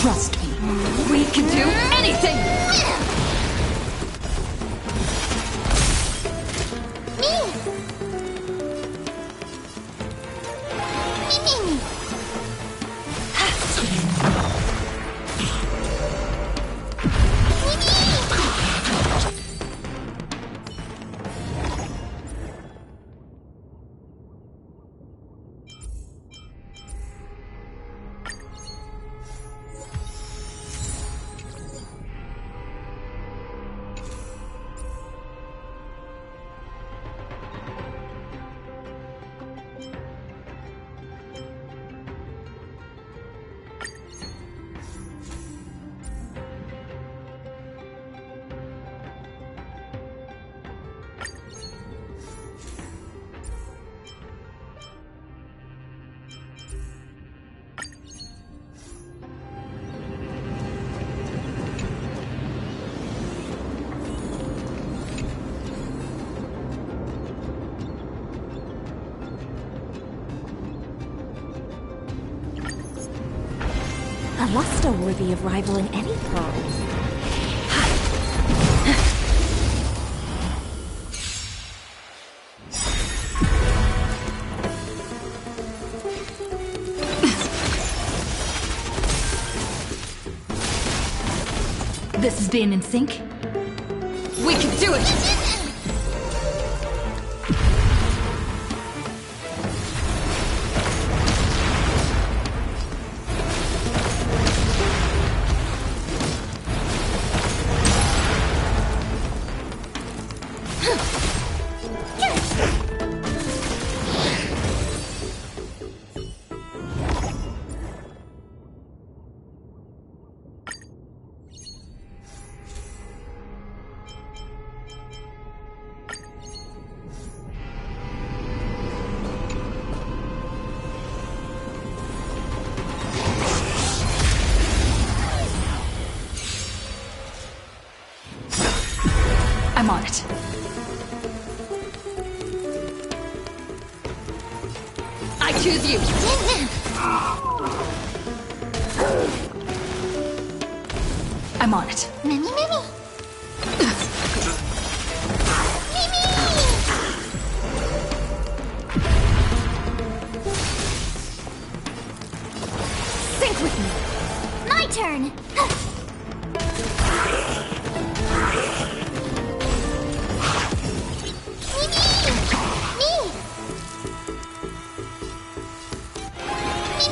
Trust me, we can do anything! A luster worthy of rivaling any pearls. This is being in sync. We can do it! choose you. I'm on it. Mimi, Mimi. Sync with me. My turn.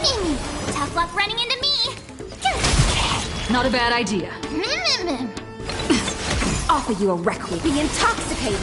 Me. Tough luck running into me. Not a bad idea. Offer you a requiem. Be intoxicated.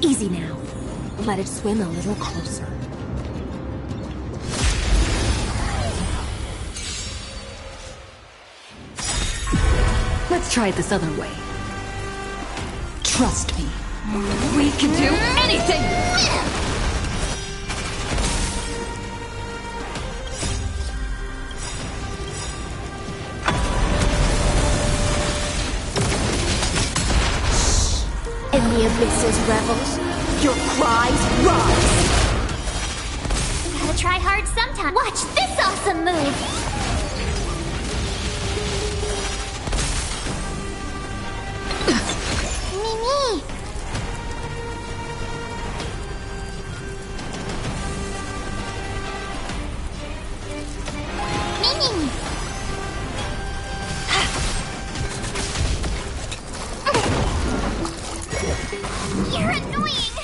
Easy now. Let it swim a little closer. Let's try it this other way. Trust me. We can do anything! In the abyss's revels, your cries rise! Gotta try hard sometime. Watch this awesome move! Mimi! Mimi! You're annoying!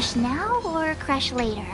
Crush now or crush later?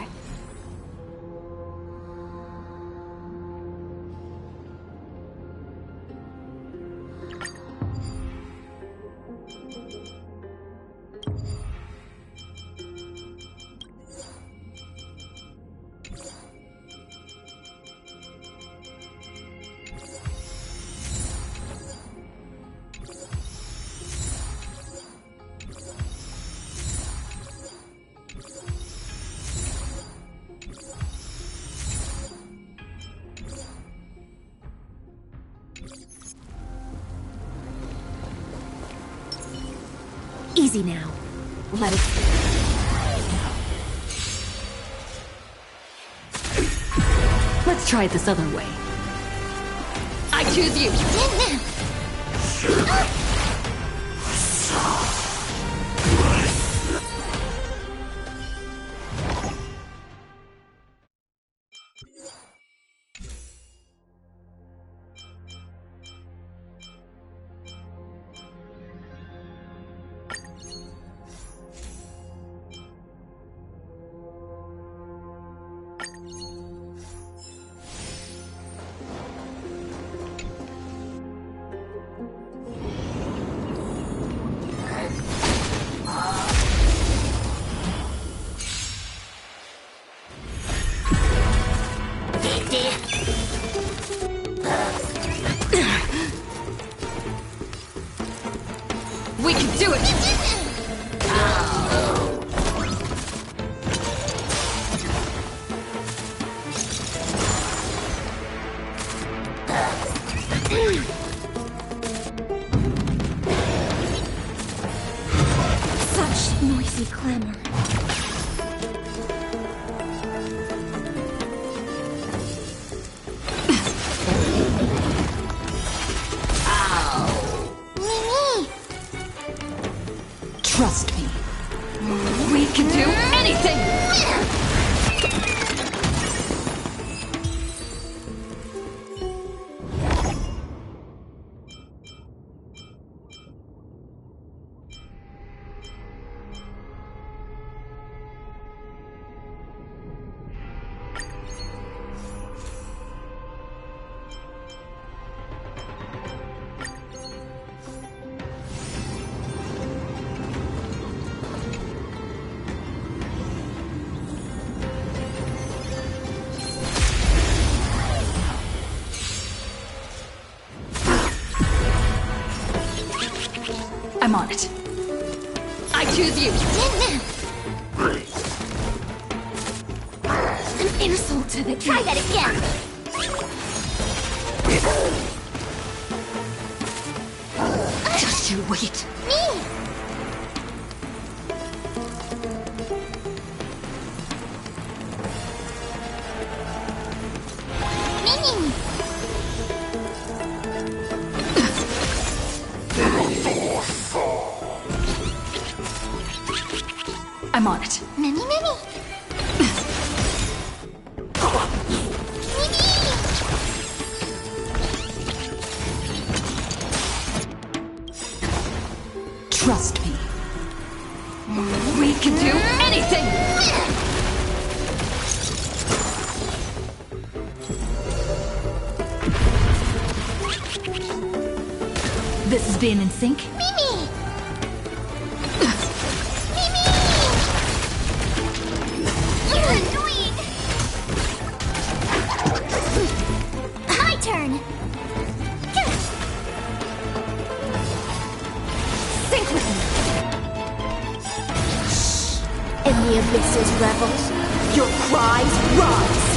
Easy now. Let it... Let's try it this other way. I choose you! We can do it! Such noisy clamor. Trust me. We can do anything! I'm on it. I choose you! An insult to the... Try that again! Just you wait. Me! Me! I'm on it. Many, many! Trust me. We can do anything! This has been in sync. Mimi! Mimi! You're annoying! My turn! Sync with me! In the abyss's revels, your cries rise!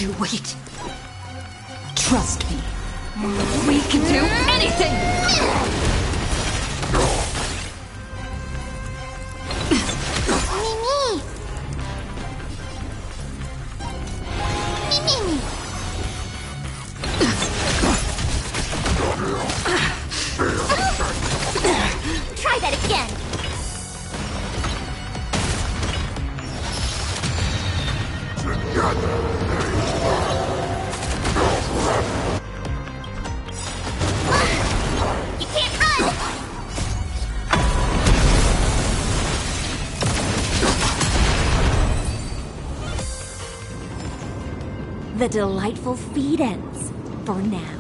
to wait. Trust me. We can do anything! Try that again! You can't run! The delightful feed ends, for now.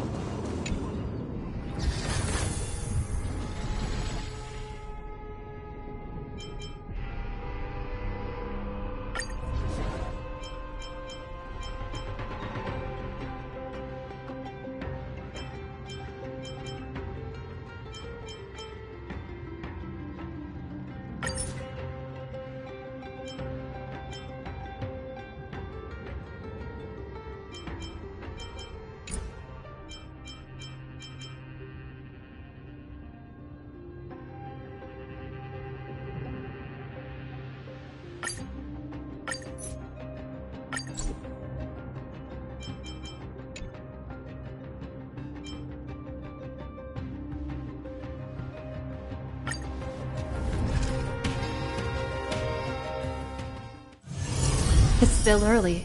It's still early.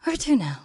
Where to now?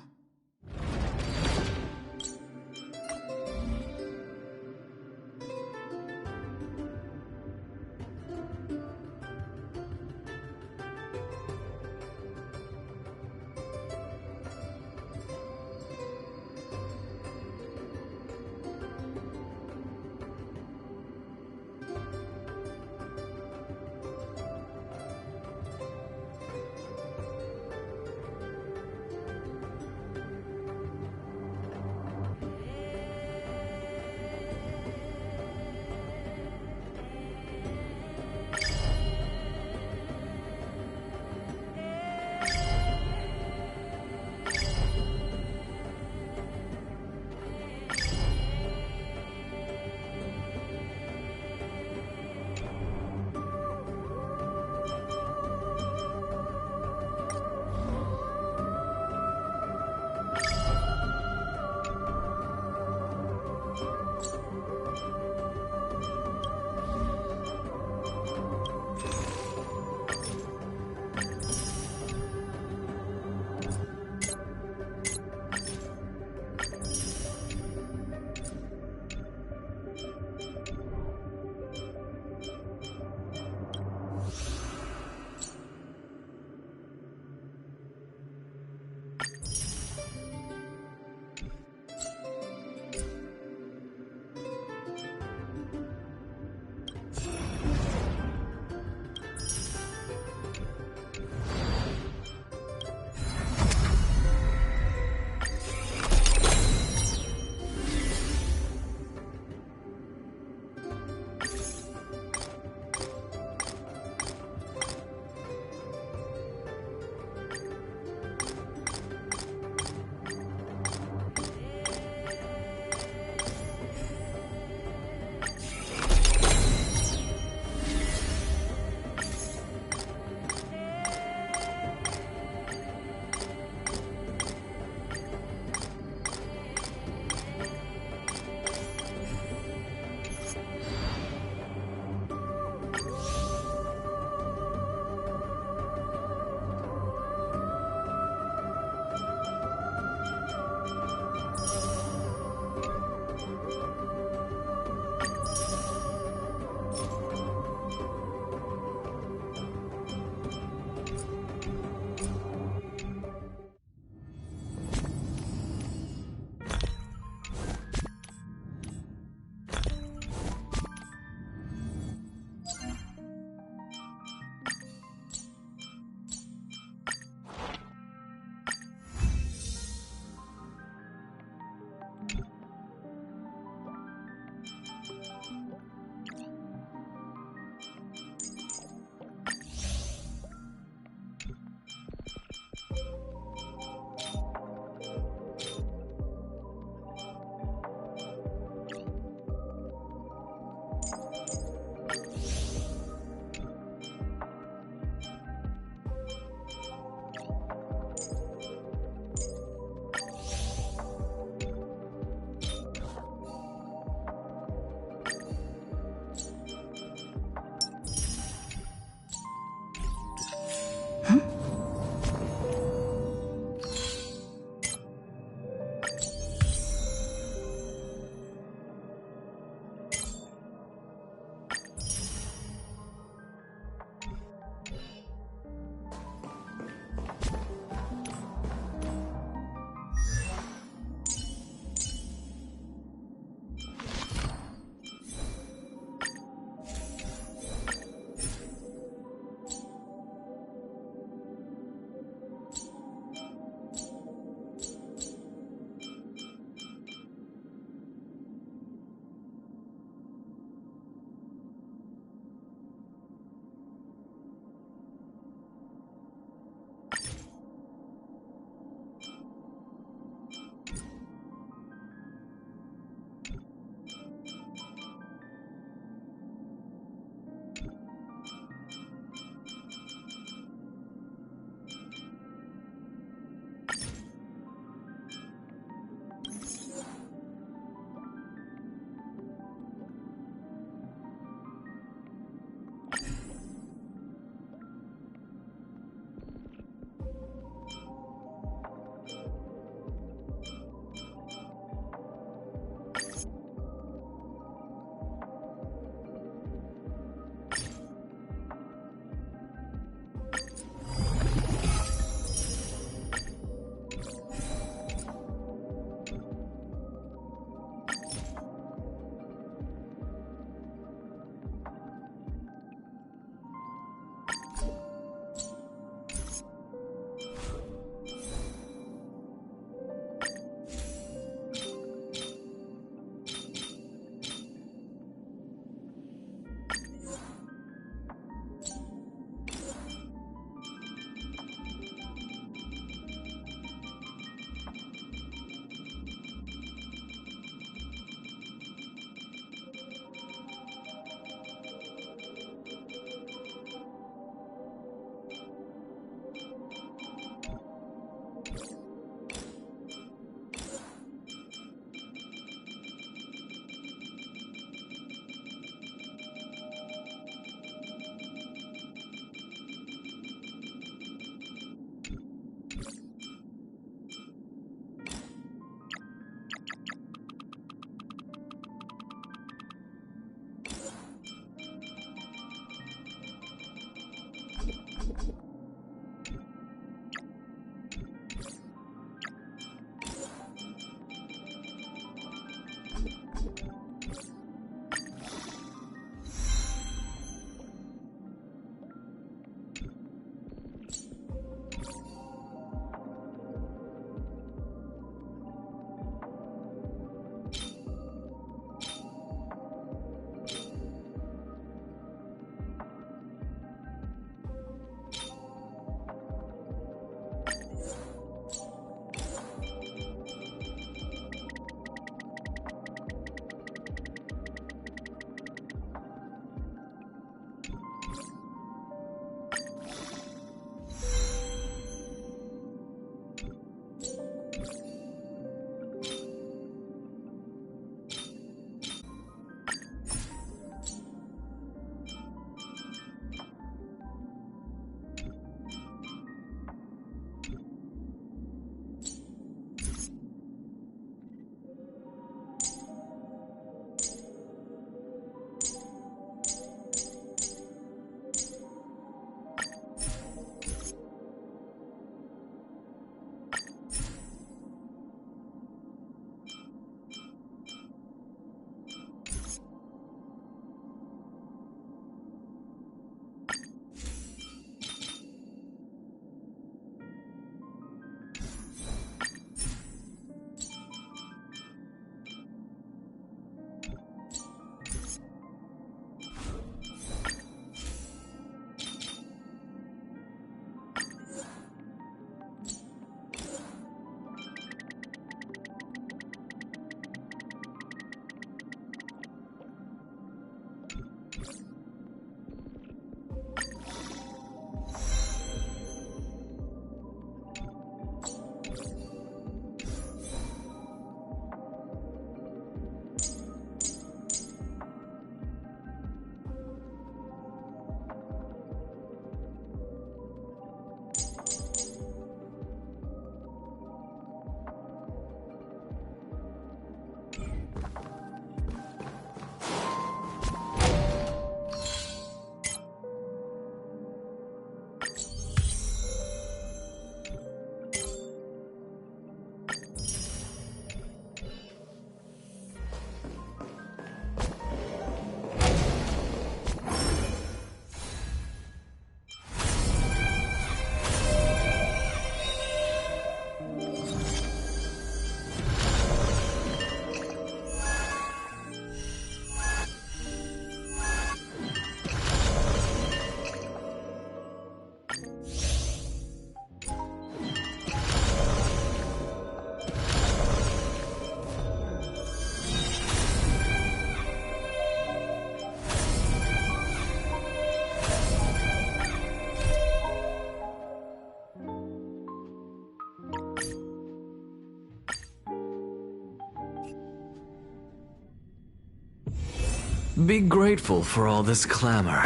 Be grateful for all this clamor.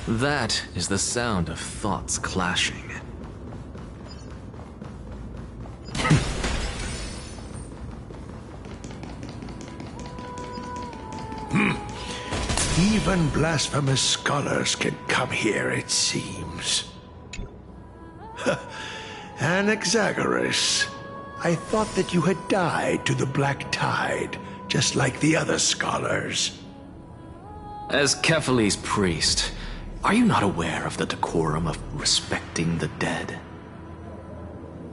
That is the sound of thoughts clashing. Even blasphemous scholars can come here, it seems. Anaxagoras, I thought that you had died to the Black Tide, just like the other scholars. As Kephales's priest, are you not aware of the decorum of respecting the dead?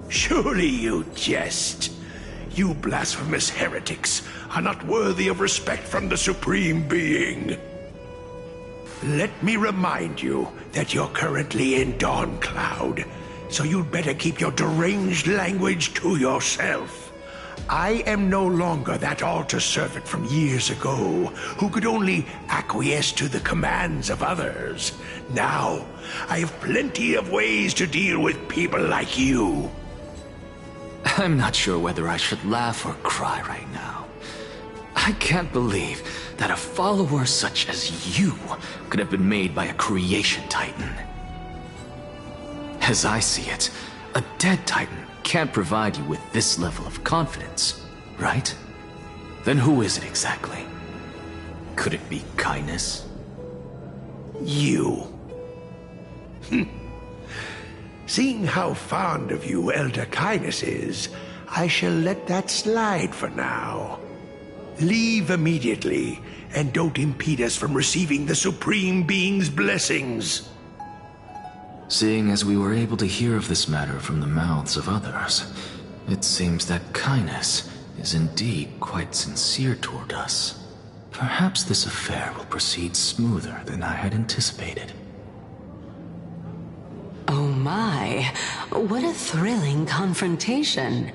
Surely you jest. You blasphemous heretics are not worthy of respect from the Supreme Being. Let me remind you that you're currently in Dawn Cloud, so you'd better keep your deranged language to yourself. I am no longer that altar servant from years ago who could only acquiesce to the commands of others. Now, I have plenty of ways to deal with people like you. I'm not sure whether I should laugh or cry right now. I can't believe that a follower such as you could have been made by a creation titan. As I see it, a dead titan can't provide you with this level of confidence, right? Then who is it exactly? Could it be kindness? You. Seeing how fond of you Elder Kindness is, I shall let that slide for now. Leave immediately, and don't impede us from receiving the Supreme Being's blessings. Seeing as we were able to hear of this matter from the mouths of others, it seems that kindness is indeed quite sincere toward us. Perhaps this affair will proceed smoother than I had anticipated. Oh my, what a thrilling confrontation.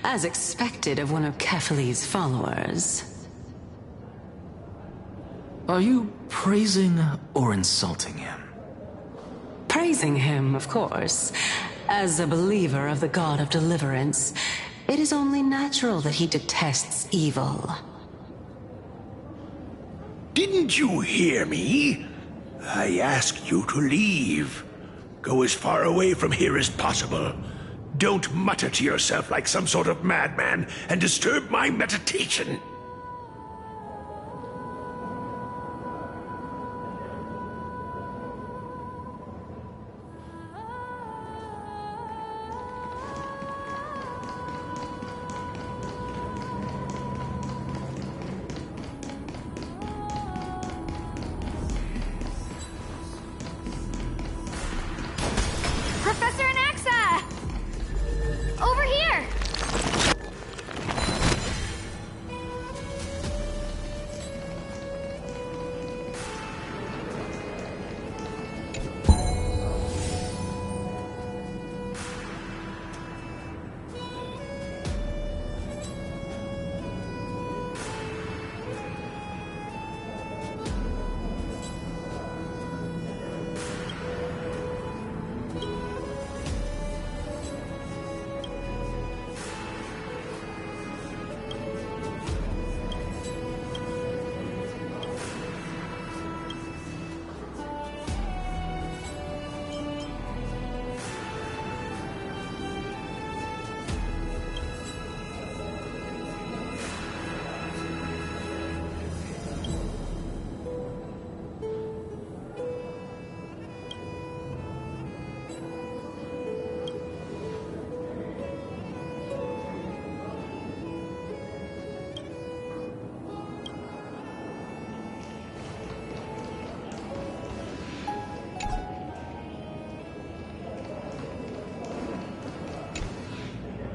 As expected of one of Kephales's followers. Are you praising or insulting him? Praising him, of course. As a believer of the God of Deliverance, it is only natural that he detests evil. Didn't you hear me? I asked you to leave. Go as far away from here as possible. Don't mutter to yourself like some sort of madman and disturb my meditation. Professor Anaxa! Over here!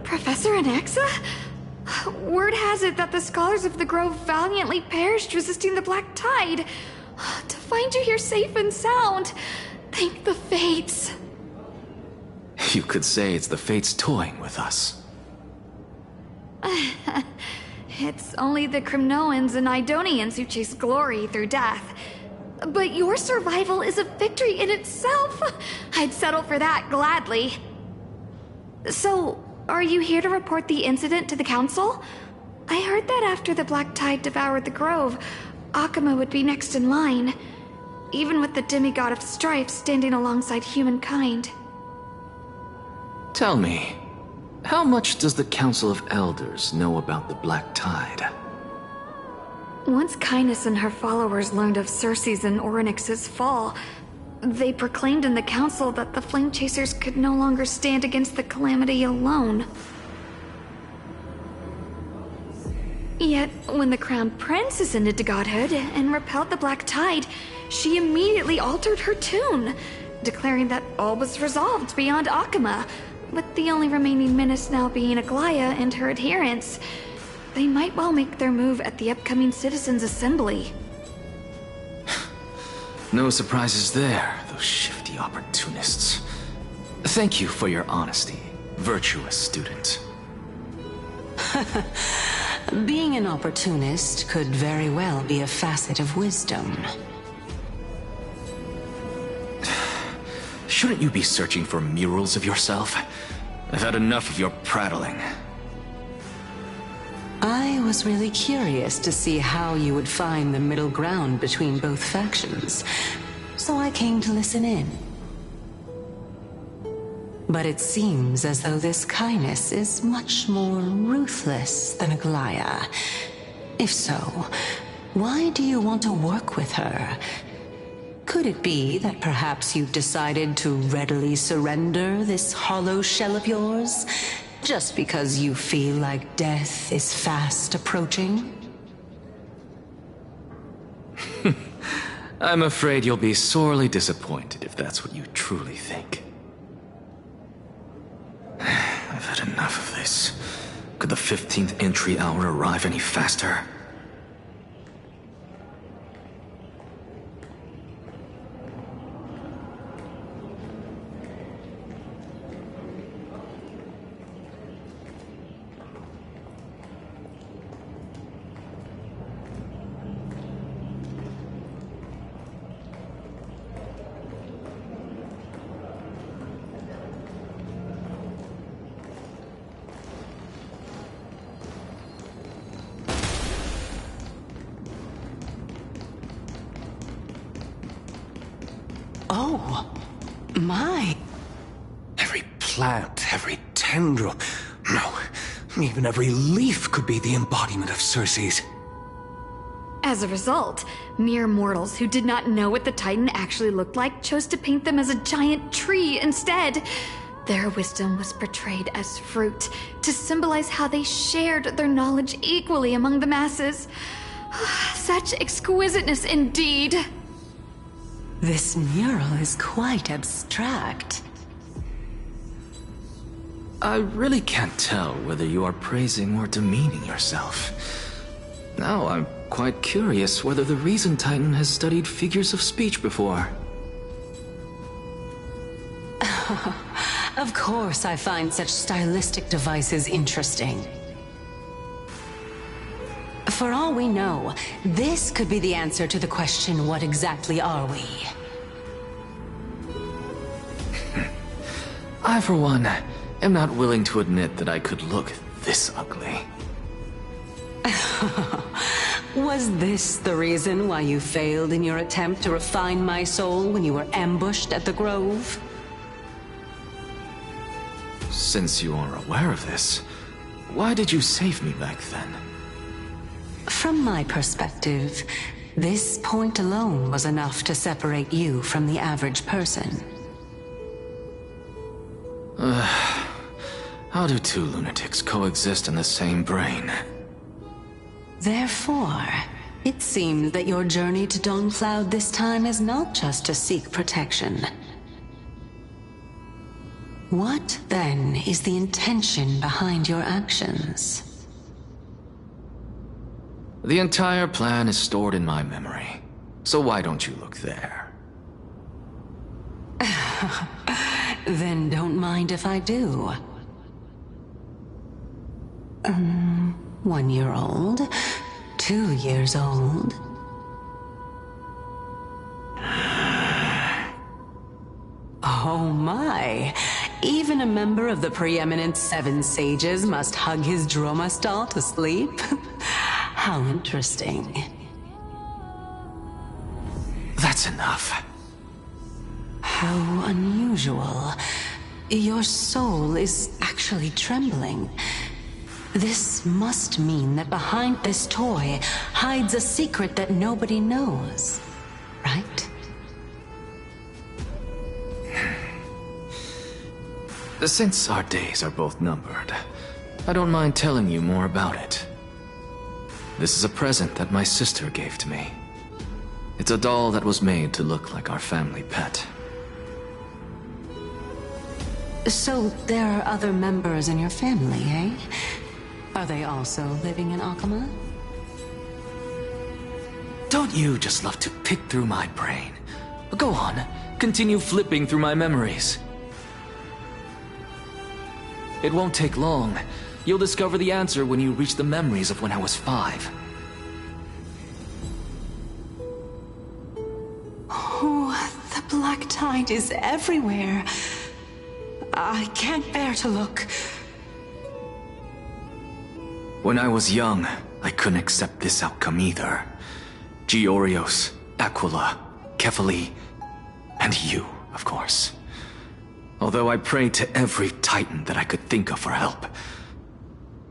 Professor Anaxa? Word has it that the scholars of the Grove valiantly perished resisting the Black Tide. To find you here safe and sound, thank the Fates. You could say it's the Fates toying with us. It's only the Crimnoans and Idonians who chase glory through death. But your survival is a victory in itself. I'd settle for that gladly. So, are you here to report the incident to the Council? I heard that after the Black Tide devoured the Grove, Akuma would be next in line, even with the demigod of strife standing alongside humankind. Tell me, how much does the Council of Elders know about the Black Tide? Once Kindness and her followers learned of Circe's and Orynyx's fall, they proclaimed in the council that the Flame Chasers could no longer stand against the calamity alone. Yet, when the Crown Prince ascended to godhood and repelled the Black Tide, she immediately altered her tune, declaring that all was resolved beyond Akuma, with the only remaining menace now being Aglaya and her adherents. They might well make their move at the upcoming Citizens' Assembly. No surprises there, those shifty opportunists. Thank you for your honesty, virtuous student. Being an opportunist could very well be a facet of wisdom. Shouldn't you be searching for murals of yourself? I've had enough of your prattling. I was really curious to see how you would find the middle ground between both factions, so I came to listen in. But it seems as though this Kindness is much more ruthless than Aglaya. If so, why do you want to work with her? Could it be that perhaps you've decided to readily surrender this hollow shell of yours, just because you feel like death is fast approaching? I'm afraid you'll be sorely disappointed if that's what you truly think. I've had enough of this. Could the 15th entry hour arrive any faster? Oh, my. Every plant, every tendril, no, even every leaf could be the embodiment of Circe's. As a result, mere mortals who did not know what the Titan actually looked like chose to paint them as a giant tree instead. Their wisdom was portrayed as fruit, to symbolize how they shared their knowledge equally among the masses. Such exquisiteness indeed. This mural is quite abstract. I really can't tell whether you are praising or demeaning yourself. Now I'm quite curious whether the Reason Titan has studied figures of speech before. Of course I find such stylistic devices interesting. For all we know, this could be the answer to the question, what exactly are we? I, for one, am not willing to admit that I could look this ugly. Was this the reason why you failed in your attempt to refine my soul when you were ambushed at the Grove? Since you are aware of this, why did you save me back then? From my perspective, this point alone was enough to separate you from the average person. How do two lunatics coexist in the same brain? Therefore, it seems that your journey to Dawnfloud this time is not just to seek protection. What, then, is the intention behind your actions? The entire plan is stored in my memory, so why don't you look there? Then don't mind if I do. 1 year old, 2 years old. Oh my! Even a member of the preeminent 7 sages must hug his droma stall to sleep? How interesting. That's enough. How unusual. Your soul is actually trembling. This must mean that behind this toy hides a secret that nobody knows, right? Since our days are both numbered, I don't mind telling you more about it. This is a present that my sister gave to me. It's a doll that was made to look like our family pet. So there are other members in your family, eh? Are they also living in Akama? Don't you just love to pick through my brain? Go on, continue flipping through my memories. It won't take long. You'll discover the answer when you reach the memories of when I was 5. Oh, the black tide is everywhere. I can't bear to look. When I was young, I couldn't accept this outcome either. Georios, Aquila, Kefali, and you, of course. Although I prayed to every titan that I could think of for help,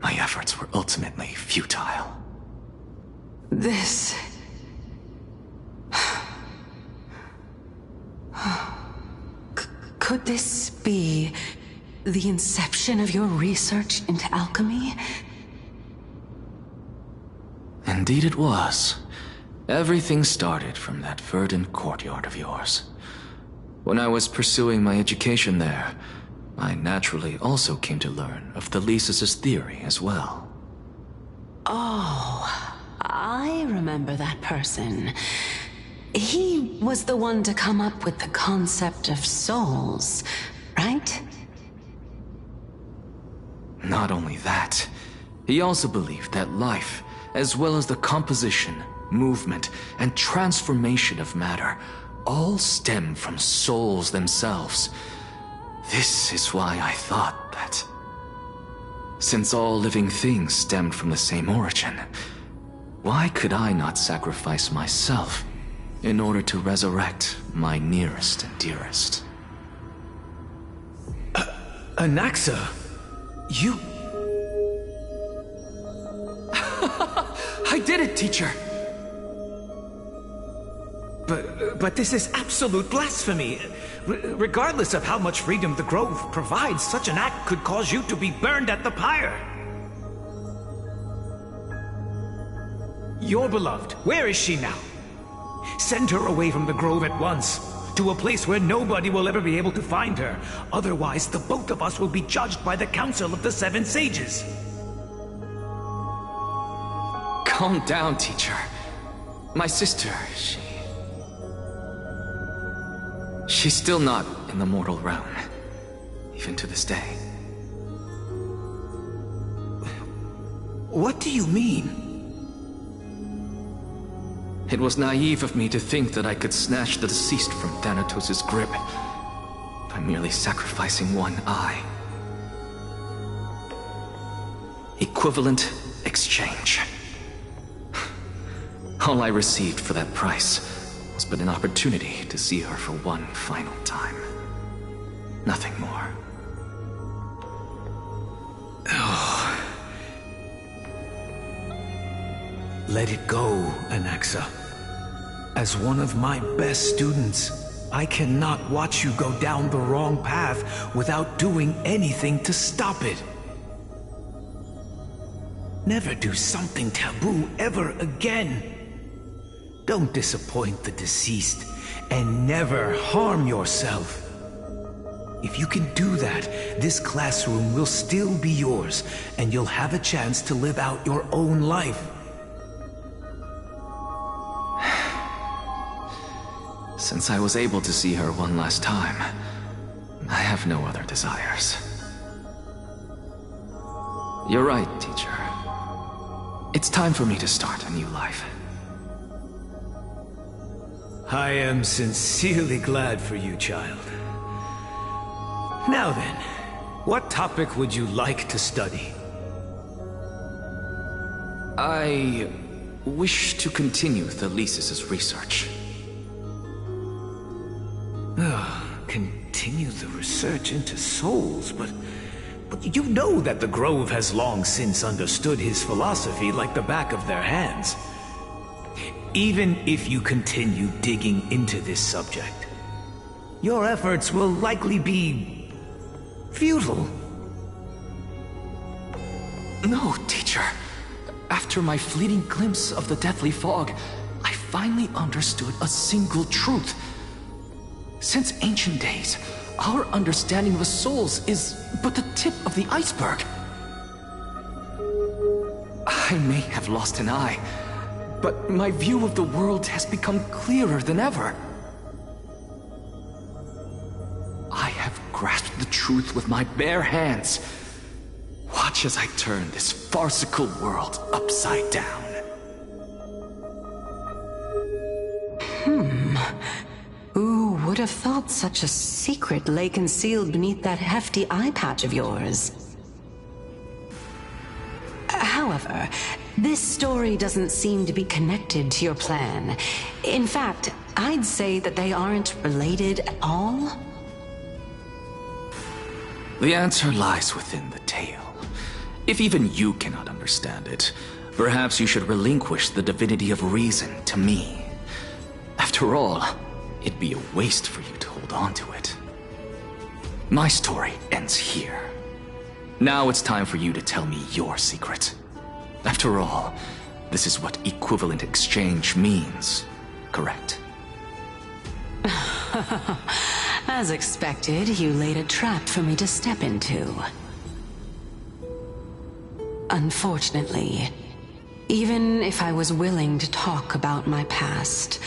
my efforts were ultimately futile. This... Could this be the inception of your research into alchemy? Indeed it was. Everything started from that verdant courtyard of yours. When I was pursuing my education there, I naturally also came to learn of Thelesis' theory as well. Oh, I remember that person. He was the one to come up with the concept of souls, right? Not only that, he also believed that life, as well as the composition, movement, and transformation of matter, all stem from souls themselves. This is why I thought that, since all living things stemmed from the same origin, why could I not sacrifice myself in order to resurrect my nearest and dearest? Anaxa, you... I did it, teacher! But this is absolute blasphemy. Regardless of how much freedom the Grove provides, such an act could cause you to be burned at the pyre. Your beloved, where is she now? Send her away from the Grove at once, to a place where nobody will ever be able to find her. Otherwise, the both of us will be judged by the Council of the Seven Sages. Calm down, teacher. My sister, she's still not in the mortal realm, even to this day. What do you mean? It was naive of me to think that I could snatch the deceased from Thanatos' grip by merely sacrificing one eye. Equivalent exchange. All I received for that price was but an opportunity to see her for one final time. Nothing more. Let it go, Anaxa. As one of my best students, I cannot watch you go down the wrong path without doing anything to stop it. Never do something taboo ever again. Don't disappoint the deceased, and never harm yourself. If you can do that, this classroom will still be yours, and you'll have a chance to live out your own life. Since I was able to see her one last time, I have no other desires. You're right, teacher. It's time for me to start a new life. I am sincerely glad for you, child. Now then, what topic would you like to study? I wish to continue Thelesis' research. research into souls, but you know that the Grove has long since understood his philosophy like the back of their hands. Even if you continue digging into this subject, your efforts will likely be futile. No, teacher. After my fleeting glimpse of the deathly fog, I finally understood a single truth. Since ancient days, our understanding of the souls is but the tip of the iceberg. I may have lost an eye, but my view of the world has become clearer than ever. I have grasped the truth with my bare hands. Watch as I turn this farcical world upside down. Who would have thought such a secret lay concealed beneath that hefty eye patch of yours? However, this story doesn't seem to be connected to your plan. In fact, I'd say that they aren't related at all. The answer lies within the tale. If even you cannot understand it, perhaps you should relinquish the divinity of reason to me. After all, it'd be a waste for you to hold on to it. My story ends here. Now it's time for you to tell me your secret. After all, this is what equivalent exchange means, correct? As expected, you laid a trap for me to step into. Unfortunately, even if I was willing to talk about my past,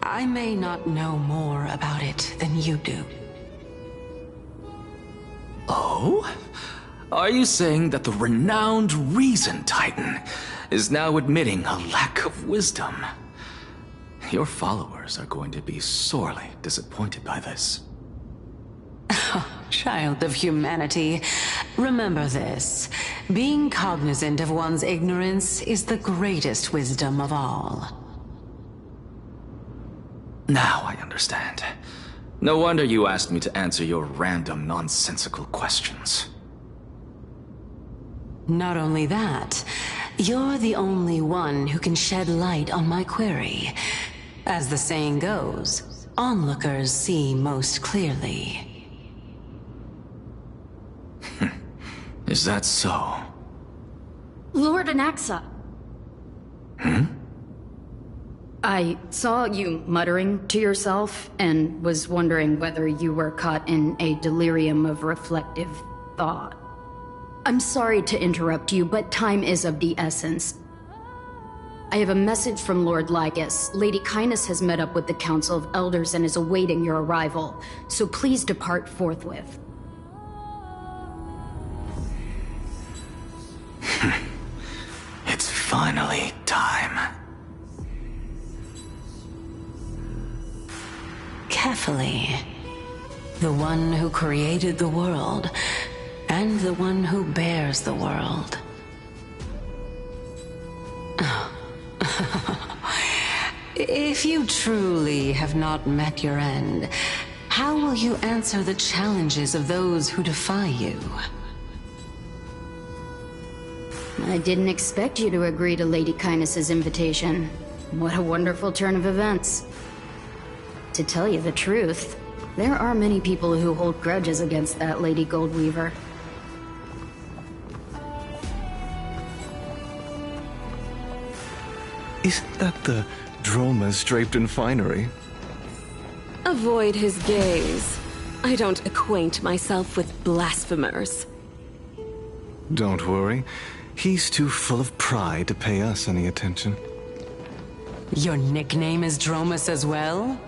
I may not know more about it than you do. Oh? Are you saying that the renowned Reason Titan is now admitting a lack of wisdom? Your followers are going to be sorely disappointed by this. Child of humanity, remember this. Being cognizant of one's ignorance is the greatest wisdom of all. Now I understand. No wonder you asked me to answer your random, nonsensical questions. Not only that, you're the only one who can shed light on my query. As the saying goes, onlookers see most clearly. Is that so? Lord Anaxa. I saw you muttering to yourself and was wondering whether you were caught in a delirium of reflective thought. I'm sorry to interrupt you, but time is of the essence. I have a message from Lord Lygus. Lady Kindness has met up with the Council of Elders and is awaiting your arrival, so please depart forthwith. It's finally time. Carefully. The one who created the world, and the one who bears the world. If you truly have not met your end, how will you answer the challenges of those who defy you? I didn't expect you to agree to Lady Kindness's invitation. What a wonderful turn of events. To tell you the truth, there are many people who hold grudges against that Lady Goldweaver. Isn't that the Dromas draped in finery? Avoid his gaze. I don't acquaint myself with blasphemers. Don't worry. He's too full of pride to pay us any attention. Your nickname is Dromas as well?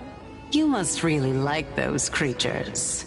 You must really like those creatures.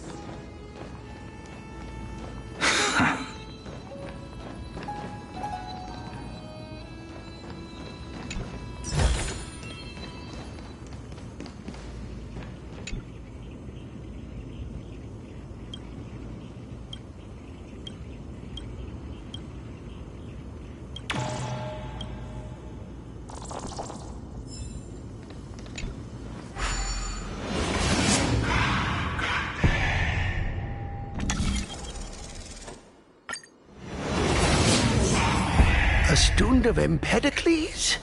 A student of Empedocles?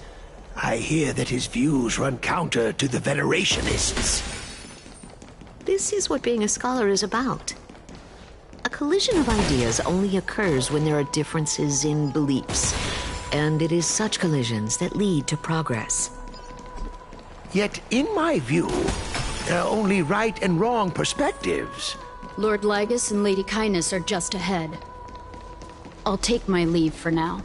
I hear that his views run counter to the Venerationists. This is what being a scholar is about. A collision of ideas only occurs when there are differences in beliefs, and it is such collisions that lead to progress. Yet, in my view, there are only right and wrong perspectives. Lord Lygus and Lady Kindness are just ahead. I'll take my leave for now.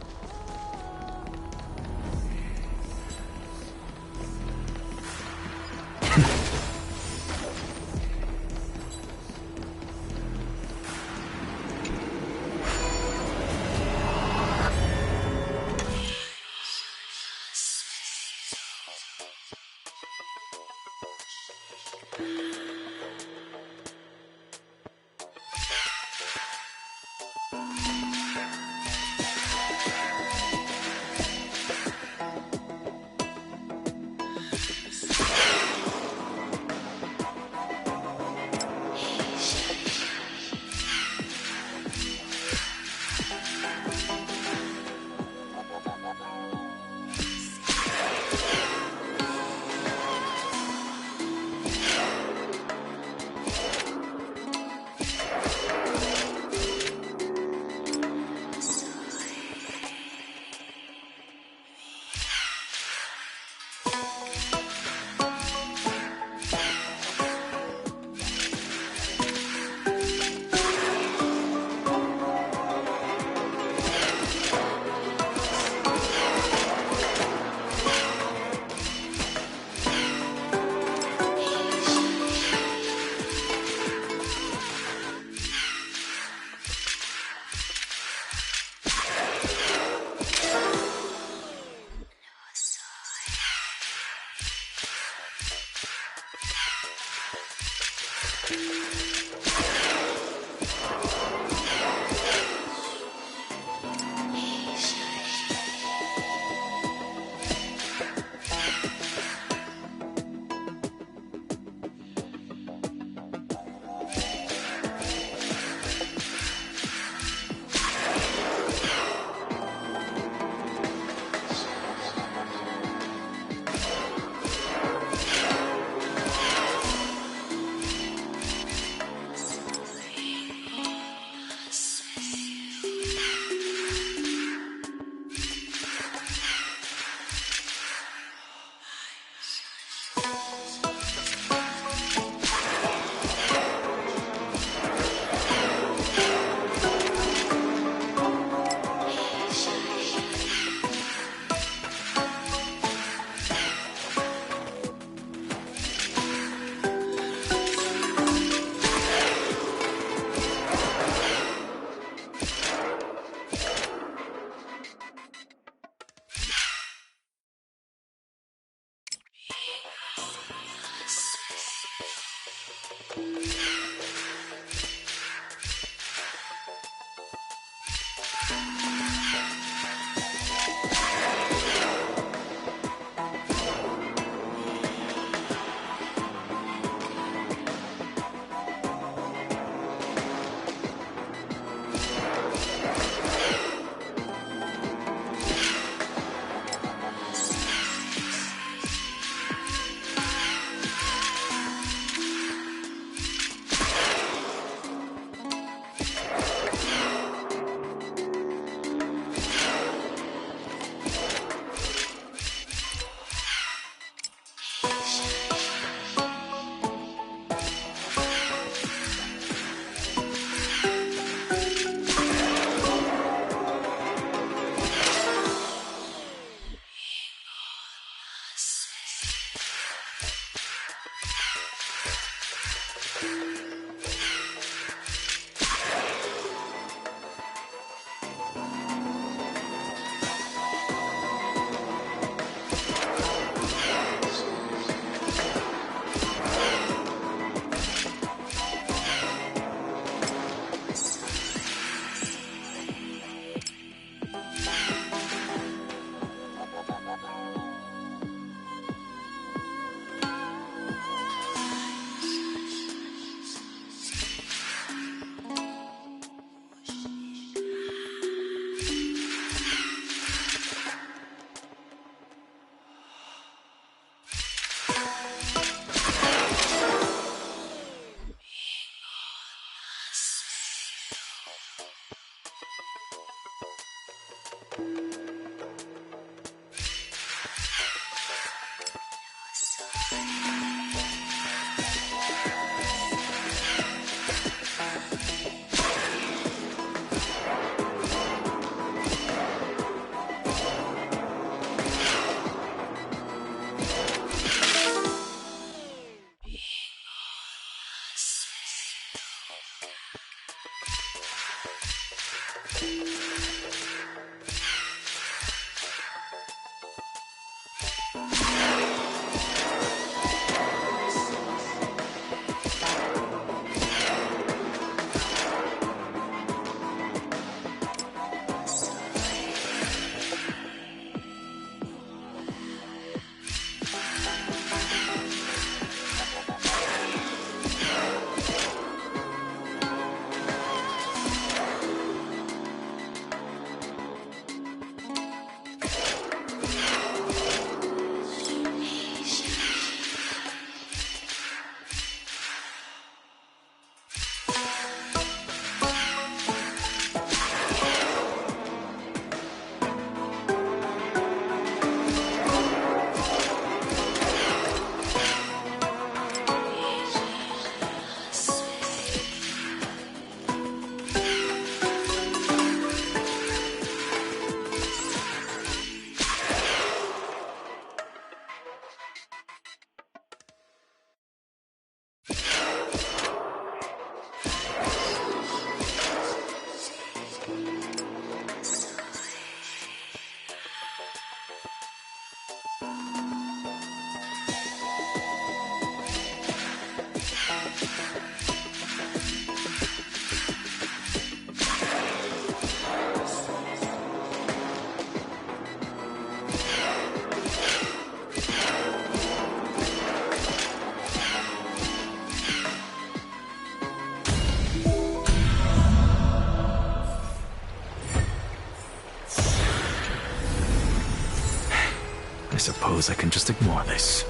I suppose I can just ignore this.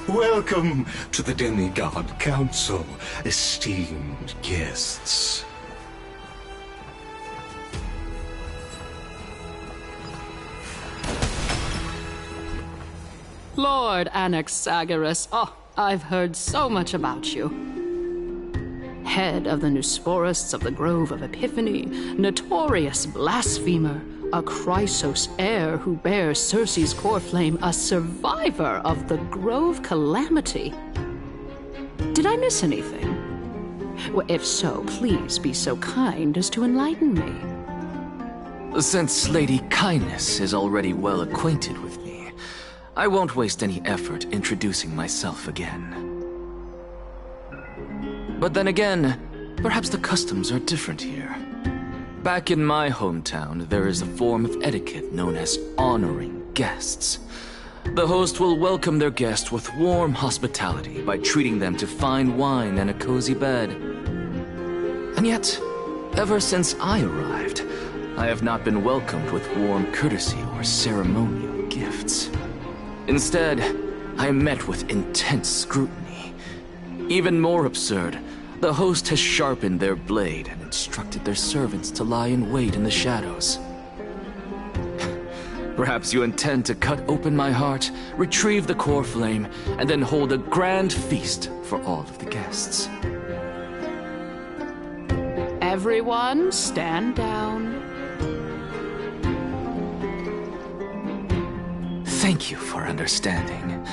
Welcome to the Demigod Council, esteemed guests. Lord Anaxagoras, I've heard so much about you. Head of the Nusporists of the Grove of Epiphany, notorious blasphemer, a Chrysos heir who bears Circe's core flame, a survivor of the Grove Calamity. Did I miss anything? Well, if so, please be so kind as to enlighten me. Since Lady Kindness is already well acquainted with me, I won't waste any effort introducing myself again. But then again, perhaps the customs are different here. Back in my hometown, there is a form of etiquette known as honoring guests. The host will welcome their guest with warm hospitality by treating them to fine wine and a cozy bed. And yet, ever since I arrived, I have not been welcomed with warm courtesy or ceremonial gifts. Instead, I am met with intense scrutiny. Even more absurd, the host has sharpened their blade and instructed their servants to lie in wait in the shadows. Perhaps you intend to cut open my heart, retrieve the core flame, and then hold a grand feast for all of the guests. Everyone, stand down. Thank you for understanding.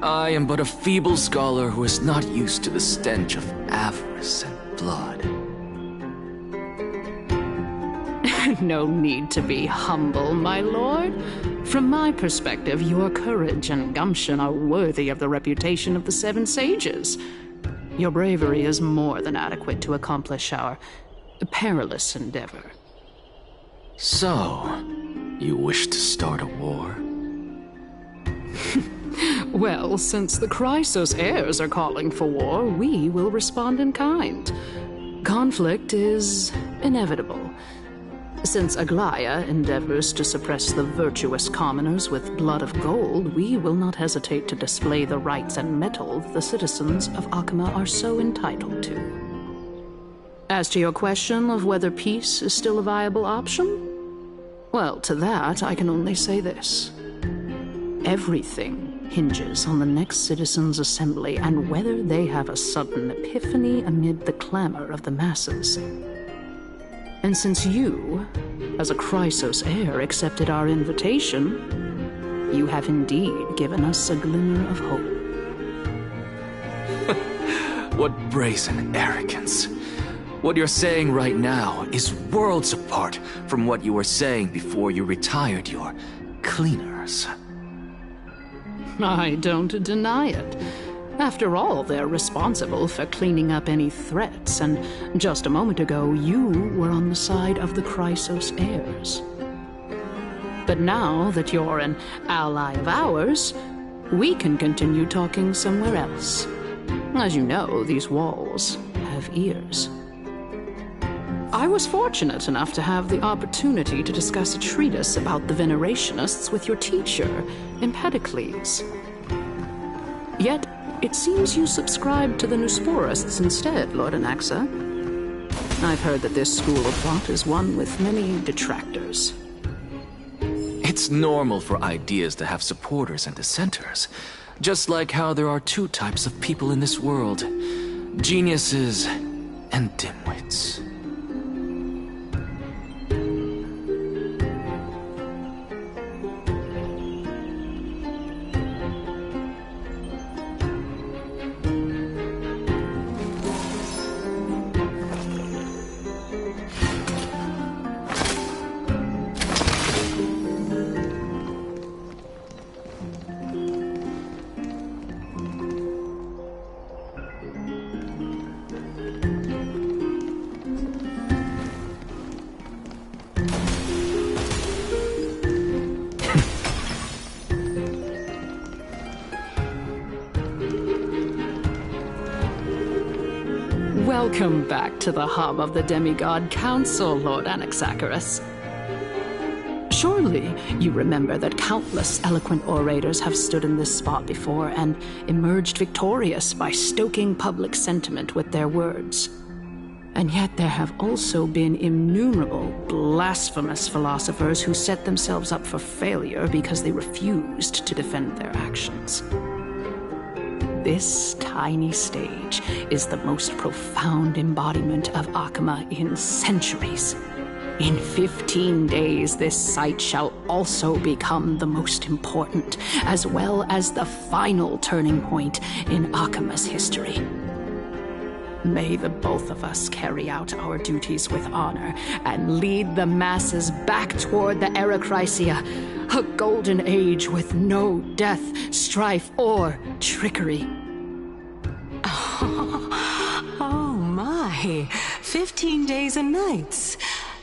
I am but a feeble scholar who is not used to the stench of avarice and blood. No need to be humble, my lord. From my perspective, your courage and gumption are worthy of the reputation of the Seven Sages. Your bravery is more than adequate to accomplish our perilous endeavor. So, you wish to start a war? Well, since the Chrysos heirs are calling for war, we will respond in kind. Conflict is inevitable. Since Aglaya endeavors to suppress the virtuous commoners with blood of gold, we will not hesitate to display the rights and mettle the citizens of Akama are so entitled to. As to your question of whether peace is still a viable option, well, to that I can only say this. Everything hinges on the next citizens' assembly and whether they have a sudden epiphany amid the clamor of the masses. And since you, as a Chrysos heir, accepted our invitation, you have indeed given us a glimmer of hope. What brazen arrogance. What you're saying right now is worlds apart from what you were saying before you retired your cleaners. I don't deny it. After all, they're responsible for cleaning up any threats, and just a moment ago, you were on the side of the Chrysos heirs. But now that you're an ally of ours, we can continue talking somewhere else. As you know, these walls have ears. I was fortunate enough to have the opportunity to discuss a treatise about the Venerationists with your teacher, Empedocles. Yet, it seems you subscribe to the Nusporists instead, Lord Anaxa. I've heard that this school of thought is one with many detractors. It's normal for ideas to have supporters and dissenters, just like how there are two types of people in this world: geniuses and dimwits. Welcome back to the hub of the Demigod Council, Lord Anaxagoras. Surely you remember that countless eloquent orators have stood in this spot before and emerged victorious by stoking public sentiment with their words. And yet there have also been innumerable blasphemous philosophers who set themselves up for failure because they refused to defend their actions. This tiny stage is the most profound embodiment of Akama in centuries. In 15 days, this site shall also become the most important, as well as the final turning point in Akama's history. May the both of us carry out our duties with honor and lead the masses back toward the Erechrysia, a golden age with no death, strife, or trickery. Oh my, 15 days and nights.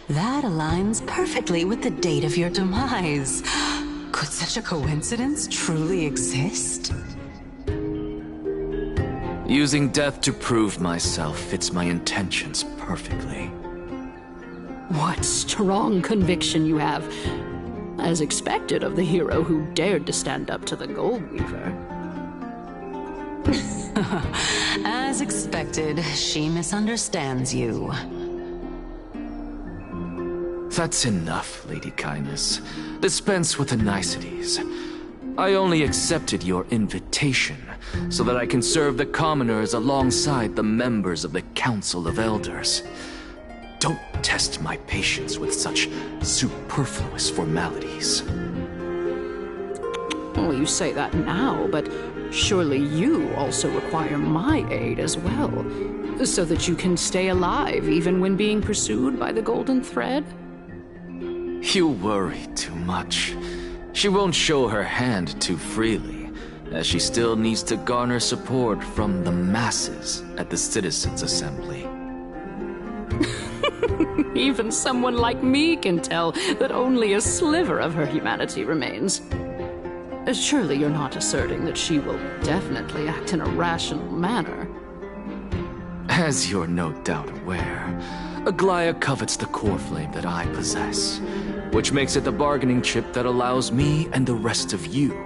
That aligns perfectly with the date of your demise. Could such a coincidence truly exist? Using death to prove myself fits my intentions perfectly. What strong conviction you have, as expected of the hero who dared to stand up to the Gold Weaver. As expected, she misunderstands you. That's enough, Lady Kindness. Dispense with the niceties. I only accepted your invitation so that I can serve the commoners alongside the members of the Council of Elders. Don't test my patience with such superfluous formalities. Well, you say that now, but surely you also require my aid as well, so that you can stay alive even when being pursued by the Golden Thread? You worry too much. She won't show her hand too freely, as she still needs to garner support from the masses at the Citizens' Assembly. Even someone like me can tell that only a sliver of her humanity remains. Surely you're not asserting that she will definitely act in a rational manner. As you're no doubt aware, Aglaya covets the core flame that I possess, which makes it the bargaining chip that allows me and the rest of you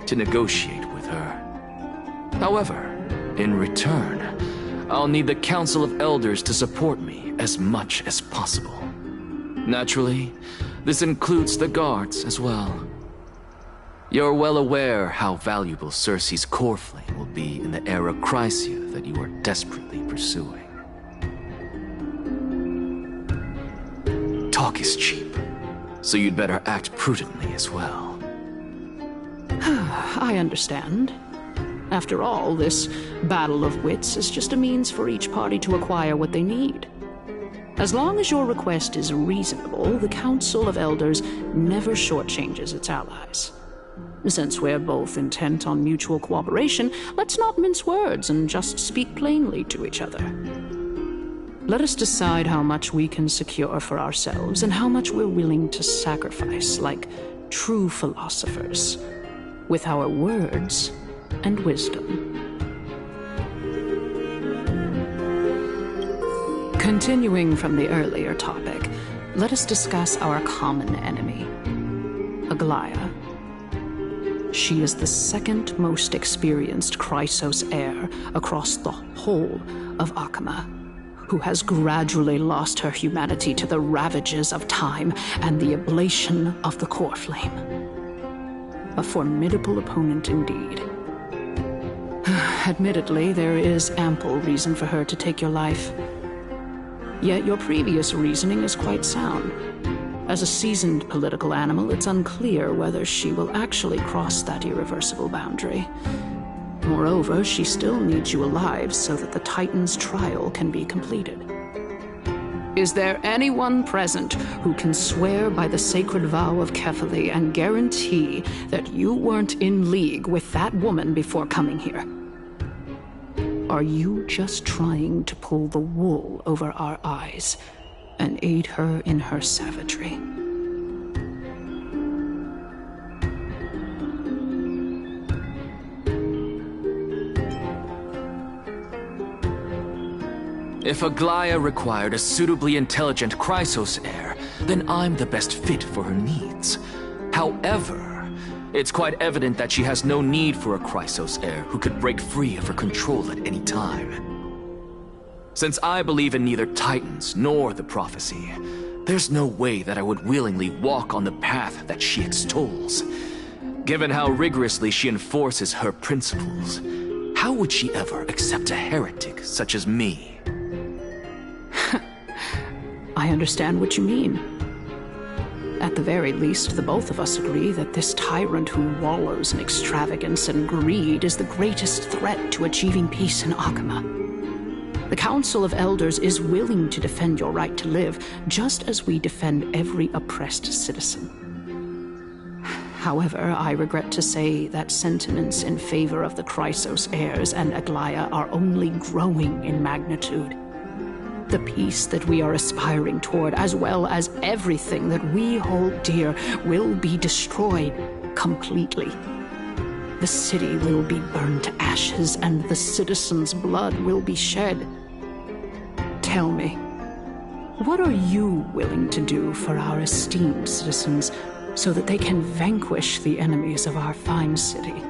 to negotiate with her. However, in return, I'll need the Council of Elders to support me as much as possible. Naturally, this includes the guards as well. You're well aware how valuable Circe's core flame will be in the Erechrysia that you are desperately pursuing. Talk is cheap, so you'd better act prudently as well. I understand. After all, this battle of wits is just a means for each party to acquire what they need. As long as your request is reasonable, the Council of Elders never shortchanges its allies. Since we're both intent on mutual cooperation, let's not mince words and just speak plainly to each other. Let us decide how much we can secure for ourselves and how much we're willing to sacrifice, like true philosophers, with our words and wisdom. Continuing from the earlier topic, let us discuss our common enemy, Aglaya. She is the second most experienced Chrysos heir across the whole of Akama, who has gradually lost her humanity to the ravages of time and the ablation of the core flame. A formidable opponent indeed. Admittedly, there is ample reason for her to take your life. Yet your previous reasoning is quite sound. As a seasoned political animal, it's unclear whether she will actually cross that irreversible boundary. Moreover, she still needs you alive so that the Titan's trial can be completed. Is there anyone present who can swear by the sacred vow of Kefali and guarantee that you weren't in league with that woman before coming here? Are you just trying to pull the wool over our eyes and aid her in her savagery? If Aglaya required a suitably intelligent Chrysos heir, then I'm the best fit for her needs. However, it's quite evident that she has no need for a Chrysos heir who could break free of her control at any time. Since I believe in neither Titans nor the prophecy, there's no way that I would willingly walk on the path that she extols. Given how rigorously she enforces her principles, how would she ever accept a heretic such as me? I understand what you mean. At the very least, the both of us agree that this tyrant who wallows in extravagance and greed is the greatest threat to achieving peace in Akama. The Council of Elders is willing to defend your right to live, just as we defend every oppressed citizen. However, I regret to say that sentiments in favor of the Chrysos heirs and Aglaya are only growing in magnitude. The peace that we are aspiring toward, as well as everything that we hold dear, will be destroyed completely. The city will be burned to ashes, and the citizens' blood will be shed. Tell me, what are you willing to do for our esteemed citizens so that they can vanquish the enemies of our fine city?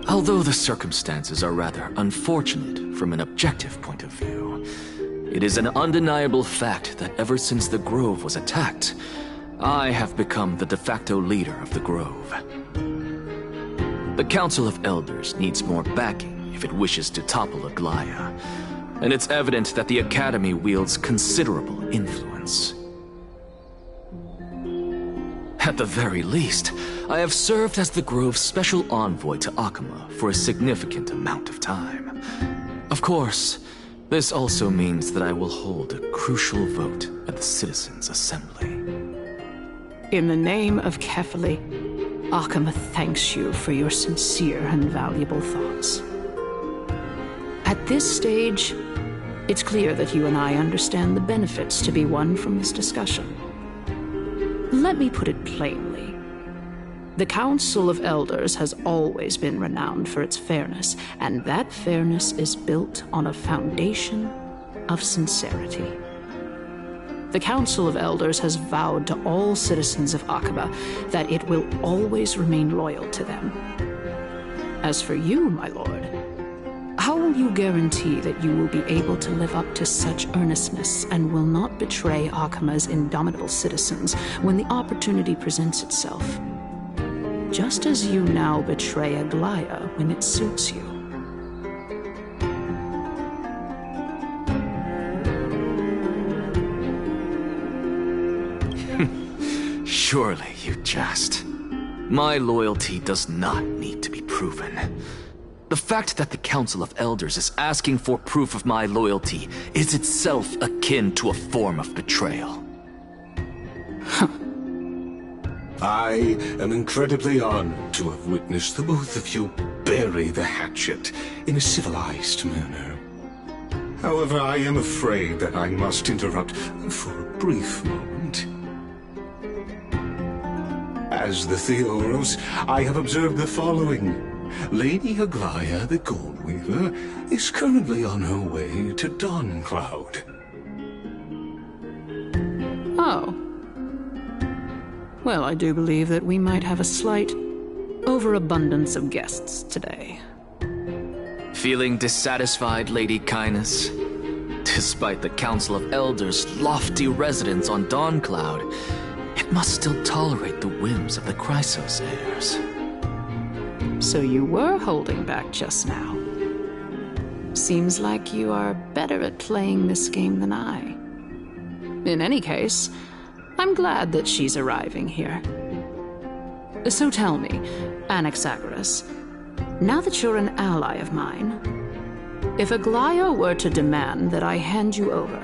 Although the circumstances are rather unfortunate from an objective point of view, it is an undeniable fact that ever since the Grove was attacked, I have become the de facto leader of the Grove. The Council of Elders needs more backing if it wishes to topple Aglaya, and it's evident that the Academy wields considerable influence. At the very least, I have served as the Grove's special envoy to Akama for a significant amount of time. Of course, this also means that I will hold a crucial vote at the Citizens' Assembly. In the name of Kefali, Akama thanks you for your sincere and valuable thoughts. At this stage, it's clear that you and I understand the benefits to be won from this discussion. Let me put it plainly. The Council of Elders has always been renowned for its fairness, and that fairness is built on a foundation of sincerity. The Council of Elders has vowed to all citizens of Akaba that it will always remain loyal to them. As for you, my lord, how will you guarantee that you will be able to live up to such earnestness and will not betray Akama's indomitable citizens when the opportunity presents itself? Just as you now betray Aglaya when it suits you. Surely you jest. My loyalty does not need to be proven. The fact that the Council of Elders is asking for proof of my loyalty is itself akin to a form of betrayal. I am incredibly honored to have witnessed the both of you bury the hatchet in a civilized manner. However, I am afraid that I must interrupt for a brief moment. As the Theoros, I have observed the following. Lady Aglaya, the Goldweaver, is currently on her way to Dawncloud. Oh. Well, I do believe that we might have a slight overabundance of guests today. Feeling dissatisfied, Lady Kindness? Despite the Council of Elders' lofty residence on Dawncloud, it must still tolerate the whims of the Chrysos heirs. So you were holding back just now. Seems like you are better at playing this game than I. In any case, I'm glad that she's arriving here. So tell me, Anaxagoras, now that you're an ally of mine, if Aglaya were to demand that I hand you over,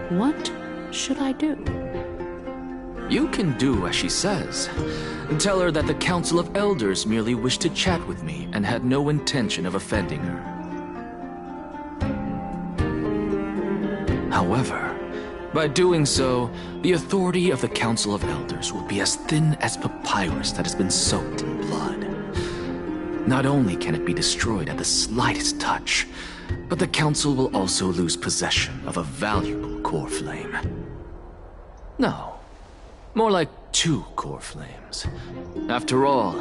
what should I do? You can do as she says. Tell her that the Council of Elders merely wished to chat with me and had no intention of offending her. However, by doing so, the authority of the Council of Elders will be as thin as papyrus that has been soaked in blood. Not only can it be destroyed at the slightest touch, but the Council will also lose possession of a valuable core flame. No, more like 2 core flames. After all,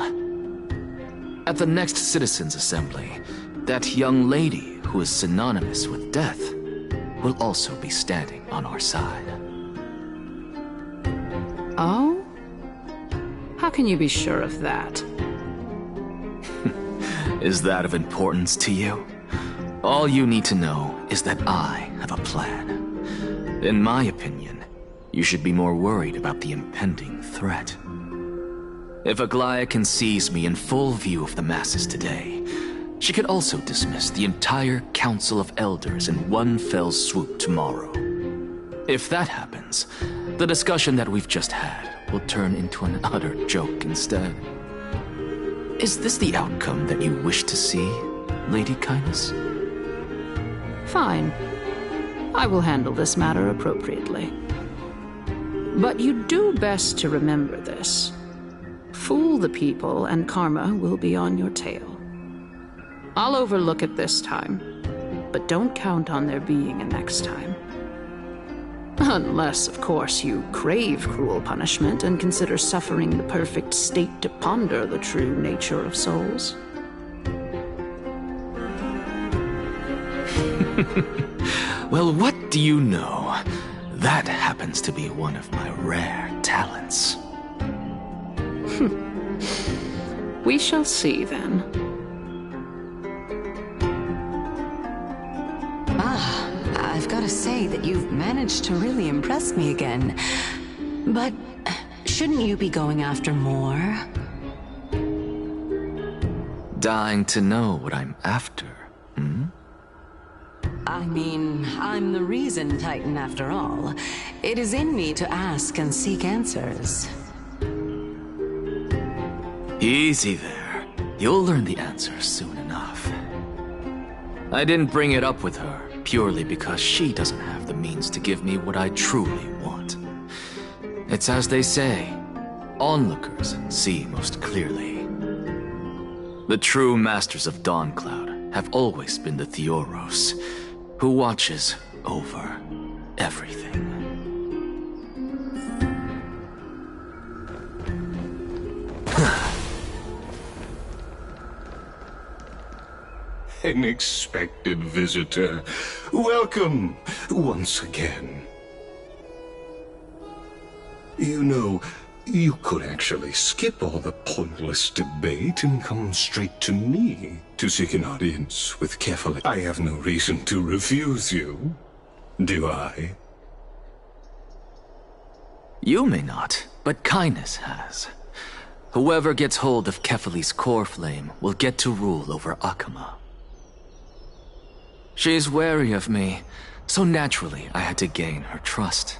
at the next Citizens' Assembly, that young lady who is synonymous with death will also be standing on our side. Oh? How can you be sure of that? Is that of importance to you? All you need to know is that I have a plan. In my opinion, you should be more worried about the impending threat. If Aglaia can seize me in full view of the masses today, she could also dismiss the entire Council of Elders in one fell swoop tomorrow. If that happens, the discussion that we've just had will turn into an utter joke instead. Is this the outcome that you wish to see, Lady Kindness? Fine. I will handle this matter appropriately. But you do best to remember this. Fool the people, and karma will be on your tail. I'll overlook it this time, but don't count on there being a next time. Unless, of course, you crave cruel punishment and consider suffering the perfect state to ponder the true nature of souls. Well, what do you know? That happens to be one of my rare talents. We shall see, then. I've got to say that you've managed to really impress me again. But shouldn't you be going after more? Dying to know what I'm after, hmm? I mean, I'm the reason Titan after all. It is in me to ask and seek answers. Easy there. You'll learn the answers soon enough. I didn't bring it up with her purely because she doesn't have the means to give me what I truly want. It's as they say, onlookers see most clearly. The true masters of Dawncloud have always been the Theoros, who watches over everything. An expected visitor. Welcome once again. You know, you could actually skip all the pointless debate and come straight to me to seek an audience with Kefali. I have no reason to refuse you, do I? You may not, but Kindness has. Whoever gets hold of Kefali's core flame will get to rule over Akama. She's wary of me, so naturally I had to gain her trust.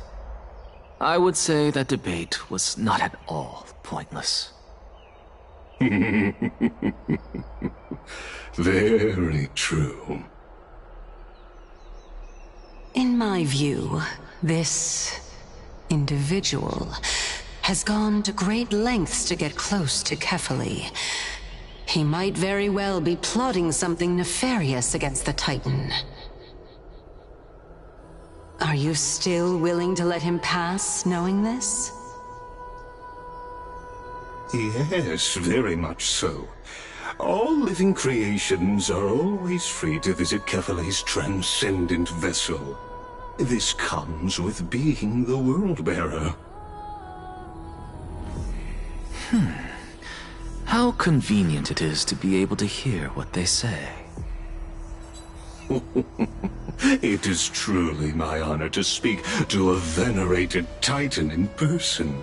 I would say that debate was not at all pointless. Very true. In my view, this individual has gone to great lengths to get close to Kefali. He might very well be plotting something nefarious against the Titan. Are you still willing to let him pass, knowing this? Yes, very much so. All living creations are always free to visit Kefali's transcendent vessel. This comes with being the World-Bearer. How convenient it is to be able to hear what they say. It is truly my honor to speak to a venerated Titan in person.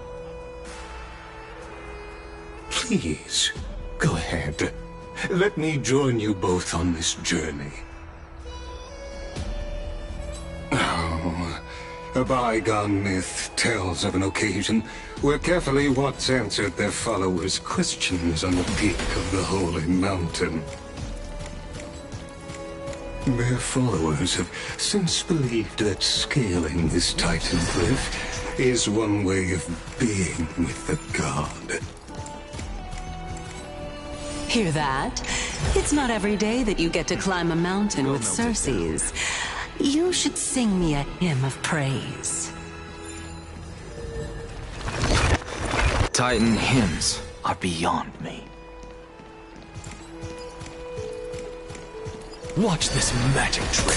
Please, go ahead. Let me join you both on this journey. Oh, a bygone myth tells of an occasion where Kefali once answered their followers' questions on the peak of the Holy Mountain. Their followers have since believed that scaling this Titan cliff is one way of being with the god. Hear that? It's not every day that you get to climb a mountain with Circes. You should sing me a hymn of praise. Titan hymns are beyond me. Watch this magic trick.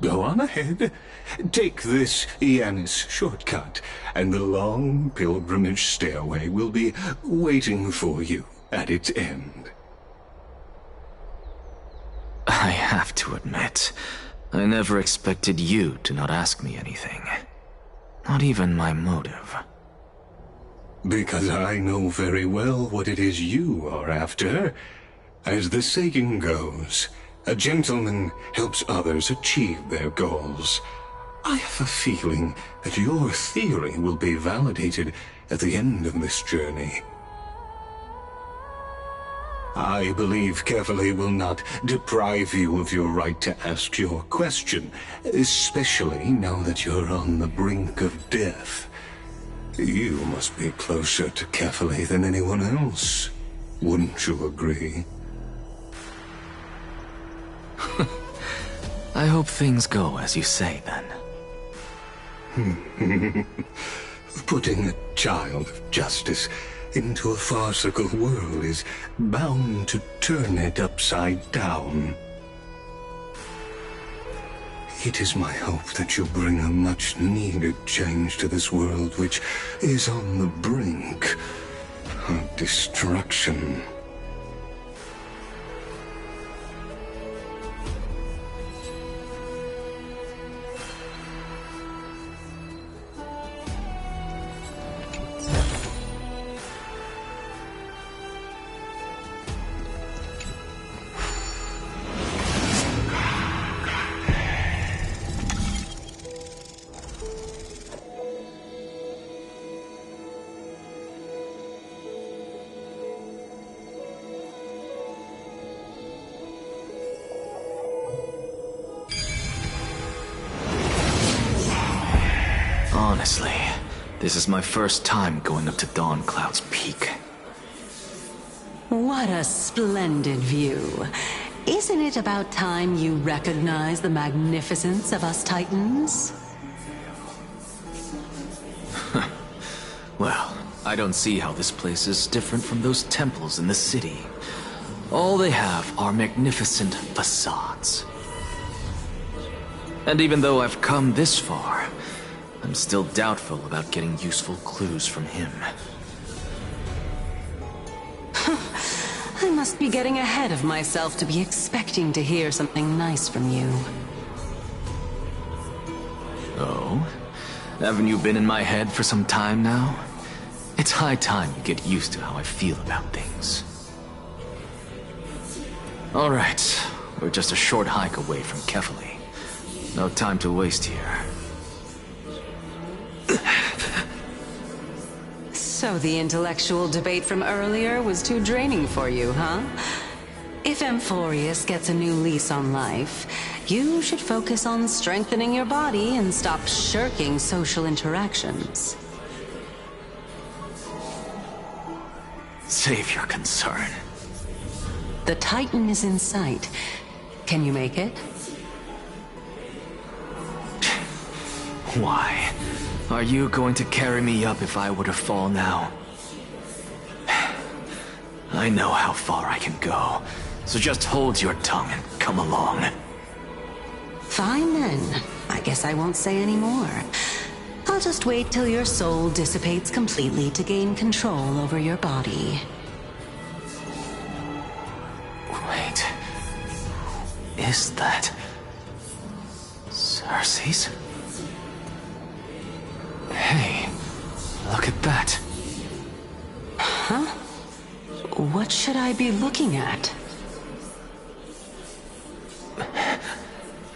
Go on ahead. Take this Yanis shortcut, and the long pilgrimage stairway will be waiting for you at its end. I have to admit, I never expected you to not ask me anything. Not even my motive. Because I know very well what it is you are after. As the saying goes, a gentleman helps others achieve their goals. I have a feeling that your theory will be validated at the end of this journey. I believe Kefali will not deprive you of your right to ask your question, especially now that you're on the brink of death. You must be closer to Kefali than anyone else. Wouldn't you agree? I hope things go as you say, then. Putting a child of justice into a farcical world is bound to turn it upside down. It is my hope that you bring a much-needed change to this world which is on the brink of destruction. Honestly, this is my first time going up to Dawn Cloud's peak. What a splendid view. Isn't it about time you recognize the magnificence of us Titans? Well, I don't see how this place is different from those temples in the city. All they have are magnificent facades. And even though I've come this far, I'm still doubtful about getting useful clues from him. I must be getting ahead of myself to be expecting to hear something nice from you. Oh? Haven't you been in my head for some time now? It's high time you get used to how I feel about things. Alright, we're just a short hike away from Kefali. No time to waste here. So the intellectual debate from earlier was too draining for you, huh? If Amphorius gets a new lease on life, you should focus on strengthening your body and stop shirking social interactions. Save your concern. The Titan is in sight. Can you make it? Why? Are you going to carry me up if I were to fall now? I know how far I can go, so just hold your tongue and come along. Fine then. I guess I won't say any more. I'll just wait till your soul dissipates completely to gain control over your body. Wait. Is that... Circes? Hey, Look at that. Huh? What should I be looking at?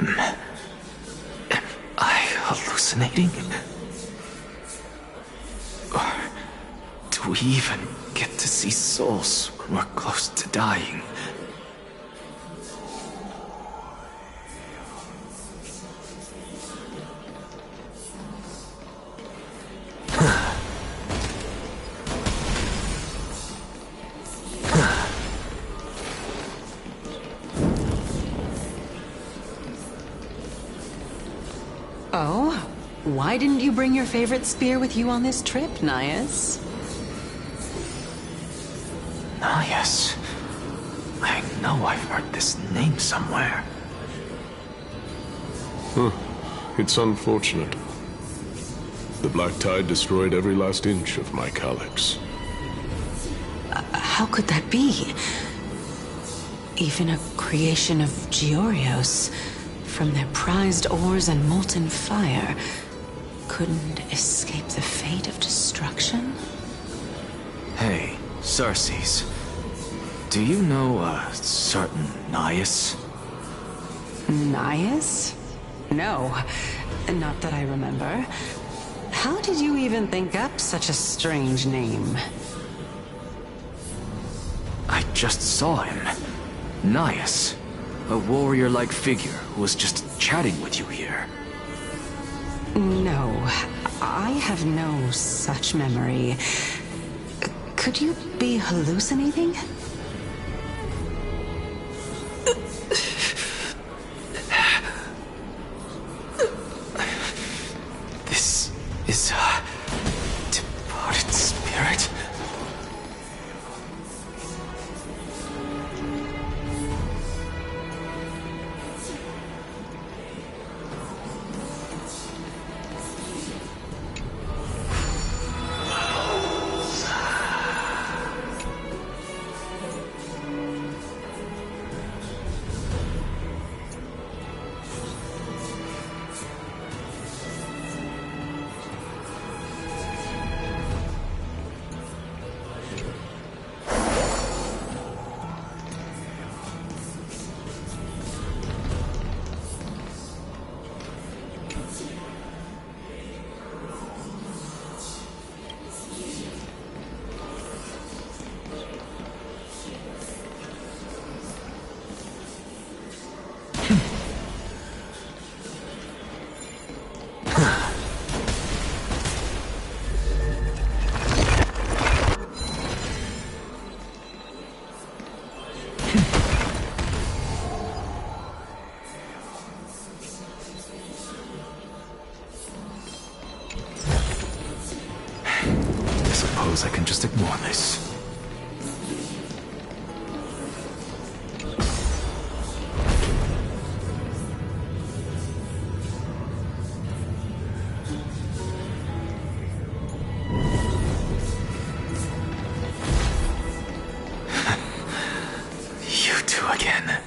Am I hallucinating? Or do we even get to see souls when we're close to dying? Oh? Why didn't you bring your favorite spear with you on this trip, Nias? Nias. I know I've heard this name somewhere. It's unfortunate. The Black Tide destroyed every last inch of my calyx. How could that be? Even a creation of Georios, from their prized ores and molten fire, couldn't escape the fate of destruction? Hey, Cersei's. Do you know a certain Nias? Nias? No, not that I remember. How did you even think up such a strange name? I just saw him. Nias. A warrior-like figure who was just chatting with you here. No, I have no such memory. Could you be hallucinating? This is a departed spirit. I can just ignore this. You two again.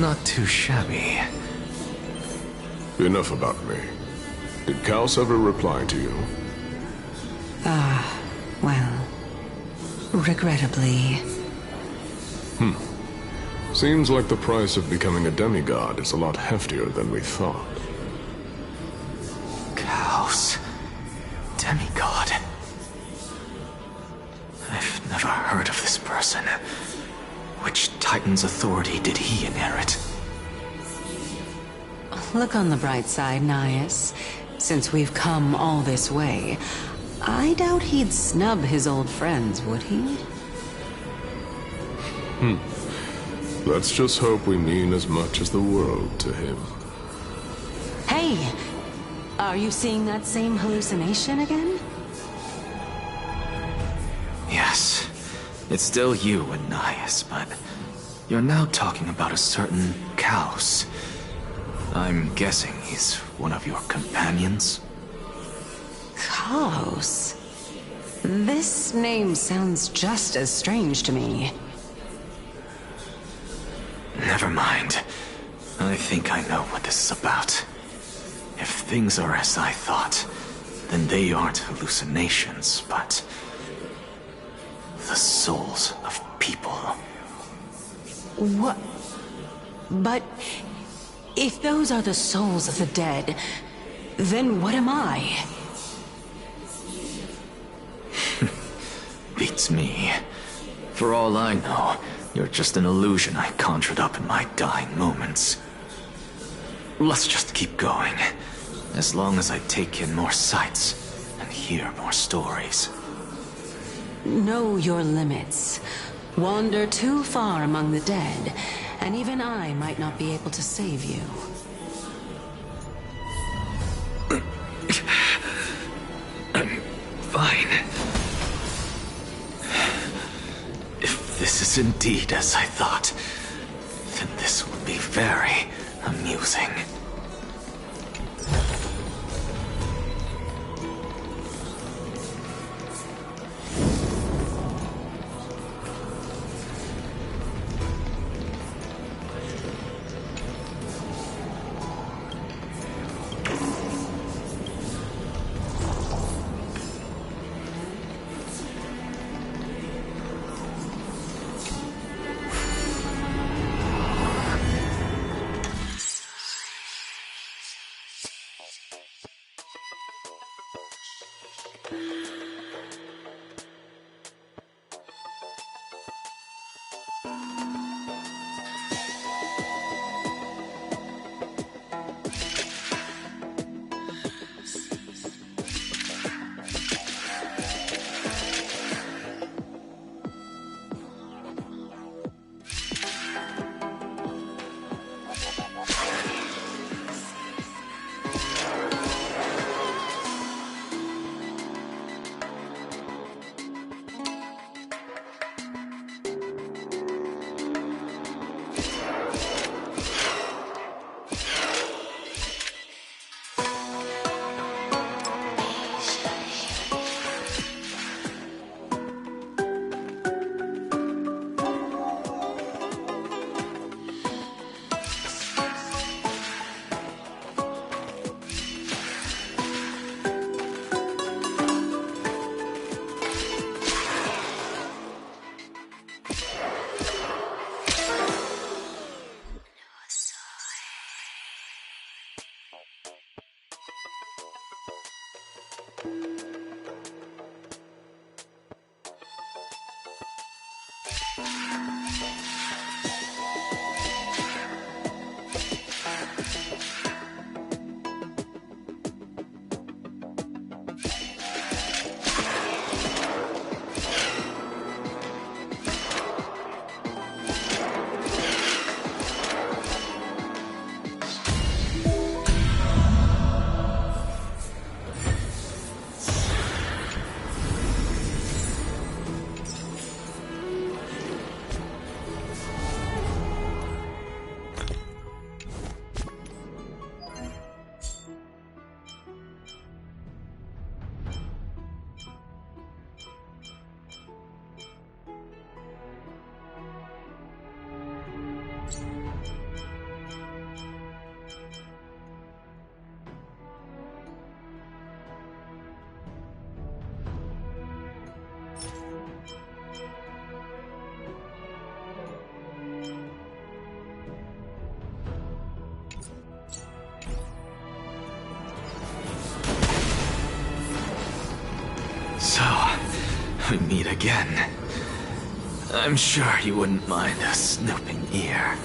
not too shabby. Enough about me. Did Kaos ever reply to you? Well, regrettably. Seems like the price of becoming a demigod is a lot heftier than we thought. Kaos. Demigod. I've never heard of this person. Which Titan's authority did he inherit? Look on the bright side, Nias. Since we've come all this way, I doubt he'd snub his old friends, would he? Let's just hope we mean as much as the world to him. Hey! Are you seeing that same hallucination again? Yes. It's still you and Nias, but you're now talking about a certain Kaos. I'm guessing he's one of your companions? Kaos? This name sounds just as strange to me. Never mind. I think I know what this is about. If things are as I thought, then they aren't hallucinations, but the souls of people. What? But if those are the souls of the dead, then what am I? Beats me. For all I know, you're just an illusion I conjured up in my dying moments. Let's just keep going. As long as I take in more sights and hear more stories. Know your limits. Wander too far among the dead, and even I might not be able to save you. I'm fine. If this is indeed as I thought, then this will be very amusing. we meet again. I'm sure you wouldn't mind a snooping ear.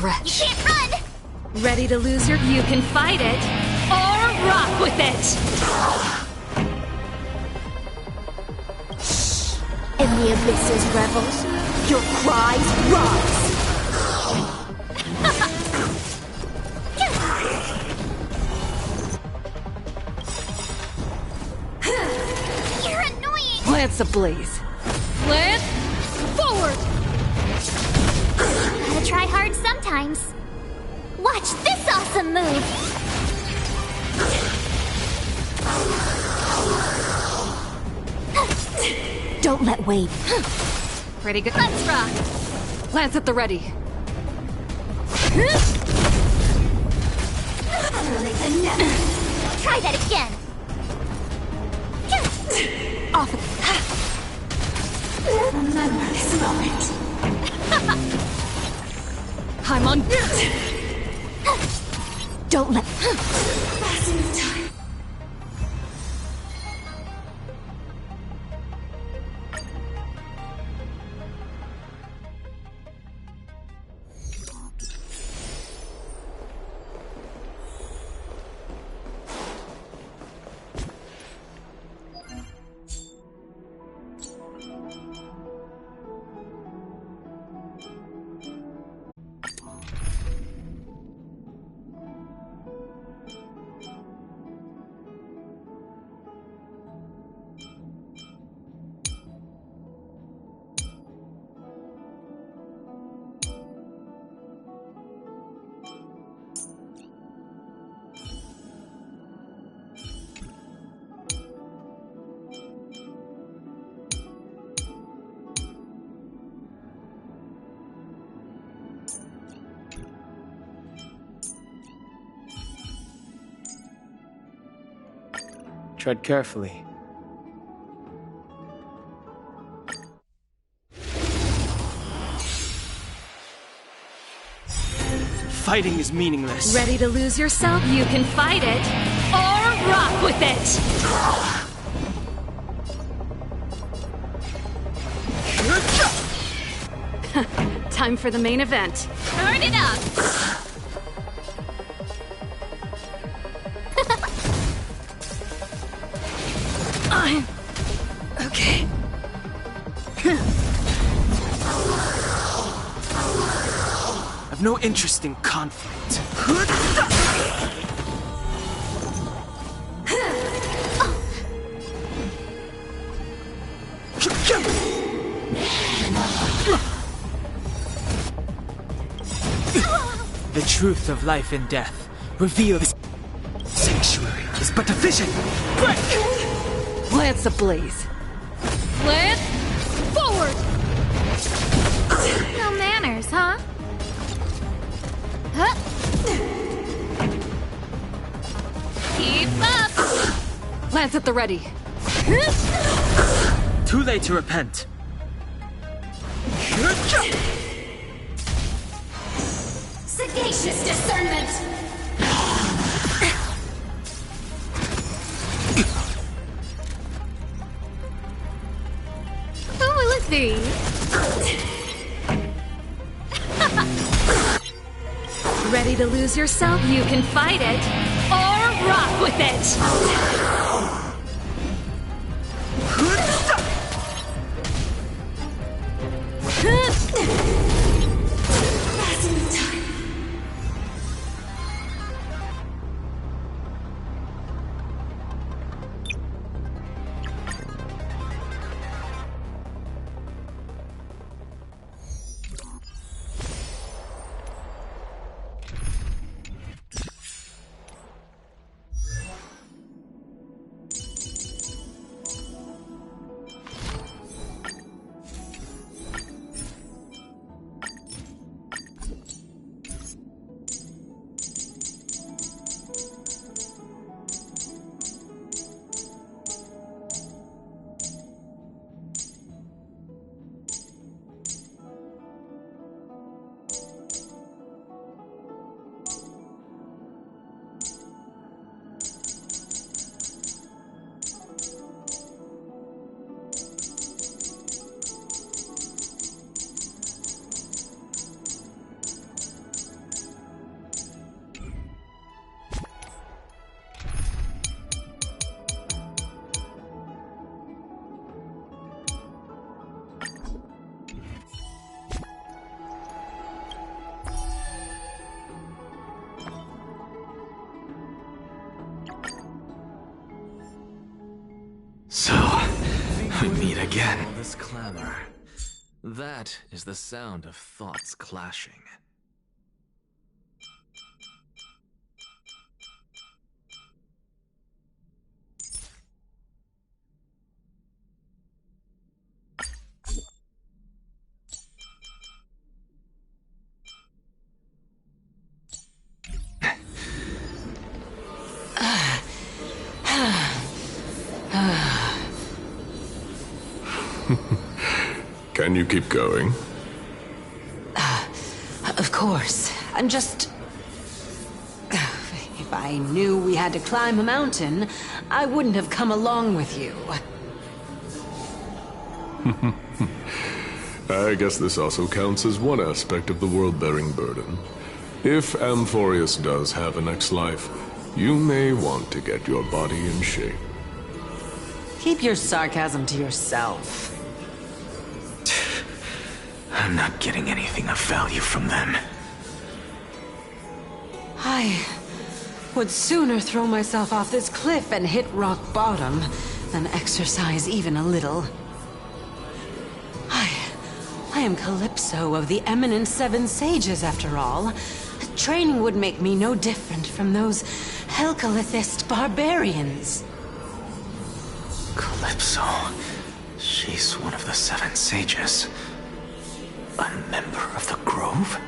stretch. You can't run! Ready to lose your... You can fight it, or rock with it! In the abyss's revels, your cries rise! You're annoying! Lance ablaze. Lance, forward! Gotta try hard sometimes. Watch this awesome move! Don't let wait. Pretty good. Let's rock! Lance at the ready. Try that again. Off. Remember this moment. I'm on. Don't let. Passing the time. Tread carefully. Fighting is meaningless. Ready to lose yourself? You can fight it, or rock with it! Time for the main event. Turn it up! I'm... okay. I've no interest in conflict. The truth of life and death revealed. This sanctuary is but a vision. Break! Lance ablaze. Lance, forward! No manners, huh? Keep up! Lance at the ready. Too late to repent. Sagacious discernment. Who will it be? Ready to lose yourself? You can fight it, or rock with it! Passing the time. We meet again. All this clamor. That is the sound of thoughts clashing. Can you keep going? Of course. I'm just... If I knew we had to climb a mountain, I wouldn't have come along with you. I guess this also counts as one aspect of the world-bearing burden. If Amphorius does have a next life, you may want to get your body in shape. Keep your sarcasm to yourself. I'm not getting anything of value from them. I would sooner throw myself off this cliff and hit rock bottom than exercise even a little. I am Calypso of the eminent Seven Sages, after all. Training would make me no different from those Helcalithist barbarians. Calypso. She's one of the Seven Sages. A member of the Grove?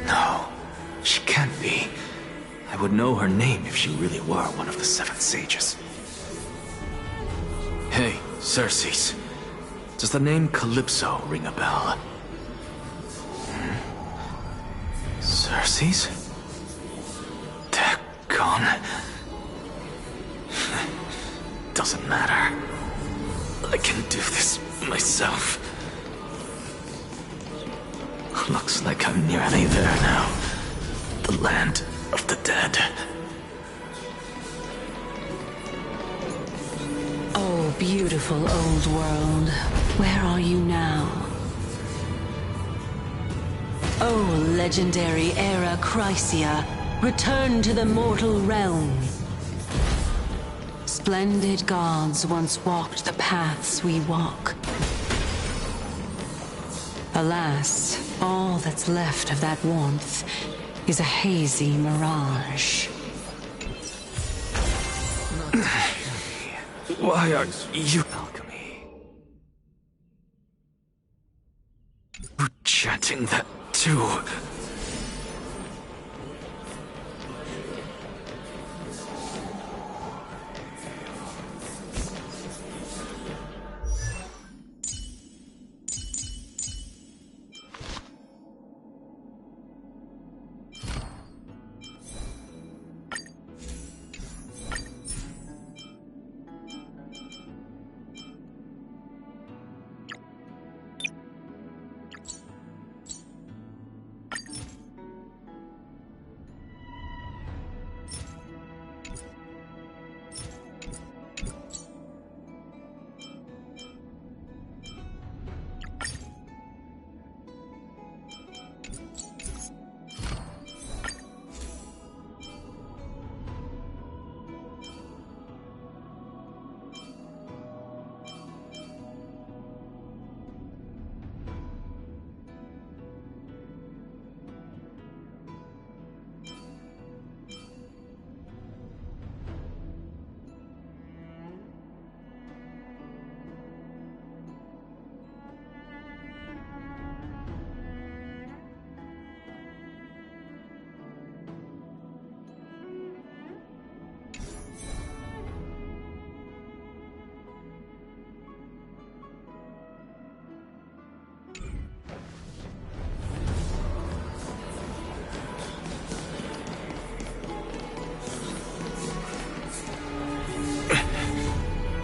No, she can't be. I would know her name if she really were one of the Seven Sages. Hey, Circes. Does the name Calypso ring a bell? Circes? Daggone. Doesn't matter. I can do this myself. Looks like I'm nearly there now. The land of the dead. Oh, beautiful old world. Where are you now? Oh, legendary era Chrysia, return to the mortal realm. Splendid gods once walked the paths we walk. Alas, all that's left of that warmth is a hazy mirage. Why are you... Alchemy? You're chanting that too.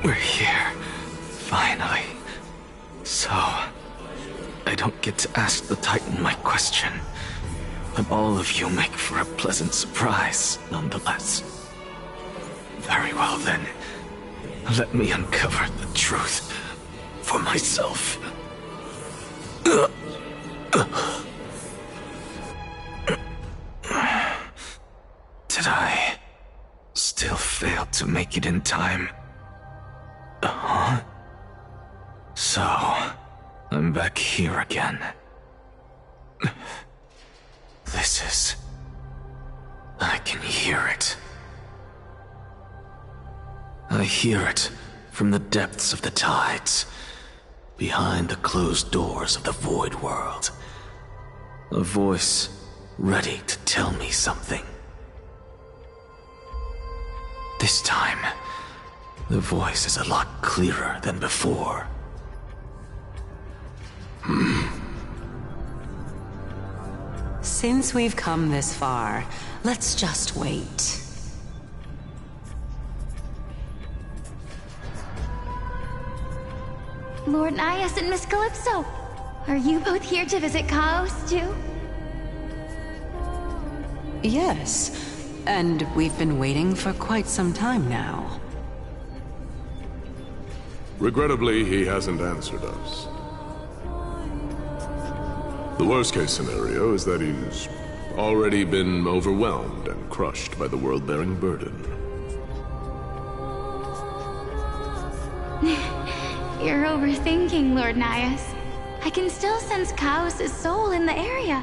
We're here. Finally. So, I don't get to ask the Titan my question. But all of you make for a pleasant surprise, nonetheless. Very well then. Let me uncover the truth for myself. Did I still fail to make it in time? So, I'm back here again. This is... I can hear it. I hear it from the depths of the tides, behind the closed doors of the void world. A voice ready to tell me something. This time, the voice is a lot clearer than before. Since we've come this far, let's just wait. Lord Nias and Miss Calypso, are you both here to visit Chaos too? Yes, and we've been waiting for quite some time now. Regrettably, he hasn't answered us. The worst-case scenario is that he's already been overwhelmed and crushed by the world-bearing burden. You're overthinking, Lord Nias. I can still sense Chaos' soul in the area.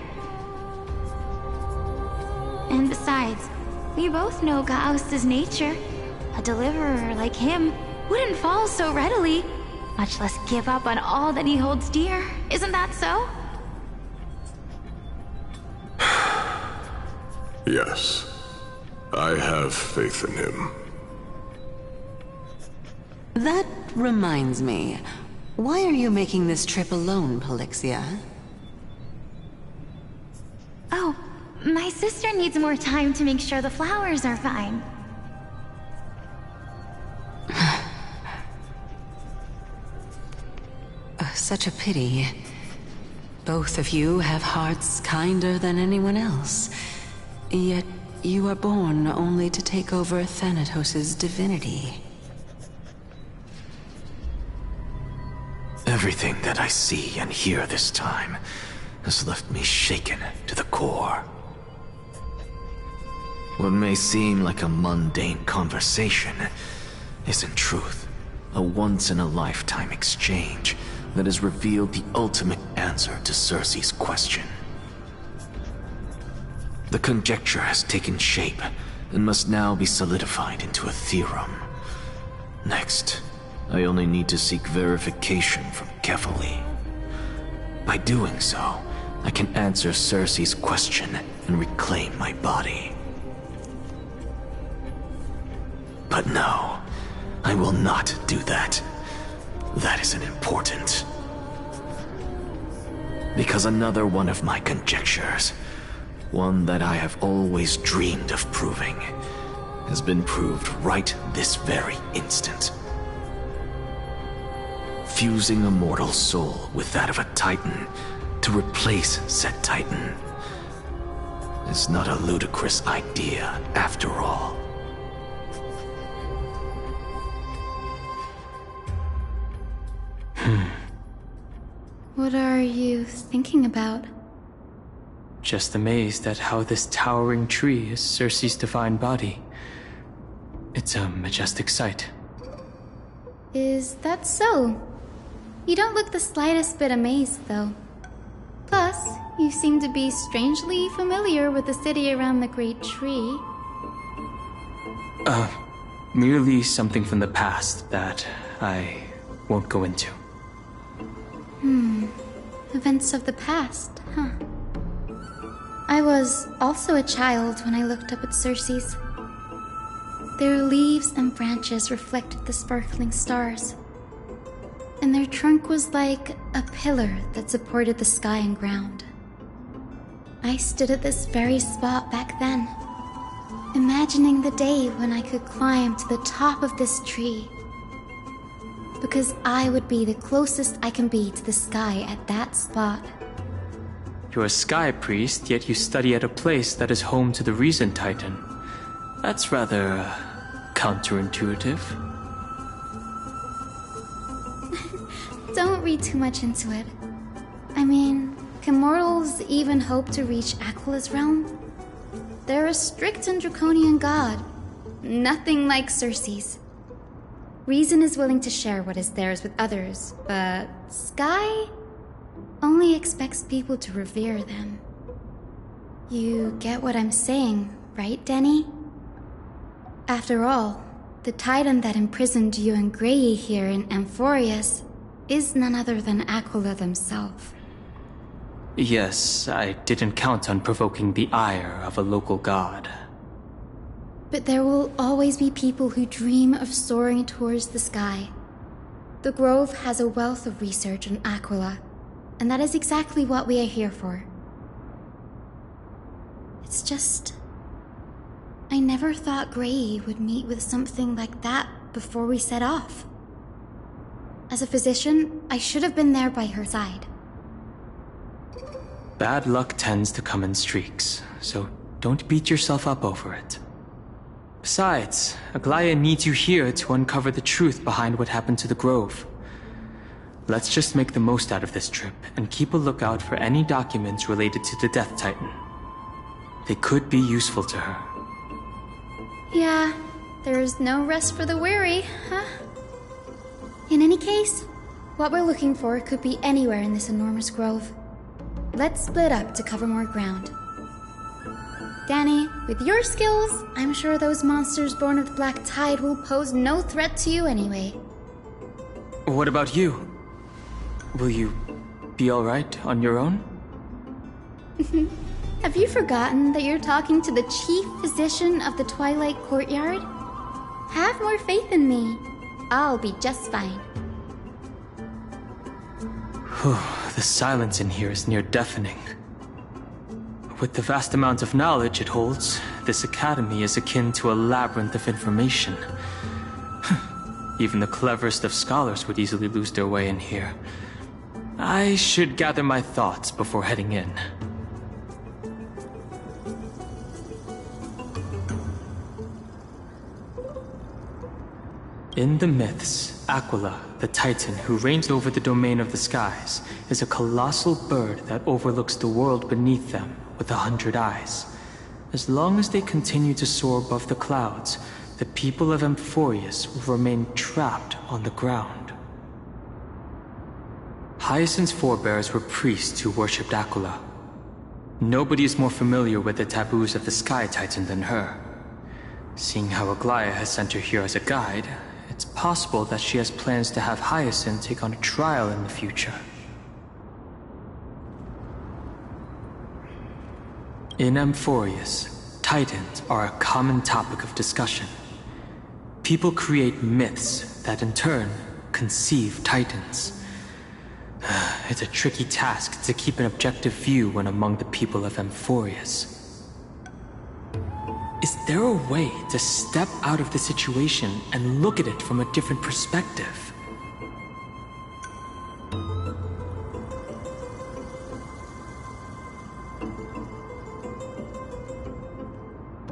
And besides, we both know Chaos' nature. A deliverer like him wouldn't fall so readily, much less give up on all that he holds dear. Isn't that so? Yes, I have faith in him. That reminds me. Why are you making this trip alone, Polixia? Oh, my sister needs more time to make sure the flowers are fine. Such a pity. Both of you have hearts kinder than anyone else. Yet you are born only to take over Thanatos' divinity. Everything that I see and hear this time has left me shaken to the core. What may seem like a mundane conversation is in truth a once-in-a-lifetime exchange that has revealed the ultimate answer to Circe's question. The conjecture has taken shape and must now be solidified into a theorem. Next, I only need to seek verification from Kefali. By doing so, I can answer Circe's question and reclaim my body. But no, I will not do that. That isn't important. Because another one of my conjectures, one that I have always dreamed of proving, has been proved right this very instant. Fusing a mortal soul with that of a Titan to replace said Titan is not a ludicrous idea after all. What are you thinking about? Just amazed at how this towering tree is Circe's divine body. It's a majestic sight. Is that so? You don't look the slightest bit amazed, though. Plus, you seem to be strangely familiar with the city around the great tree. Merely something from the past that I won't go into. Events of the past, huh? I was also a child when I looked up at Circe's. Their leaves and branches reflected the sparkling stars, and their trunk was like a pillar that supported the sky and ground. I stood at this very spot back then, imagining the day when I could climb to the top of this tree, because I would be the closest I can be to the sky at that spot. You're a sky priest, yet you study at a place that is home to the Reason Titan. That's rather counterintuitive. Don't read too much into it. I mean, can mortals even hope to reach Aquala's realm? They're a strict and draconian god. Nothing like Circe's. Reason is willing to share what is theirs with others, but Sky only expects people to revere them. You get what I'm saying, right, Denny? After all, the Titan that imprisoned you and Grey here in Amphorius is none other than Aquila themselves. Yes, I didn't count on provoking the ire of a local god. But there will always be people who dream of soaring towards the sky. The Grove has a wealth of research on Aquila, and that is exactly what we are here for. It's just... I never thought Grey would meet with something like that before we set off. As a physician, I should have been there by her side. Bad luck tends to come in streaks, so don't beat yourself up over it. Besides, Aglaya needs you here to uncover the truth behind what happened to the Grove. Let's just make the most out of this trip and keep a lookout for any documents related to the Death Titan. They could be useful to her. Yeah, there's no rest for the weary, huh? In any case, what we're looking for could be anywhere in this enormous grove. Let's split up to cover more ground. Danny, with your skills, I'm sure those monsters born of the Black Tide will pose no threat to you anyway. What about you? Will you be alright on your own? Have you forgotten that you're talking to the chief physician of the Twilight Courtyard? Have more faith in me. I'll be just fine. The silence in here is near deafening. With the vast amount of knowledge it holds, this academy is akin to a labyrinth of information. Even the cleverest of scholars would easily lose their way in here. I should gather my thoughts before heading in. In the myths, Aquila, the Titan who reigns over the domain of the skies, is a colossal bird that overlooks the world beneath them with 100 eyes. As long as they continue to soar above the clouds, the people of Amphorius will remain trapped on the ground. Hyacinth's forebears were priests who worshipped Aquila. Nobody is more familiar with the taboos of the Sky Titan than her. Seeing how Aglaya has sent her here as a guide, it's possible that she has plans to have Hyacinth take on a trial in the future. In Amphorius, Titans are a common topic of discussion. People create myths that in turn conceive Titans. It's a tricky task to keep an objective view when among the people of Amphorius. Is there a way to step out of the situation and look at it from a different perspective?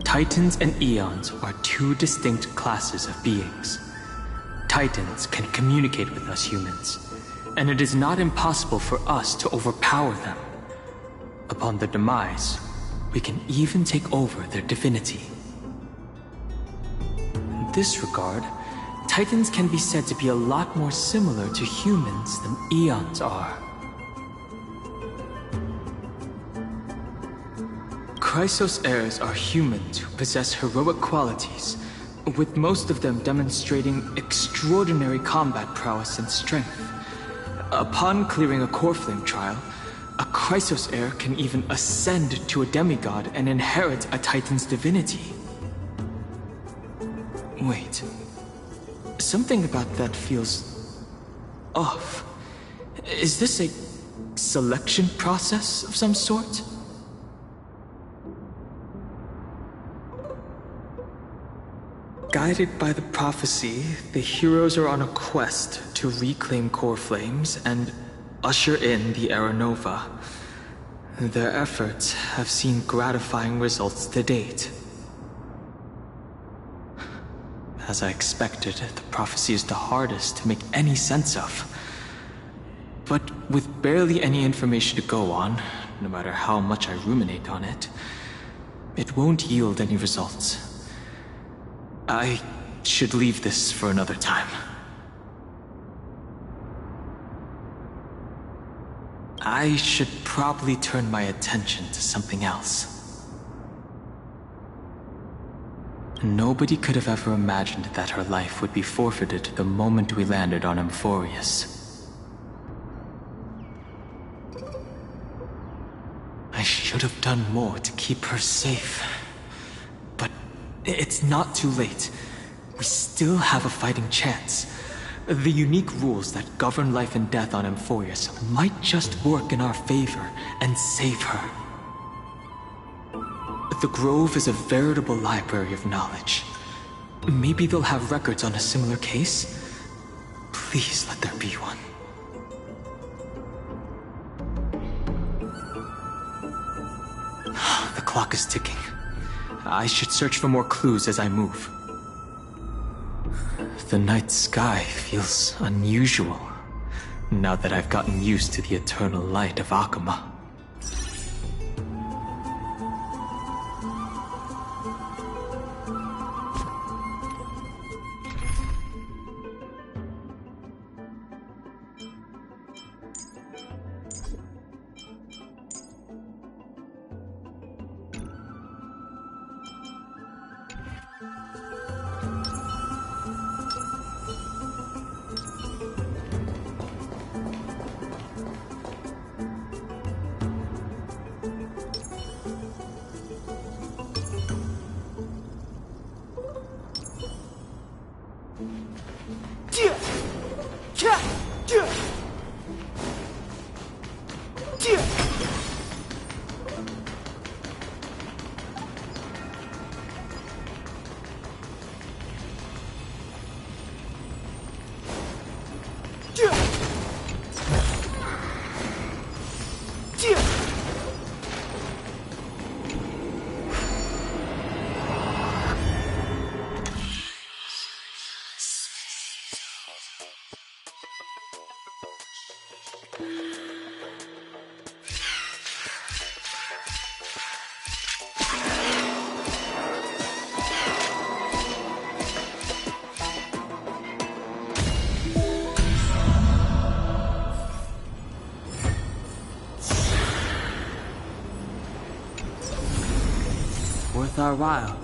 Titans and Eons are two distinct classes of beings. Titans can communicate with us humans, and it is not impossible for us to overpower them. Upon their demise, we can even take over their divinity. In this regard, Titans can be said to be a lot more similar to humans than Eons are. Chrysos heirs are humans who possess heroic qualities, with most of them demonstrating extraordinary combat prowess and strength. Upon clearing a core flame trial, a Chrysos heir can even ascend to a demigod and inherit a Titan's divinity. Wait. Something about that feels off. Is this a selection process of some sort? Guided by the prophecy, the heroes are on a quest to reclaim core flames and usher in the Era Nova. Their efforts have seen gratifying results to date. As I expected, the prophecy is the hardest to make any sense of. But with barely any information to go on, no matter how much I ruminate on it, it won't yield any results. I should leave this for another time. I should probably turn my attention to something else. Nobody could have ever imagined that her life would be forfeited the moment we landed on Amphorius. I should have done more to keep her safe. But it's not too late. We still have a fighting chance. The unique rules that govern life and death on Amphorius might just work in our favor and save her. The Grove is a veritable library of knowledge. Maybe they'll have records on a similar case? Please let there be one. The clock is ticking. I should search for more clues as I move. The night sky feels unusual, now that I've gotten used to the eternal light of Akama. Worth our while.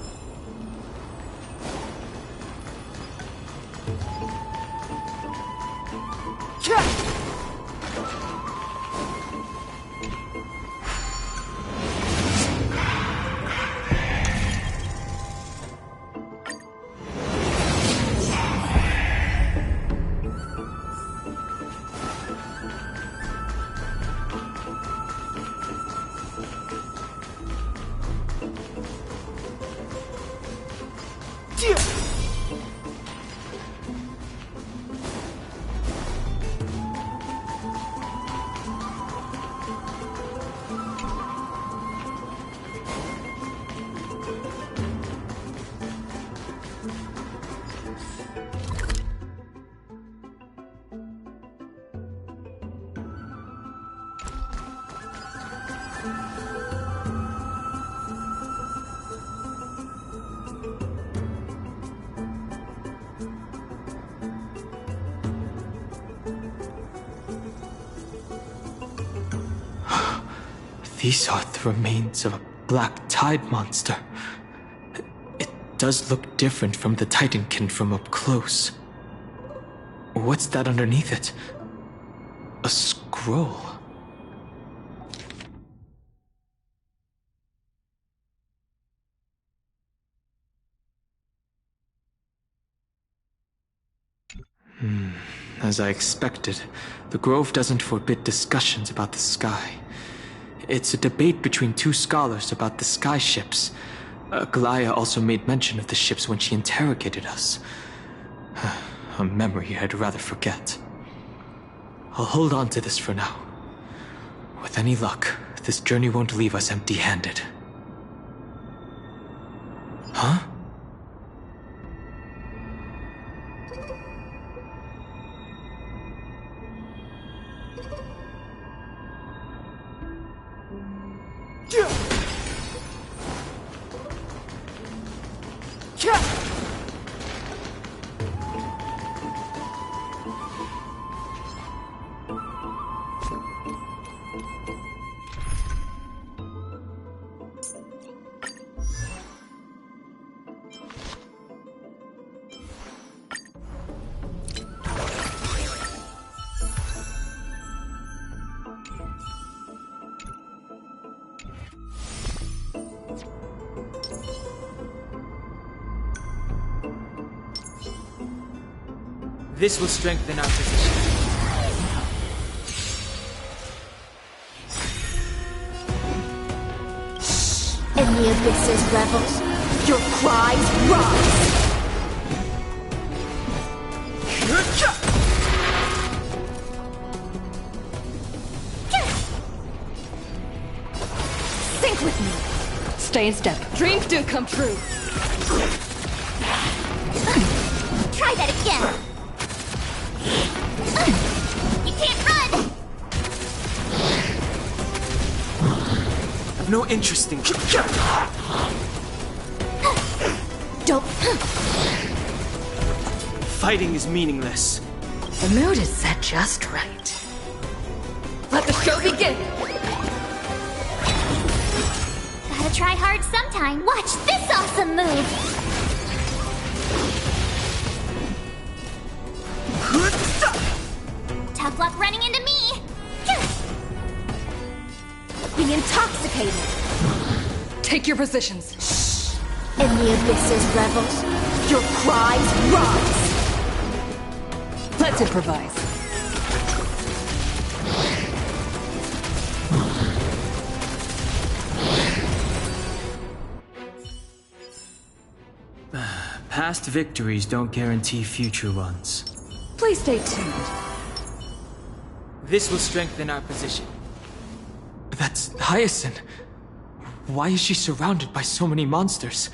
These are the remains of a black tide monster. It does look different from the Titankin from up close. What's that underneath it? A scroll. As I expected, the Grove doesn't forbid discussions about the sky. It's a debate between two scholars about the sky ships. Glaya also made mention of the ships when she interrogated us. A memory I'd rather forget. I'll hold on to this for now. With any luck, this journey won't leave us empty-handed. Huh? This will strengthen our position. In the abyss's revels, your cries rise! Think with me. Stay in step. Dreams do come true. Try that again! You can't run! I've no interest in... Don't... Fighting is meaningless. The mood is set just right. Let the show begin! Gotta try hard sometime. Watch this awesome move! Tough luck running into me! Be intoxicated! Take your positions. In the abyss's revels, your cries rise! Let's improvise. Past victories don't guarantee future ones. Please stay tuned. This will strengthen our position. That's Hyacinth. Why is she surrounded by so many monsters?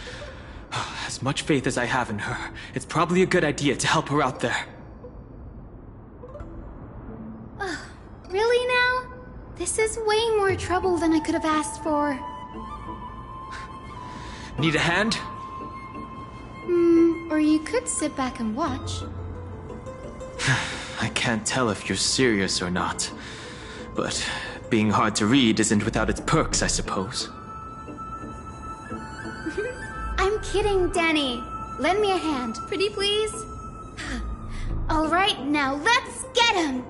As much faith as I have in her, it's probably a good idea to help her out there. Really now? This is way more trouble than I could have asked for. Need a hand? Or you could sit back and watch. I can't tell if you're serious or not. But being hard to read isn't without its perks, I suppose. I'm kidding, Danny. Lend me a hand, pretty please. All right, now let's get him!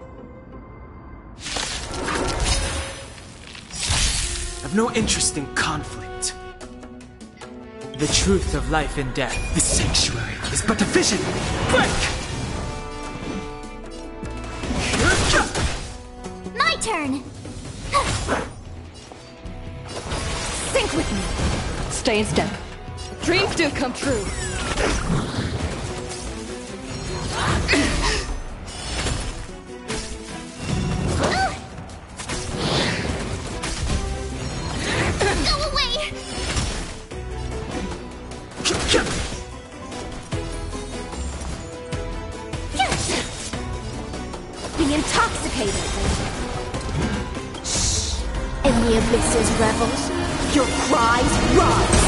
I've no interest in conflict. The truth of life and death. The sanctuary is but a vision. Break! My turn! Think with me. Stay in step. Dreams do come true. Go away! Be intoxicated. In the abyss's revels, your cries rise!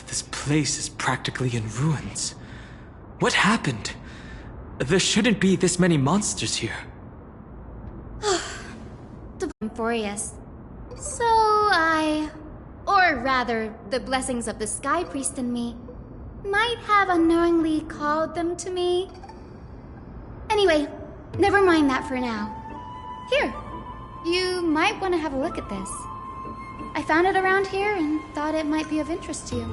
This place is practically in ruins. What happened? There shouldn't be this many monsters here. Euphorious. Or rather, the blessings of the Sky Priest in me, might have unknowingly called them to me. Anyway, never mind that for now. Here, you might want to have a look at this. I found it around here and thought it might be of interest to you.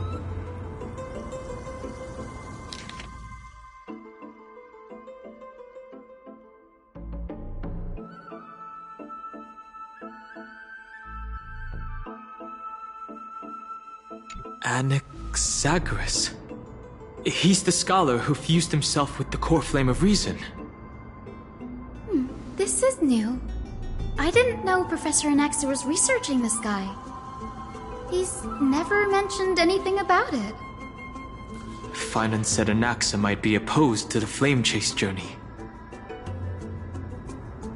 Anaxagoras. He's the scholar who fused himself with the core flame of reason. This is new. I didn't know Professor Anaxa was researching this guy. He's never mentioned anything about it. Finan said Anaxa might be opposed to the flame chase journey.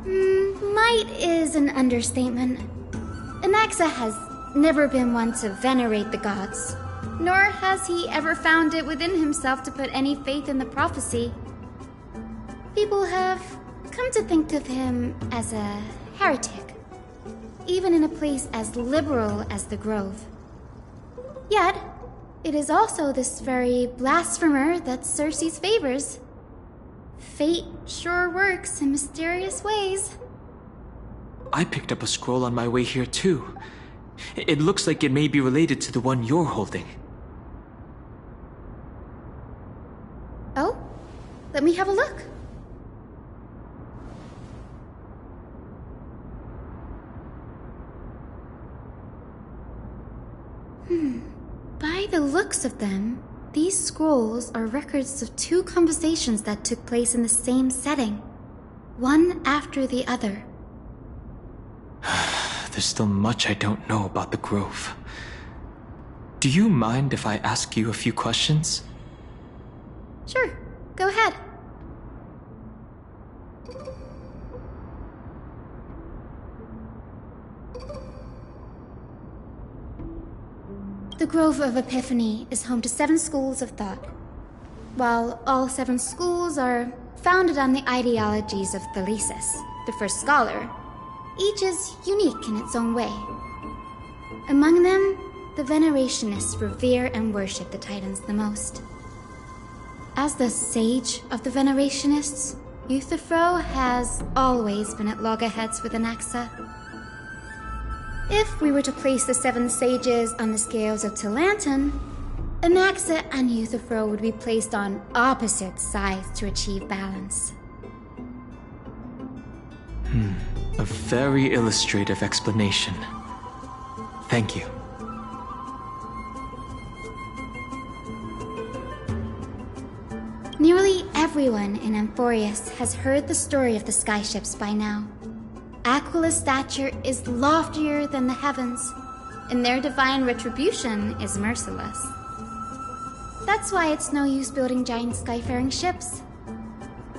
Might is an understatement. Anaxa has never been one to venerate the gods, nor has he ever found it within himself to put any faith in the prophecy. People have come to think of him as a heretic, even in a place as liberal as the Grove. Yet, it is also this very blasphemer that Circe's favors. Fate sure works in mysterious ways. I picked up a scroll on my way here too. It looks like it may be related to the one you're holding. Let me have a look. By the looks of them, these scrolls are records of 2 conversations that took place in the same setting, one after the other. There's still much I don't know about the Grove. Do you mind if I ask you a few questions? Sure, go ahead. The Grove of Epiphany is home to 7 schools of thought. While all 7 schools are founded on the ideologies of Thalesis, the first scholar, each is unique in its own way. Among them, the Venerationists revere and worship the Titans the most. As the sage of the Venerationists, Euthyphro has always been at loggerheads with Anaxa. If we were to place the 7 sages on the scales of Talanton, Anaxa and Euthyphro would be placed on opposite sides to achieve balance. A very illustrative explanation. Thank you. Nearly everyone in Amphorius has heard the story of the skyships by now. Aquila's stature is loftier than the heavens, and their divine retribution is merciless. That's why it's no use building giant skyfaring ships.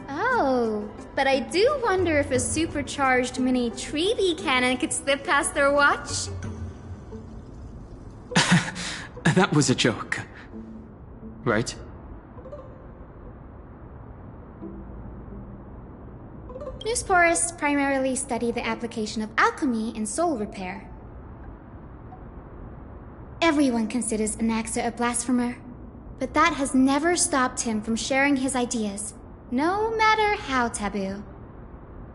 Oh, but I do wonder if a supercharged mini Treaty cannon could slip past their watch. That was a joke. Right? Newsporists primarily study the application of alchemy in soul repair. Everyone considers Anaxa a blasphemer, but that has never stopped him from sharing his ideas, no matter how taboo.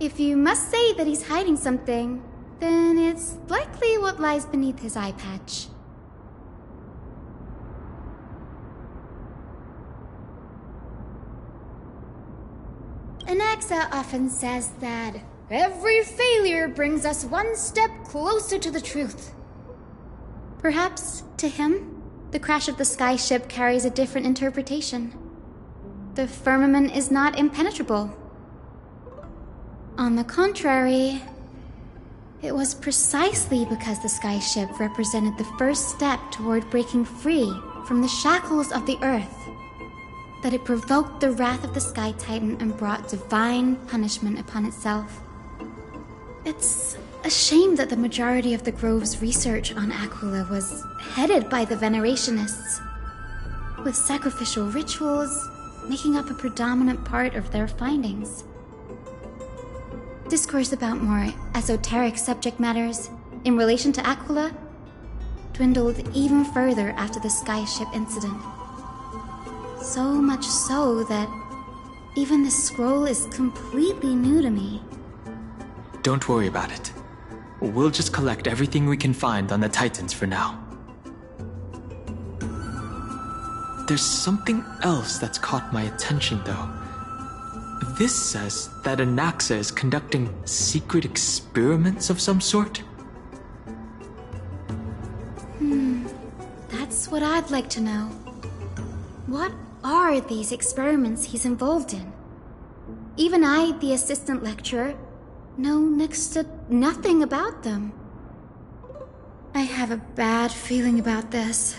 If you must say that he's hiding something, then it's likely what lies beneath his eye patch. Anaxa often says that every failure brings us one step closer to the truth. Perhaps, to him, the crash of the skyship carries a different interpretation. The firmament is not impenetrable. On the contrary, it was precisely because the skyship represented the first step toward breaking free from the shackles of the earth that it provoked the wrath of the Sky Titan and brought divine punishment upon itself. It's a shame that the majority of the Grove's research on Aquila was headed by the Venerationists, with sacrificial rituals making up a predominant part of their findings. Discourse about more esoteric subject matters in relation to Aquila dwindled even further after the skyship incident. So much so that even this scroll is completely new to me. Don't worry about it. We'll just collect everything we can find on the Titans for now. There's something else that's caught my attention, though. This says that Anaxa is conducting secret experiments of some sort. That's what I'd like to know. What are these experiments he's involved in? Even I, the assistant lecturer, know next to nothing about them. I have a bad feeling about this.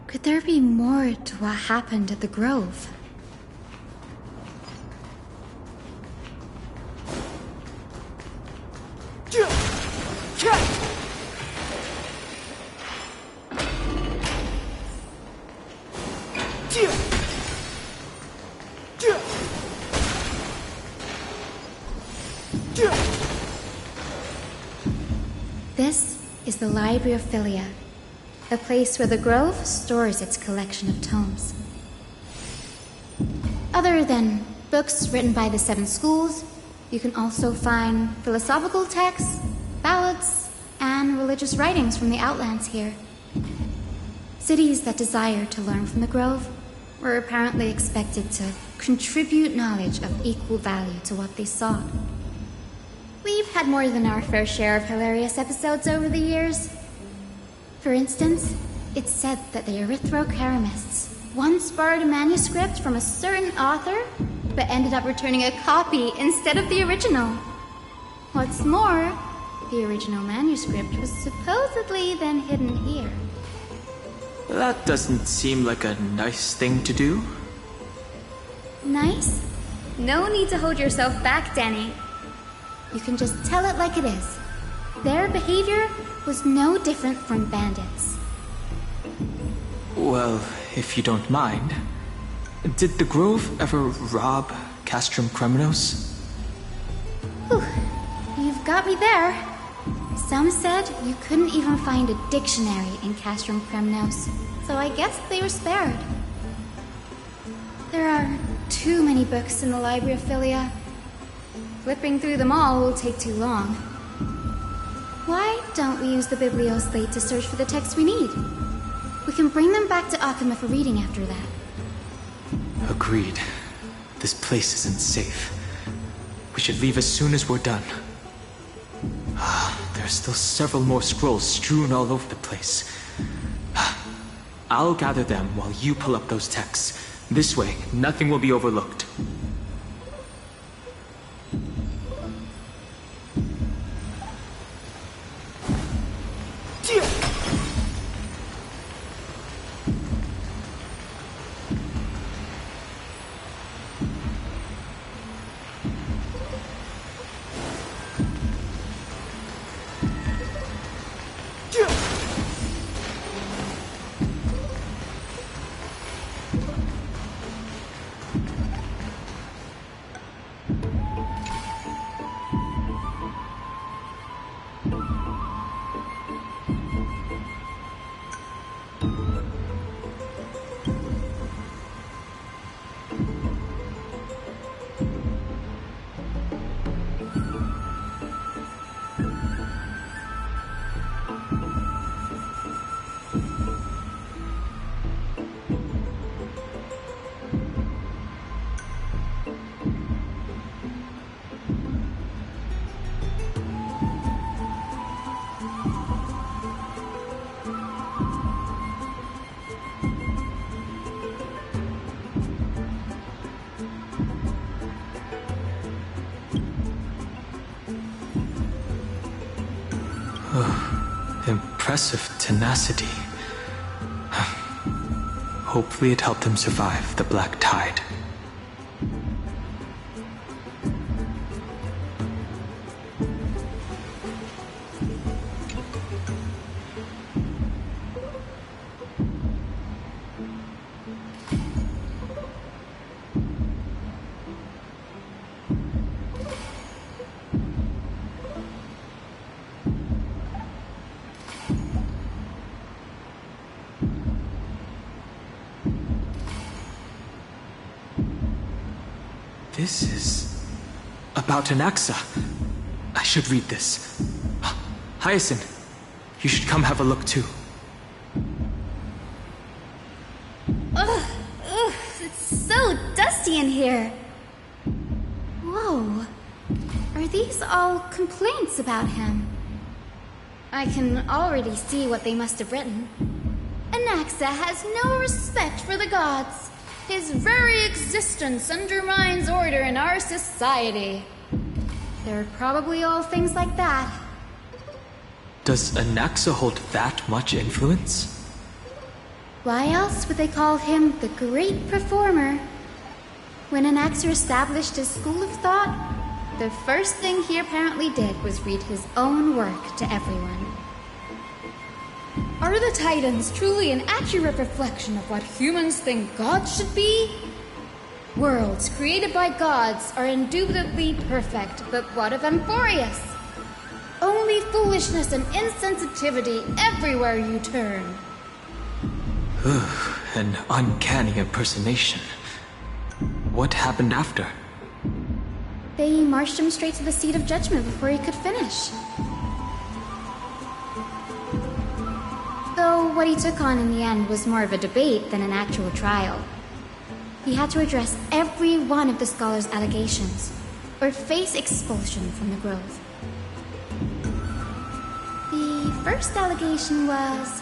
Could there be more to what happened at the Grove? This is the Library of Philia, a place where the Grove stores its collection of tomes. Other than books written by the 7 schools, you can also find philosophical texts, ballads, and religious writings from the Outlands here. Cities that desire to learn from the Grove were apparently expected to contribute knowledge of equal value to what they sought. We've had more than our fair share of hilarious episodes over the years. For instance, it's said that the Erythrocheramists once borrowed a manuscript from a certain author, but ended up returning a copy instead of the original. What's more, the original manuscript was supposedly then hidden here. That doesn't seem like a nice thing to do. Nice? No need to hold yourself back, Danny. You can just tell it like it is. Their behavior was no different from bandits. Well, if you don't mind, did the Grove ever rob Castrum Kremnos? Whew. You've got me there. Some said you couldn't even find a dictionary in Castrum Kremnos, so I guess they were spared. There are too many books in the Library of Philia. Flipping through them all will take too long. Why don't we use the Biblioslate to search for the texts we need? We can bring them back to Akuma for reading after that. Agreed. This place isn't safe. We should leave as soon as we're done. There are still several more scrolls strewn all over the place. I'll gather them while you pull up those texts. This way, nothing will be overlooked. Impressive tenacity. Hopefully it helped him survive the Black Tide. This is about Anaxa. I should read this. Hyacinth, you should come have a look too. Ugh, it's so dusty in here. Whoa. Are these all complaints about him? I can already see what they must have written. Anaxa has no respect for the gods. His very existence undermines order in our society. They're probably all things like that. Does Anaxa hold that much influence? Why else would they call him the Great Performer? When Anaxa established his school of thought, the first thing he apparently did was read his own work to everyone. Are the Titans truly an accurate reflection of what humans think gods should be? Worlds created by gods are indubitably perfect, but what of Amphorius? Only foolishness and insensitivity everywhere you turn. An uncanny impersonation. What happened after? They marched him straight to the seat of judgment before he could finish. Though what he took on in the end was more of a debate than an actual trial. he had to address every one of the scholar's allegations, or face expulsion from the Grove. The first allegation was...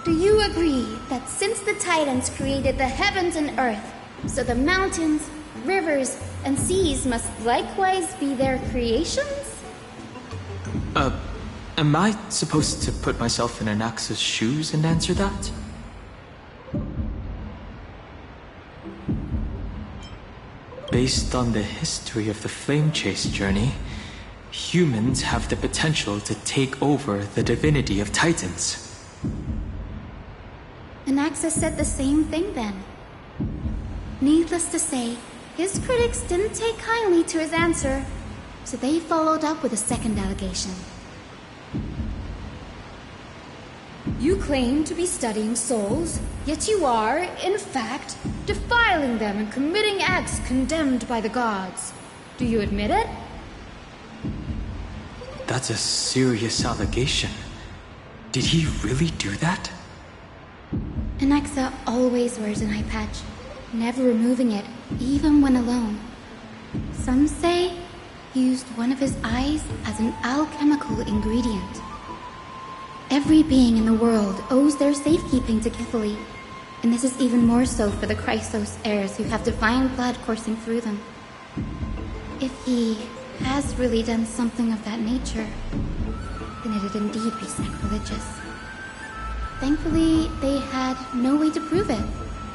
Do you agree that since the Titans created the heavens and earth, so the mountains, rivers, and seas must likewise be their creations? Am I supposed to put myself in Anaxa's shoes and answer that? Based on the history of the Flame Chase journey, humans have the potential to take over the divinity of Titans. Anaxa said the same thing then. Needless to say, his critics didn't take kindly to his answer, so they followed up with a second allegation. You claim to be studying souls, yet you are, in fact, defiling them and committing acts condemned by the gods. Do you admit it? That's a serious allegation. Did he really do that? Anaxa always wears an eye patch, never removing it, even when alone. Some say he used one of his eyes as an alchemical ingredient. Every being in the world owes their safekeeping to Kithily, and this is even more so for the Chrysos heirs who have divine blood coursing through them. If he has really done something of that nature, then it'd indeed be sacrilegious. Thankfully, they had no way to prove it,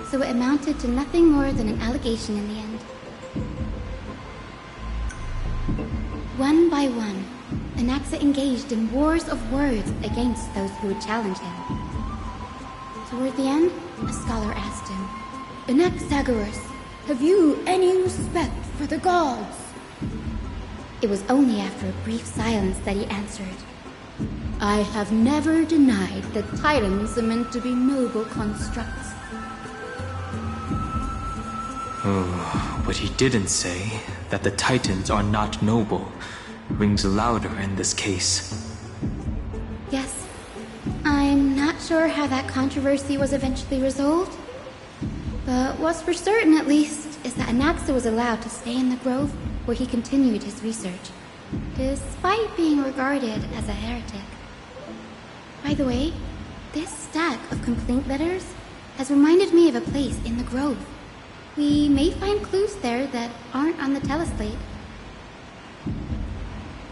so it amounted to nothing more than an allegation in the end. One by one, Anaxa engaged in wars of words against those who would challenge him. Toward the end, a scholar asked him, Anaxagoras, have you any respect for the gods? It was only after a brief silence that he answered, I have never denied that Titans are meant to be noble constructs. Oh, what he didn't say, that the Titans are not noble, rings louder in this case. Yes. I'm not sure how that controversy was eventually resolved. But what's for certain, at least, is that Anaxa was allowed to stay in the Grove where he continued his research, despite being regarded as a heretic. By the way, this stack of complaint letters has reminded me of a place in the Grove. We may find clues there that aren't on the teleslate.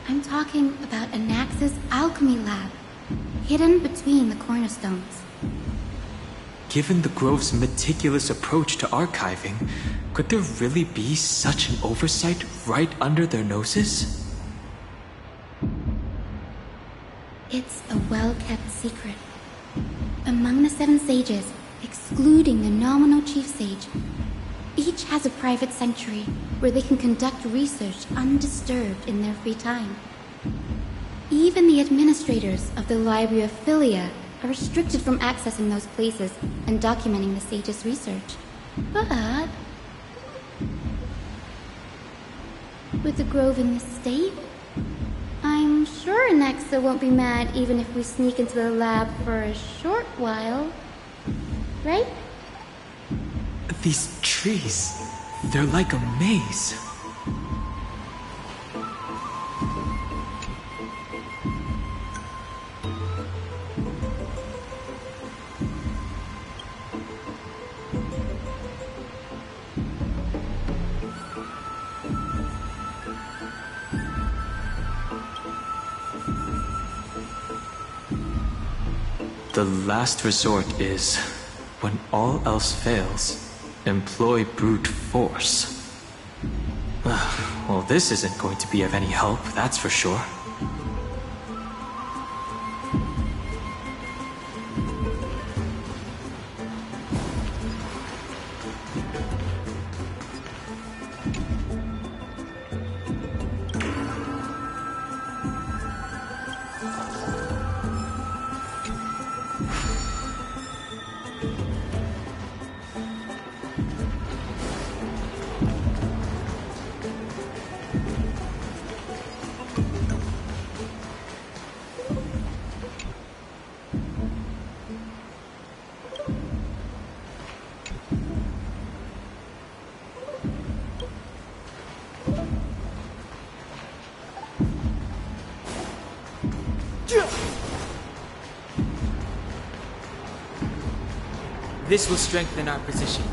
I'm talking about Anaxa's alchemy lab, hidden between the cornerstones. Given the Grove's meticulous approach to archiving, could there really be such an oversight right under their noses? It's a well-kept secret. Among the 7 sages, excluding the nominal chief sage, each has a private sanctuary where they can conduct research undisturbed in their free time. Even the administrators of the Library of Philia are restricted from accessing those places and documenting the sage's research. But with the Grove in this state, I'm sure Anaxa won't be mad even if we sneak into the lab for a short while. Right? These trees, they're like a maze. The last resort is, when all else fails, employ brute force. Well, this isn't going to be of any help, that's for sure. This will strengthen our position.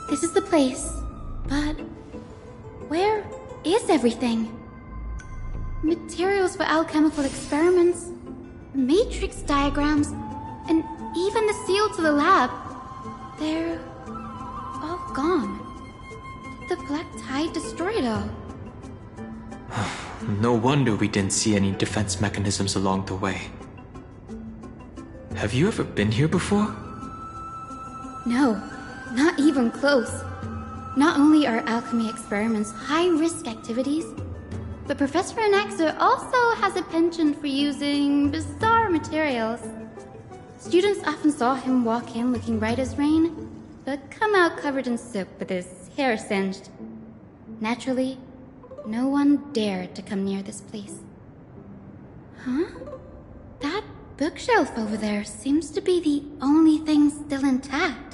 This is the place, but where is everything? Materials for alchemical experiments, matrix diagrams, and even the seal to the lab. They're all gone. Did the Black Tide destroy it all? No wonder we didn't see any defense mechanisms along the way. Have you ever been here before? No, not even close. Not only are alchemy experiments high-risk activities, but Professor Anaxa also has a penchant for using bizarre materials. Students often saw him walk in looking bright as rain, but come out covered in soot with his hair singed. Naturally, no one dared to come near this place. Huh? That bookshelf over there seems to be the only thing still intact.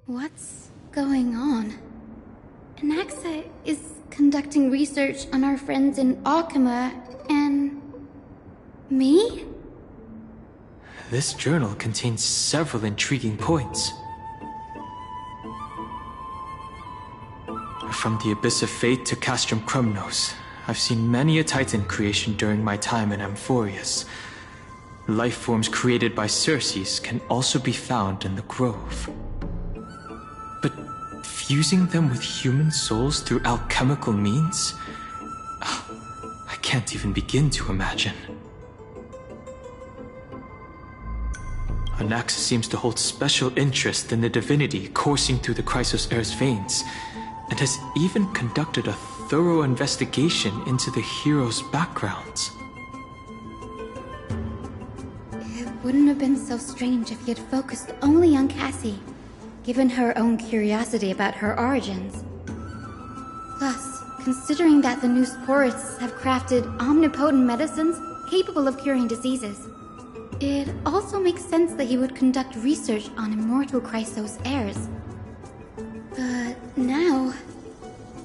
What's going on? Anaxa is conducting research on our friends in Alchema and... me? This journal contains several intriguing points. From the Abyss of Fate to Castrum Krumnos, I've seen many a Titan creation during my time in Amphorius. Life forms created by Circes can also be found in the Grove. But fusing them with human souls through alchemical means? I can't even begin to imagine. Anaxa seems to hold special interest in the divinity coursing through the Chrysos Heir's veins, and has even conducted a thorough investigation into the heroes' backgrounds. It wouldn't have been so strange if he had focused only on Cassie, given her own curiosity about her origins. Plus, considering that the New Sporists have crafted omnipotent medicines capable of curing diseases, it also makes sense that he would conduct research on immortal Chrysos heirs. But now,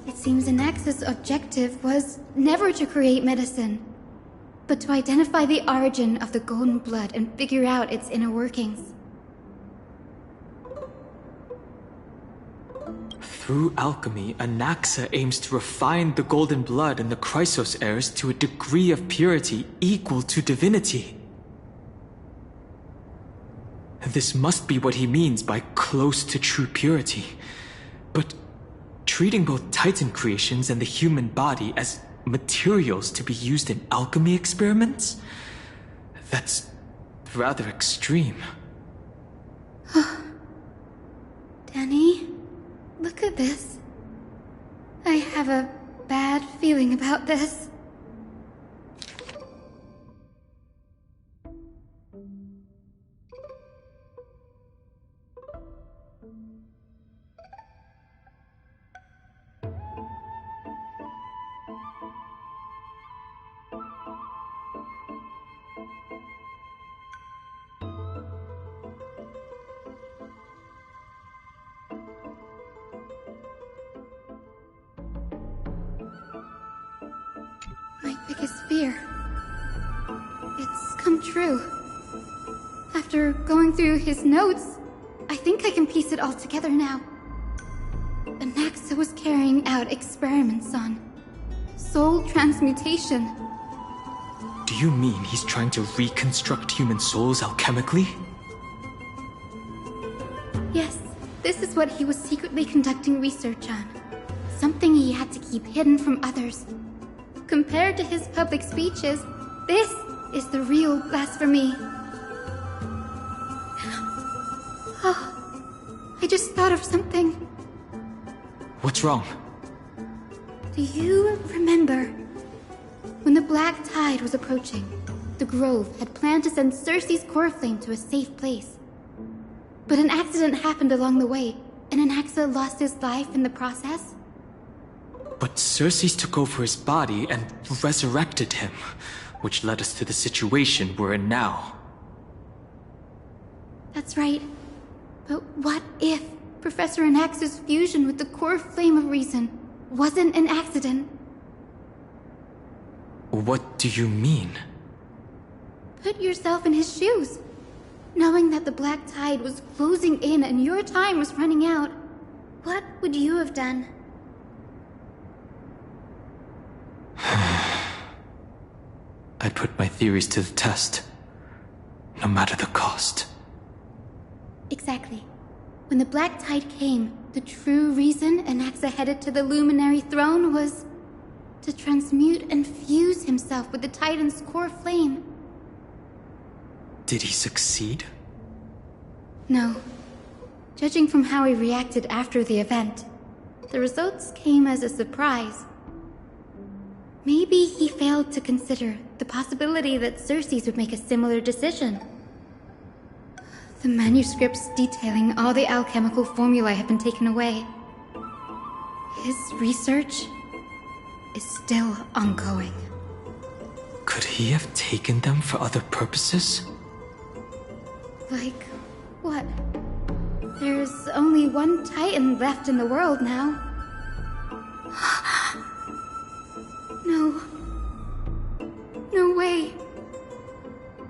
it seems Anaxa's objective was never to create medicine, but to identify the origin of the golden blood and figure out its inner workings. Through alchemy, Anaxa aims to refine the golden blood in the Chrysos heirs to a degree of purity equal to divinity. This must be what he means by close to true purity. But treating both Titan creations and the human body as materials to be used in alchemy experiments? That's rather extreme. Danny, look at this. I have a bad feeling about this. My biggest fear. It's come true. After going through his notes, I think I can piece it all together now. Anaxa was carrying out experiments on soul transmutation. Do you mean he's trying to reconstruct human souls alchemically? Yes, this is what he was secretly conducting research on. Something he had to keep hidden from others. Compared to his public speeches, this is the real blasphemy. Oh, I just thought of something. What's wrong? Do you remember when the Black Tide was approaching? The Grove had planned to send Cersei's core flame to a safe place. But an accident happened along the way, and Anaxa lost his life in the process? But Cersei took over his body and resurrected him, which led us to the situation we're in now. That's right. But what if Professor Anaxa's fusion with the core flame of reason wasn't an accident? What do you mean? Put yourself in his shoes. Knowing that the Black Tide was closing in and your time was running out, what would you have done? I'd put my theories to the test, no matter the cost. Exactly. When the Black Tide came, the true reason Anaxa headed to the Luminary Throne was to transmute and fuse himself with the Titan's core flame. Did he succeed? No. Judging from how he reacted after the event, the results came as a surprise. Maybe he failed to consider the possibility that Cersei's would make a similar decision. The manuscripts detailing all the alchemical formulae have been taken away. His research is still ongoing. Could he have taken them for other purposes? Like, what? There's only one Titan left in the world now. No. No way.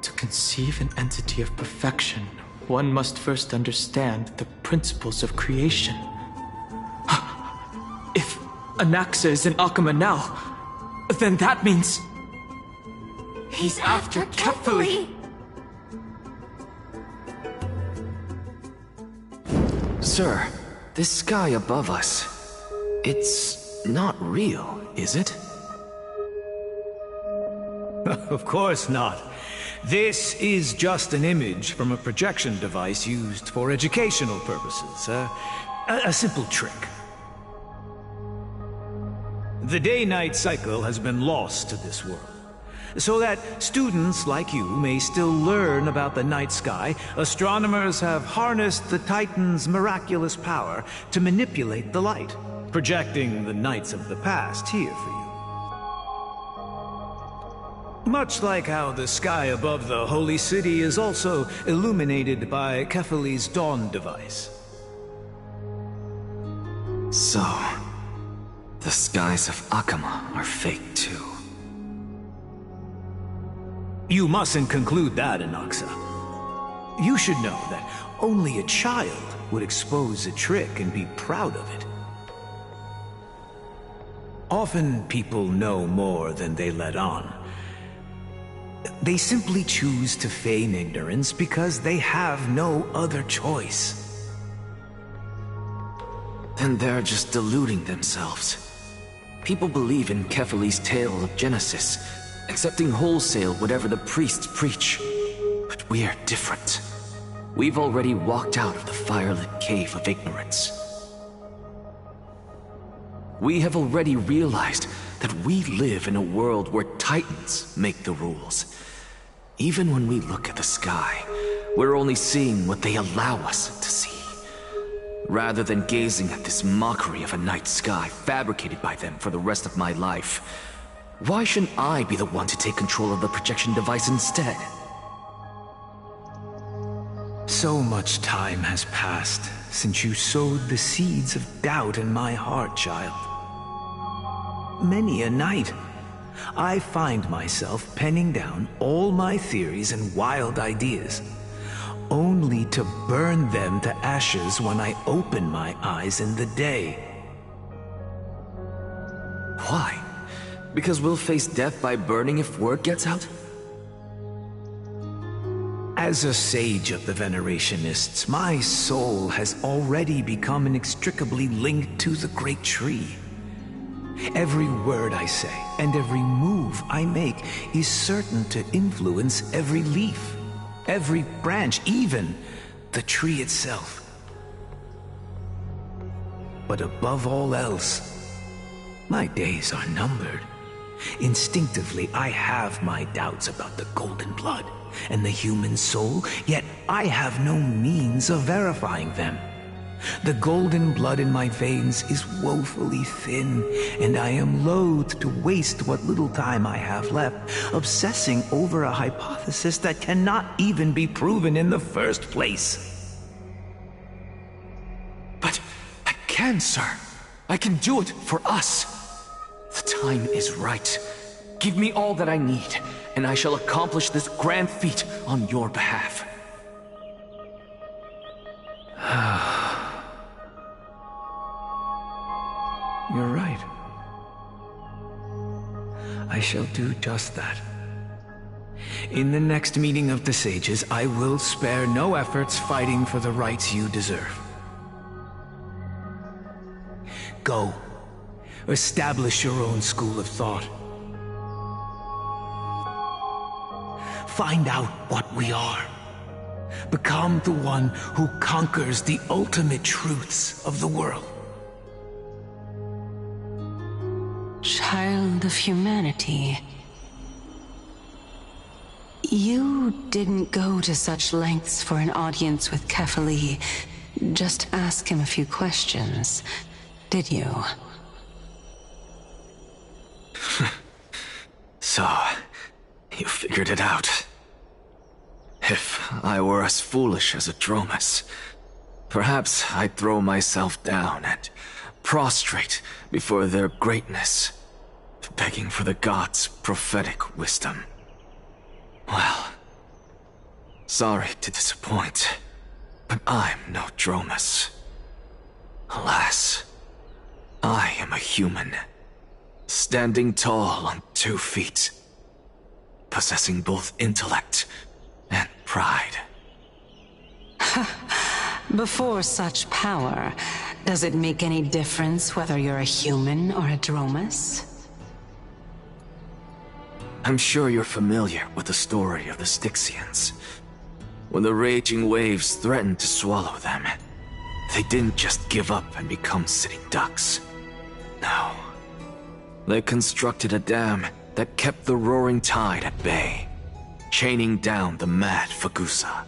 To conceive an entity of perfection, one must first understand the principles of creation. If Anaxa is in Akama now, then that means... He's after Kefali! Sir, this sky above us, it's not real, is it? Of course not. This is just an image from a projection device used for educational purposes. A simple trick. The day-night cycle has been lost to this world. So that students like you may still learn about the night sky, astronomers have harnessed the Titan's miraculous power to manipulate the light, projecting the nights of the past here for you. Much like how the sky above the Holy City is also illuminated by Kefali's dawn device. So, the skies of Akama are fake too. You mustn't conclude that, Anaxa. You should know that only a child would expose a trick and be proud of it. Often people know more than they let on. They simply choose to feign ignorance because they have no other choice. Then they're just deluding themselves. People believe in Kefali's tale of Genesis, accepting wholesale whatever the priests preach. But we are different. We've already walked out of the firelit cave of ignorance. We have already realized that we live in a world where Titans make the rules. Even when we look at the sky, we're only seeing what they allow us to see. Rather than gazing at this mockery of a night sky fabricated by them for the rest of my life, why shouldn't I be the one to take control of the projection device instead? So much time has passed since you sowed the seeds of doubt in my heart, child. Many a night, I find myself penning down all my theories and wild ideas, only to burn them to ashes when I open my eyes in the day. Why? Because we'll face death by burning if word gets out? As a sage of the Venerationists, my soul has already become inextricably linked to the great tree. Every word I say and every move I make is certain to influence every leaf, every branch, even the tree itself. But above all else, my days are numbered. Instinctively, I have my doubts about the golden blood and the human soul, yet I have no means of verifying them. The golden blood in my veins is woefully thin, and I am loath to waste what little time I have left obsessing over a hypothesis that cannot even be proven in the first place. But I can, sir. I can do it for us. The time is right. Give me all that I need, and I shall accomplish this grand feat on your behalf. You're right. I shall do just that. In the next meeting of the sages, I will spare no efforts fighting for the rights you deserve. Go. Establish your own school of thought. Find out what we are. Become the one who conquers the ultimate truths of the world. Child of humanity. You didn't go to such lengths for an audience with Kefali. Just ask him a few questions, did you? So, you figured it out. If I were as foolish as a Dromus, perhaps I'd throw myself down and prostrate before their greatness, begging for the gods' prophetic wisdom. Well, sorry to disappoint, but I'm no Dromus. Alas, I am a human, standing tall on 2 feet, possessing both intellect and pride. Before such power, does it make any difference whether you're a human or a Dromus? I'm sure you're familiar with the story of the Styxians. When the raging waves threatened to swallow them, they didn't just give up and become sitting ducks. No. They constructed a dam that kept the roaring tide at bay, chaining down the mad Fagusa.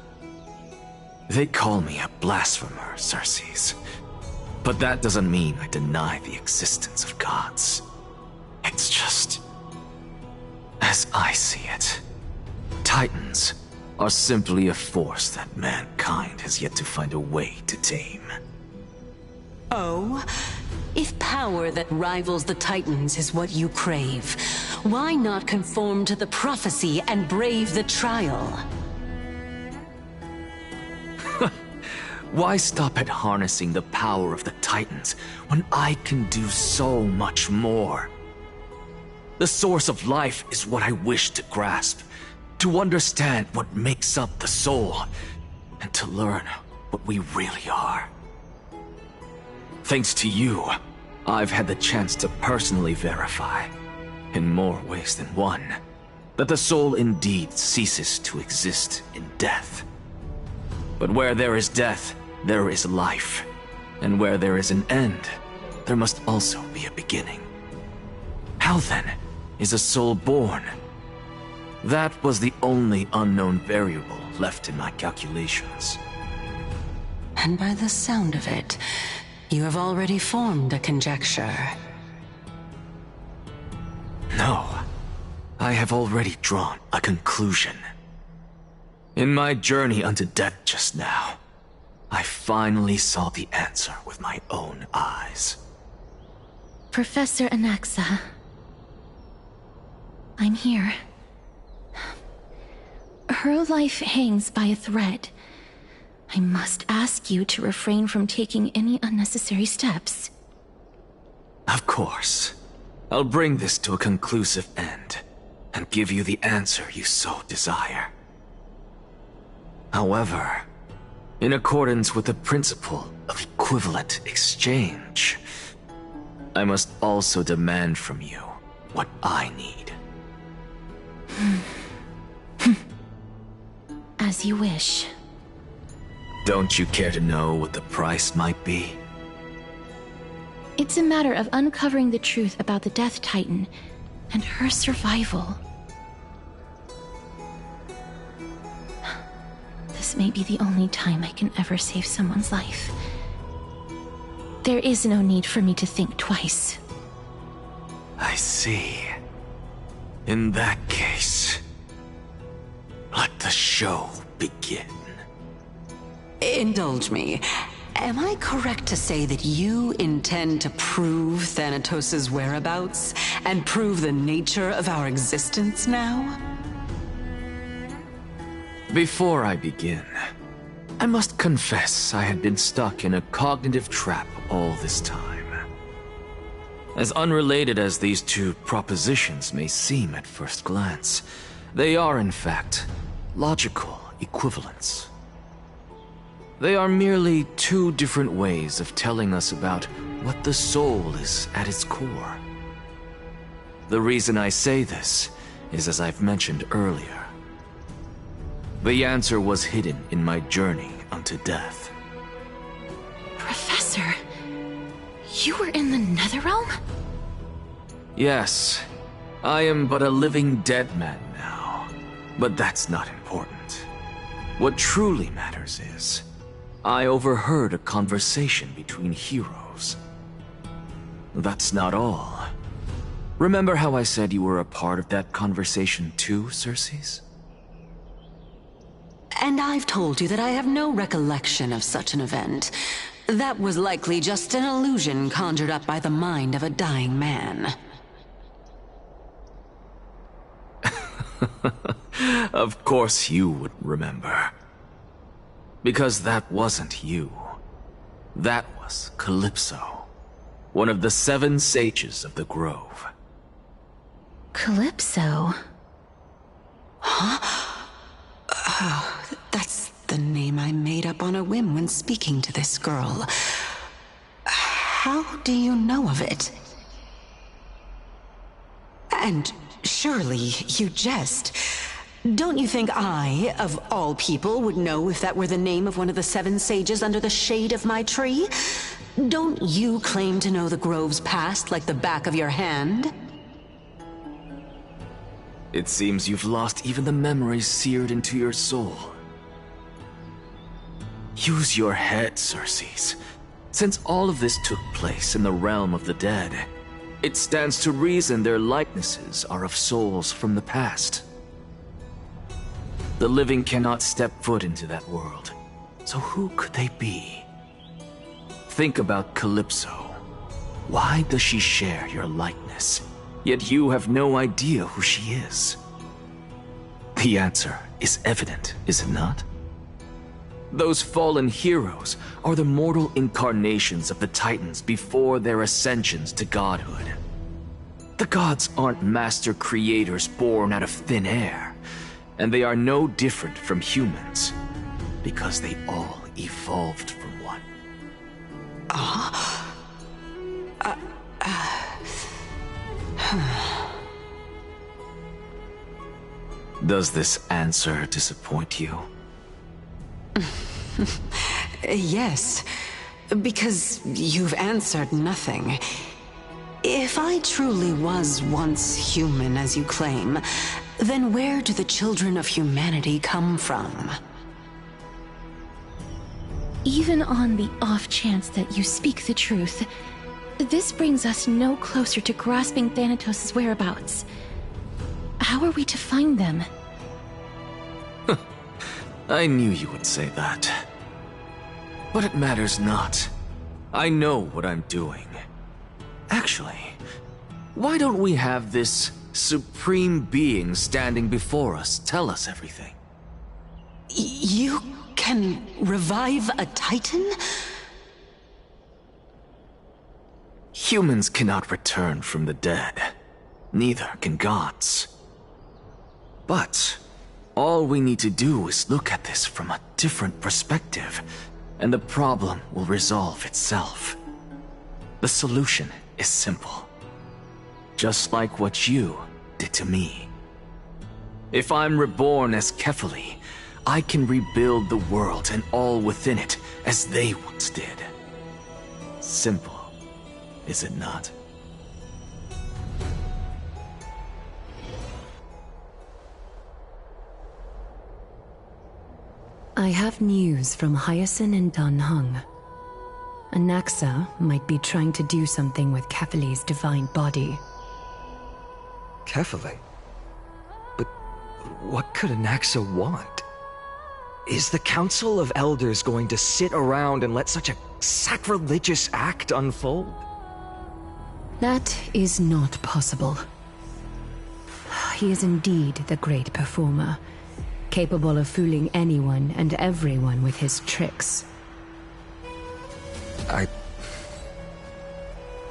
They call me a blasphemer, Xerxes. But that doesn't mean I deny the existence of gods. It's just, as I see it, Titans are simply a force that mankind has yet to find a way to tame. Oh? If power that rivals the Titans is what you crave, why not conform to the prophecy and brave the trial? Why stop at harnessing the power of the Titans when I can do so much more? The source of life is what I wish to grasp, to understand what makes up the soul, and to learn what we really are. Thanks to you, I've had the chance to personally verify, in more ways than one, that the soul indeed ceases to exist in death. But where there is death, there is life. And where there is an end, there must also be a beginning. How then is a soul born? That was the only unknown variable left in my calculations. And by the sound of it, you have already formed a conjecture. No, I have already drawn a conclusion. In my journey unto death just now, I finally saw the answer with my own eyes. Professor Anaxa. I'm here. Her life hangs by a thread. I must ask you to refrain from taking any unnecessary steps. Of course. I'll bring this to a conclusive end, and give you the answer you so desire. However, in accordance with the principle of equivalent exchange, I must also demand from you what I need. As you wish. Don't you care to know what the price might be? It's a matter of uncovering the truth about the Death Titan and her survival. This may be the only time I can ever save someone's life. There is no need for me to think twice. I see. In that case, let the show begin. Indulge me. Am I correct to say that you intend to prove Thanatos' whereabouts and prove the nature of our existence now? Before I begin, I must confess I had been stuck in a cognitive trap all this time. As unrelated as these two propositions may seem at first glance, they are in fact logical equivalents. They are merely two different ways of telling us about what the soul is at its core. The reason I say this is, as I've mentioned earlier, the answer was hidden in my journey unto death. Professor, you were in the Netherrealm? Yes, I am but a living dead man now, but that's not important. What truly matters is, I overheard a conversation between heroes. That's not all. Remember how I said you were a part of that conversation too, Circes? And I've told you that I have no recollection of such an event. That was likely just an illusion conjured up by the mind of a dying man. Of course you would remember. Because that wasn't you. That was Calypso, one of the 7 sages of the Grove. Calypso? Huh? Oh, that's the name I made up on a whim when speaking to this girl. How do you know of it? And surely you jest. Don't you think I, of all people, would know if that were the name of one of the 7 sages under the shade of my tree? Don't you claim to know the Grove's past like the back of your hand? It seems you've lost even the memories seared into your soul. Use your head, Circes. Since all of this took place in the realm of the dead, it stands to reason their likenesses are of souls from the past. The living cannot step foot into that world, so who could they be? Think about Calypso. Why does she share your likeness, yet you have no idea who she is? The answer is evident, is it not? Those fallen heroes are the mortal incarnations of the Titans before their ascensions to godhood. The gods aren't master creators born out of thin air. And they are no different from humans, because they all evolved from one. Does this answer disappoint you? Yes, because you've answered nothing. If I truly was once human, as you claim, then where do the children of humanity come from? Even on the off chance that you speak the truth, this brings us no closer to grasping Thanatos' whereabouts. How are we to find them? I knew you would say that. But it matters not. I know what I'm doing. Actually, why don't we have this supreme being standing before us tell us everything. You can revive a Titan? Humans cannot return from the dead. Neither can gods. But all we need to do is look at this from a different perspective, and the problem will resolve itself. The solution is simple. Just like what you did to me. If I'm reborn as Kefali, I can rebuild the world and all within it as they once did. Simple, is it not? I have news from Hyacinth and Dan Heng. Anaxa might be trying to do something with Kefali's divine body. Kefali? But what could Anaxa want? Is the Council of Elders going to sit around and let such a sacrilegious act unfold? That is not possible. He is indeed the great performer, capable of fooling anyone and everyone with his tricks.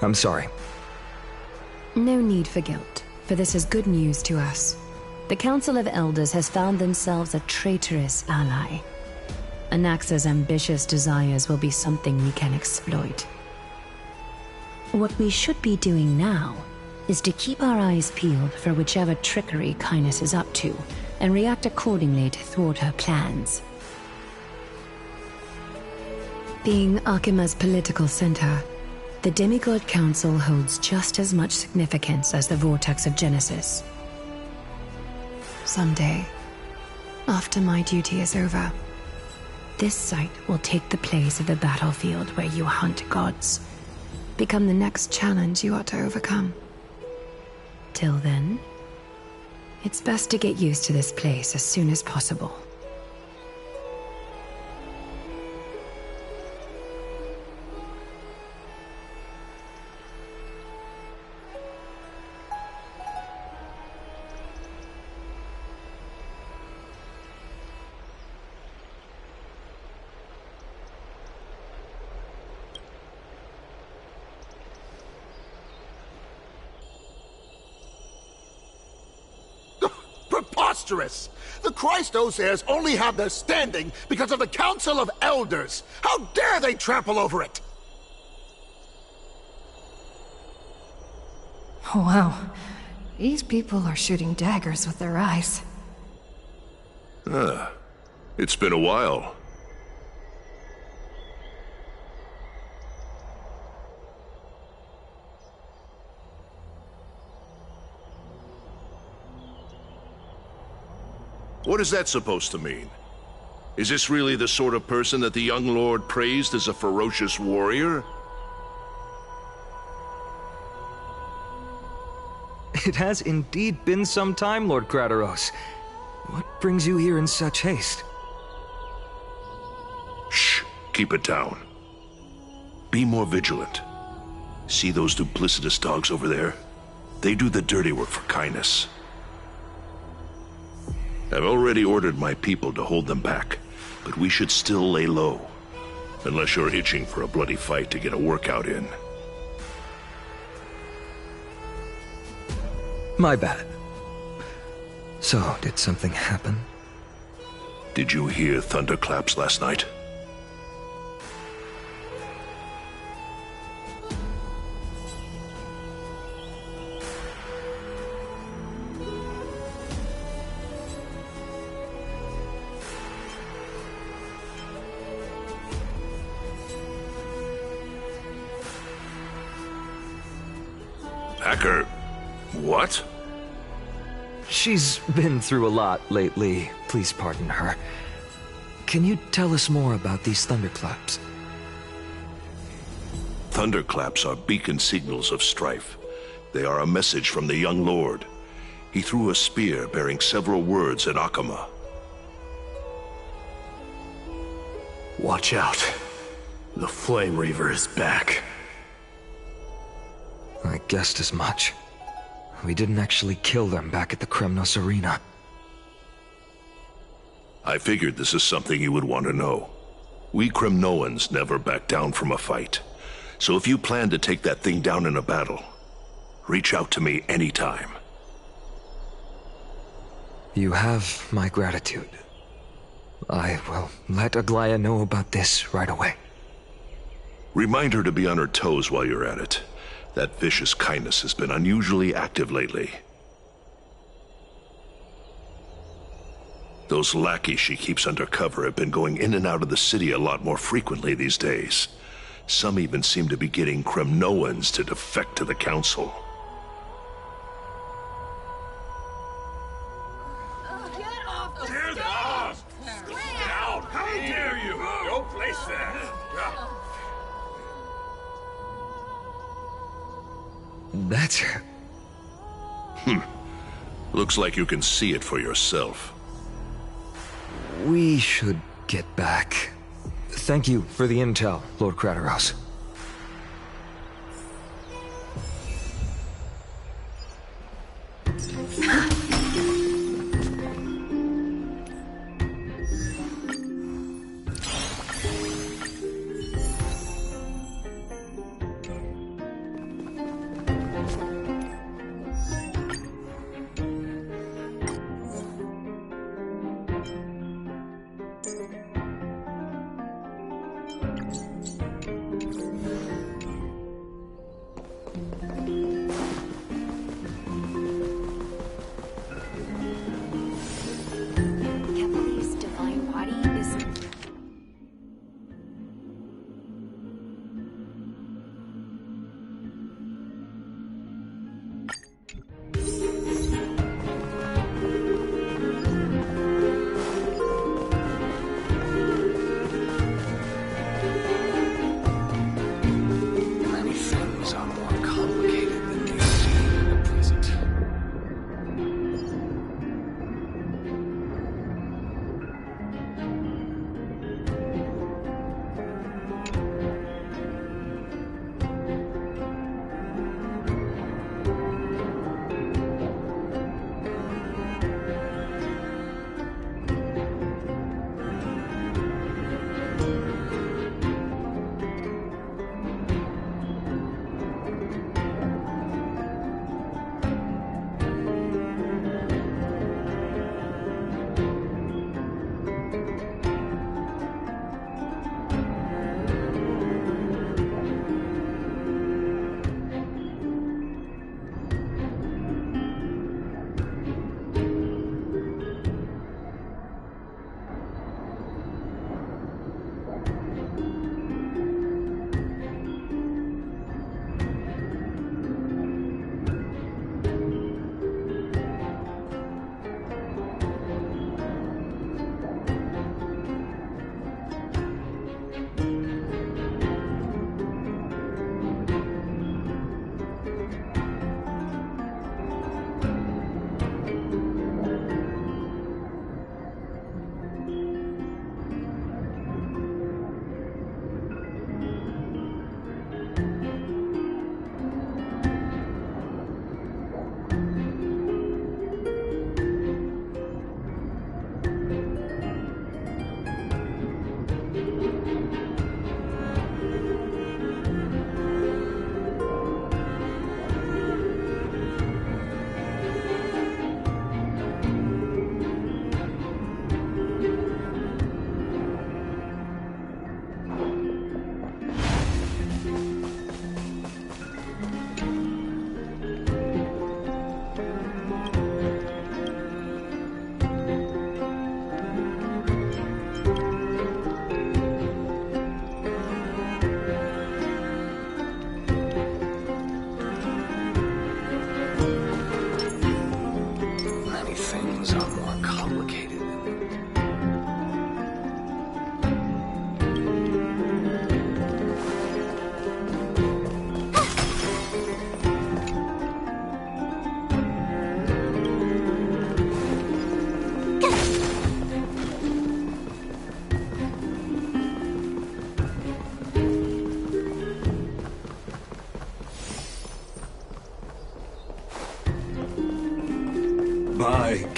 I'm sorry. No need for guilt, for this is good news to us. The Council of Elders has found themselves a traitorous ally. Anaxa's ambitious desires will be something we can exploit. What we should be doing now is to keep our eyes peeled for whichever trickery Kynus is up to, and react accordingly to thwart her plans. Being Akima's political center, the Demigod Council holds just as much significance as the Vortex of Genesis. Someday, after my duty is over, this site will take the place of the battlefield where you hunt gods, become the next challenge you ought to overcome. Till then, it's best to get used to this place as soon as possible. Preposterous! The Christos heirs only have their standing because of the Council of Elders! How dare they trample over it! Oh, wow. These people are shooting daggers with their eyes. It's been a while. What is that supposed to mean? Is this really the sort of person that the young lord praised as a ferocious warrior? It has indeed been some time, Lord Krateros. What brings you here in such haste? Shh, keep it down. Be more vigilant. See those duplicitous dogs over there? They do the dirty work for Kynus. I've already ordered my people to hold them back, but we should still lay low. Unless you're itching for a bloody fight to get a workout in. My bad. So, did something happen? Did you hear thunderclaps last night? Hacker, what? She's been through a lot lately. Please pardon her. Can you tell us more about these thunderclaps? Thunderclaps are beacon signals of strife. They are a message from the young lord. He threw a spear bearing several words at Akama. Watch out. The Flame Reaver is back. I guessed as much. we didn't actually kill them back at the Kremnos Arena. I figured this is something you would want to know. We Kremnoans never back down from a fight. So if you plan to take that thing down in a battle, reach out to me anytime. You have my gratitude. I will let Aglaya know about this right away. Remind her to be on her toes while you're at it. That vicious kindness has been unusually active lately. Those lackeys she keeps under cover have been going in and out of the city a lot more frequently these days. Some even seem to be getting Kremnoans to defect to the Council. That's her. Looks like you can see it for yourself. We should get back. Thank you for the intel, Lord Krateros.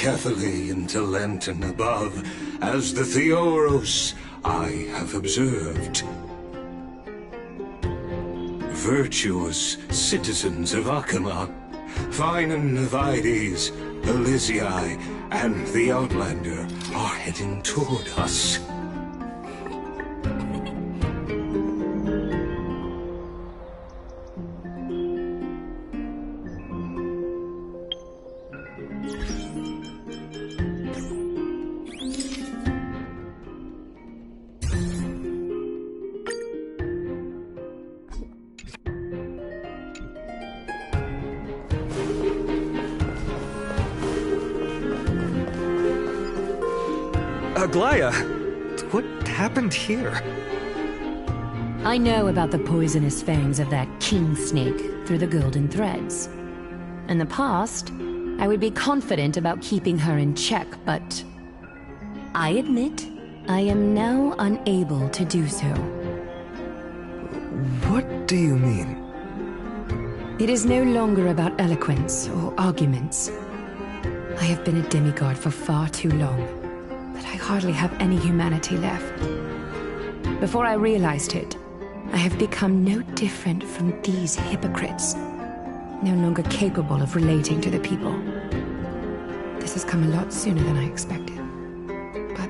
Catholic into Lent and above, as the Theoros I have observed. Virtuous citizens of Akamar, fine and Navides, Elysiae, and the Outlander are heading toward us. Aglaya, what happened here? I know about the poisonous fangs of that king snake through the golden threads. In the past, I would be confident about keeping her in check, but I admit I am now unable to do so. What do you mean? It is no longer about eloquence or arguments. I have been a demigod for far too long, but I hardly have any humanity left. Before I realized it, I have become no different from these hypocrites, no longer capable of relating to the people. This has come a lot sooner than I expected. But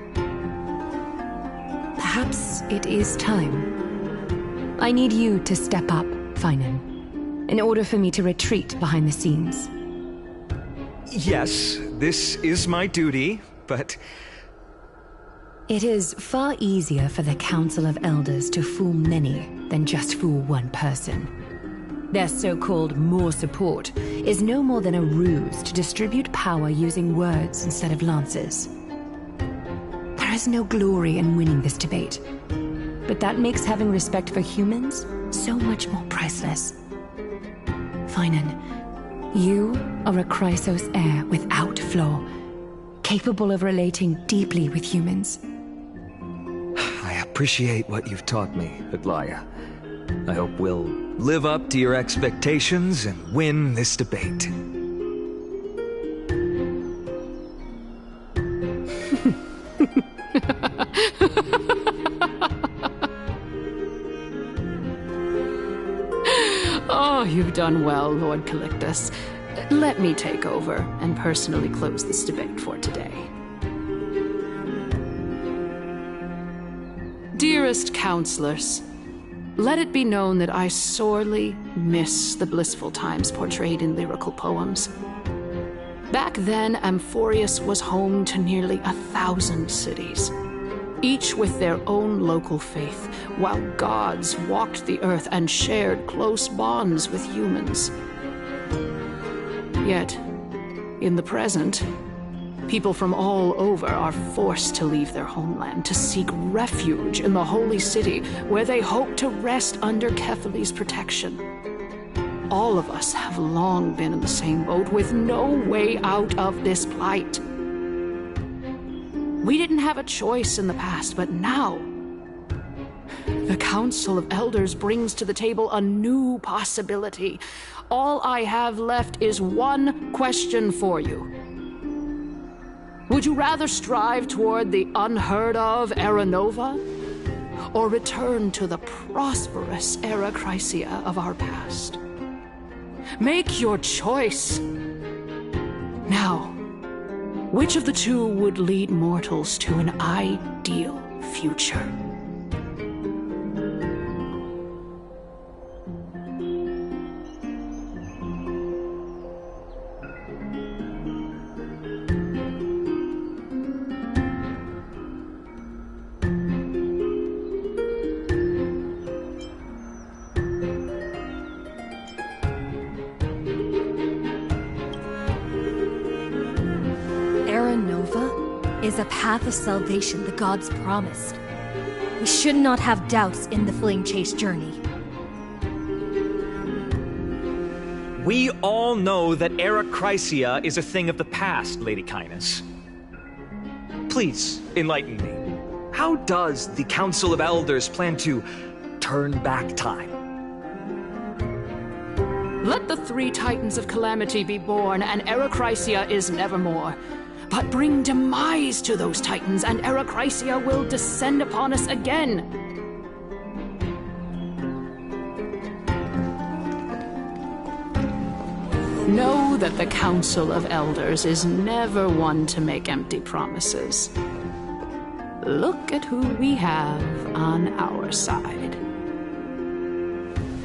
perhaps it is time. I need you to step up, Finan, in order for me to retreat behind the scenes. Yes, this is my duty, but... It is far easier for the Council of Elders to fool many than just fool one person. Their so-called more support is no more than a ruse to distribute power using words instead of lances. There is no glory in winning this debate, but that makes having respect for humans so much more priceless. Finan, you are a Chrysos heir without flaw, capable of relating deeply with humans. I appreciate what you've taught me, Aglaya. I hope we'll live up to your expectations and win this debate. Oh, you've done well, Lord Calictus. Let me take over and personally close this debate for today. Dearest counselors, let it be known that I sorely miss the blissful times portrayed in lyrical poems. Back then, Amphorius was home to nearly 1,000 cities, each with their own local faith, while gods walked the earth and shared close bonds with humans. Yet, in the present, people from all over are forced to leave their homeland to seek refuge in the holy city, where they hope to rest under Kethali's protection. All of us have long been in the same boat, with no way out of this plight. We didn't have a choice in the past, but now, the Council of Elders brings to the table a new possibility. All I have left is one question for you. Would you rather strive toward the unheard of Era Nova, or return to the prosperous Era Chrysia of our past? Make your choice. Now, which of the two would lead mortals to an ideal future? Is a path of salvation the gods promised. We should not have doubts in the flame chase journey. We all know that Era Chrysia is a thing of the past, Lady Kynus. Please, enlighten me. How does the Council of Elders plan to turn back time? Let the three Titans of Calamity be born, and Era Chrysia is nevermore. but bring demise to those titans, and Erechrysia will descend upon us again. Know that the Council of Elders is never one to make empty promises. Look at who we have on our side.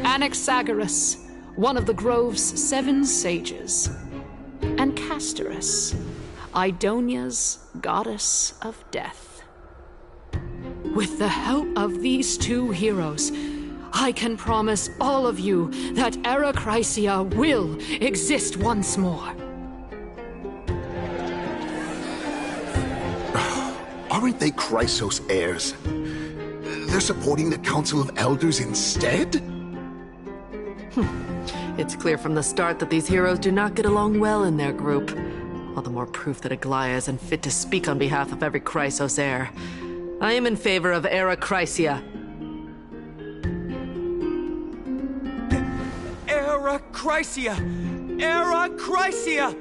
Anaxagoras, one of the Grove's 7 sages, and Castorus, Idonia's goddess of death. With the help of these 2 heroes, I can promise all of you that Erechrysia will exist once more. Aren't they Chrysos heirs? They're supporting the Council of Elders instead? It's clear from the start that these heroes do not get along well in their group. All the more proof that Aglaia isn't fit to speak on behalf of every Chrysos heir. I am in favor of Erechrysia. Erechrysia! Erechrysia!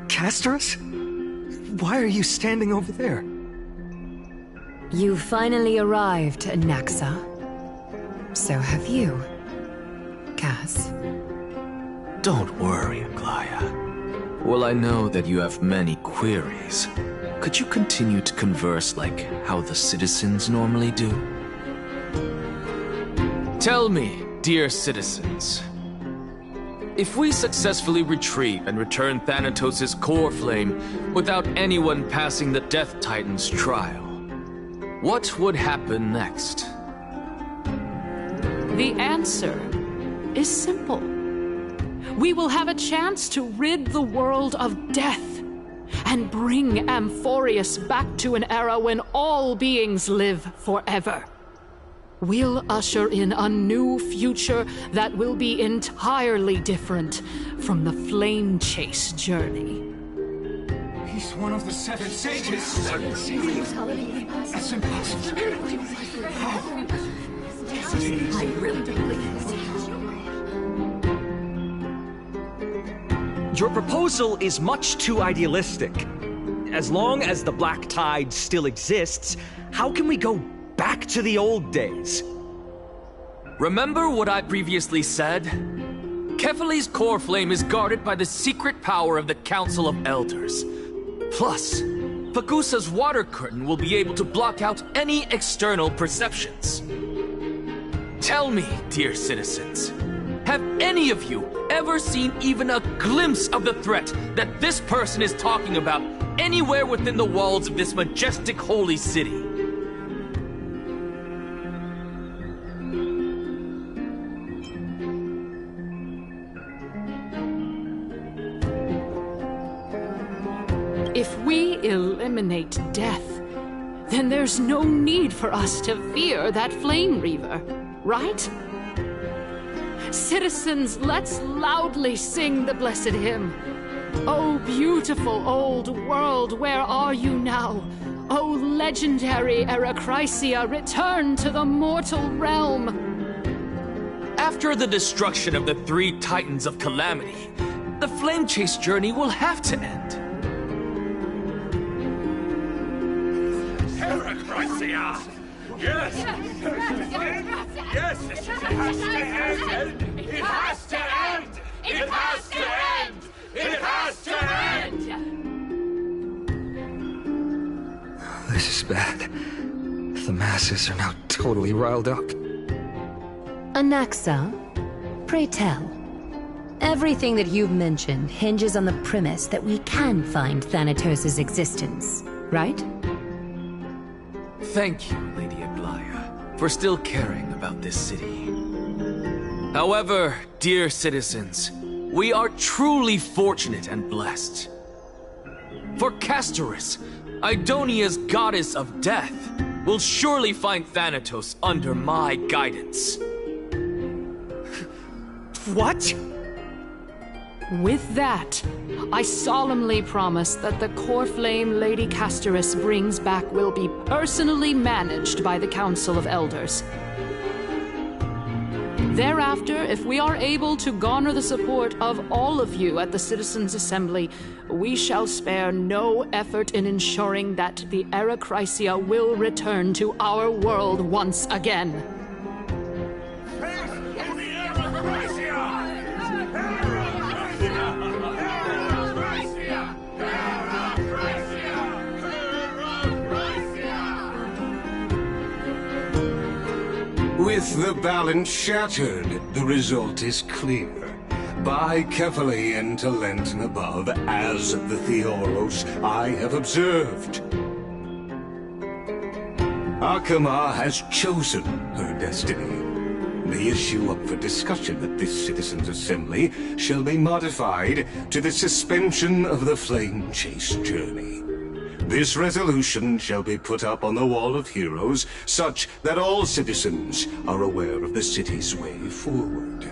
Castorus? Why are you standing over there? You finally arrived, Anaxa. So have you, Cass. Don't worry, Aglaia. Well, I know that you have many queries. Could you continue to converse like how the citizens normally do? Tell me, dear citizens, if we successfully retrieve and return Thanatos' core flame without anyone passing the Death Titan's trial, what would happen next? The answer is simple. We will have a chance to rid the world of death and bring Amphorius back to an era when all beings live forever. We'll usher in a new future that will be entirely different from the Flame Chase journey. He's one of the 7 sages. 7 sages? That's impossible. I really don't believe Your proposal is much too idealistic. As long as the Black Tide still exists, how can we go back to the old days? Remember what I previously said? Kefali's core flame is guarded by the secret power of the Council of Elders. Plus, Pagusa's water curtain will be able to block out any external perceptions. Tell me, dear citizens, have any of you ever seen even a glimpse of the threat that this person is talking about anywhere within the walls of this majestic holy city? If we eliminate death, then there's no need for us to fear that Flame Reaver, right? Citizens, let's loudly sing the blessed hymn. Oh, beautiful old world, where are you now? Oh, legendary Erechrysia, return to the mortal realm. After the destruction of the 3 Titans of Calamity, the Flame Chase journey will have to end. Erechrysia! Yes! Yes! It has to end! It has to end! It has to end! It has to end! This is bad. The masses are now totally riled up. Anaxa, pray tell. Everything that you've mentioned hinges on the premise that we can find Thanatos' existence, right? Thank you, Lady Aglaia, for still caring about this city. However, dear citizens, we are truly fortunate and blessed. For Castorus, Idonia's goddess of death, will surely find Thanatos under my guidance. What? With that, I solemnly promise that the core flame Lady Casterus brings back will be personally managed by the Council of Elders. Thereafter, if we are able to garner the support of all of you at the Citizens' Assembly, we shall spare no effort in ensuring that the Era Chrysia will return to our world once again. With the balance shattered, the result is clear. Buy carefully into Lenten above, as the Theoros I have observed. Akama has chosen her destiny. The issue up for discussion at this Citizens' Assembly shall be modified to the suspension of the Flame Chase journey. This resolution shall be put up on the Wall of Heroes, such that all citizens are aware of the city's way forward.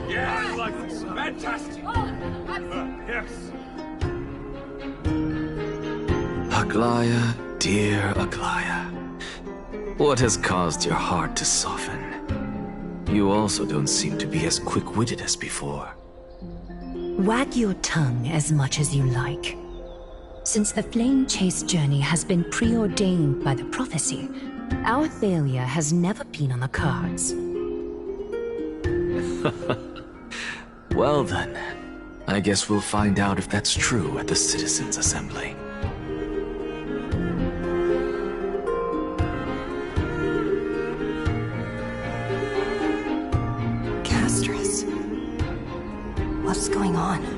Yes, fantastic. Yes. Aglaya, dear Aglaya, what has caused your heart to soften? You also don't seem to be as quick-witted as before. Wag your tongue as much as you like. Since the Flame Chase journey has been preordained by the prophecy, our failure has never been on the cards. Well then, I guess we'll find out if that's true at the Citizens' Assembly. What's going on?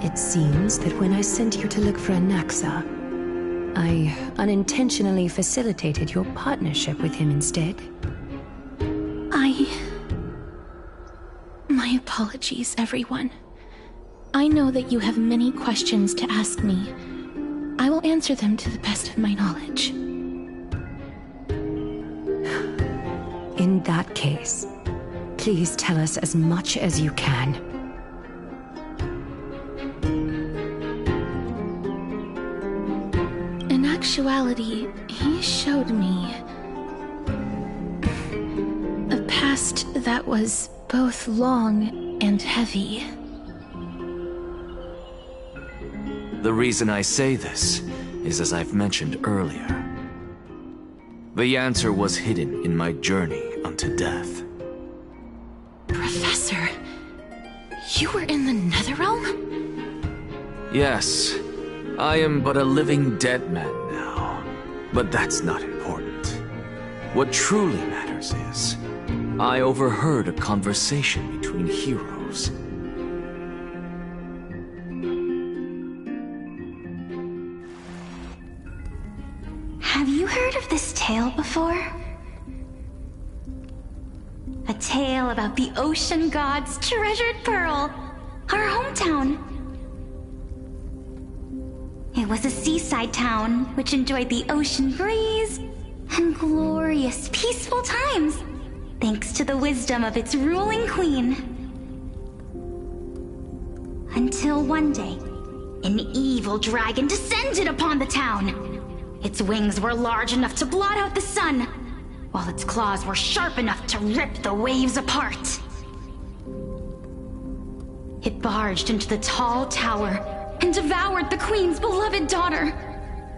It seems that when I sent you to look for Anaxa, I unintentionally facilitated your partnership with him instead. My apologies, everyone. I know that you have many questions to ask me. I will answer them to the best of my knowledge. In that case, please tell us as much as you can. In actuality, he showed me a past that was both long and heavy. The reason I say this is as I've mentioned earlier. The answer was hidden in my journey unto death. Professor, you were in the Netherrealm? Yes, I am but a living dead man now. But that's not important. What truly matters is, I overheard a conversation between heroes. Have you heard of this tale before? A tale about the ocean god's treasured pearl, our hometown. It was a seaside town which enjoyed the ocean breeze and glorious, peaceful times, thanks to the wisdom of its ruling queen. Until one day, an evil dragon descended upon the town. Its wings were large enough to blot out the sun, while its claws were sharp enough to rip the waves apart. It barged into the tall tower and devoured the queen's beloved daughter.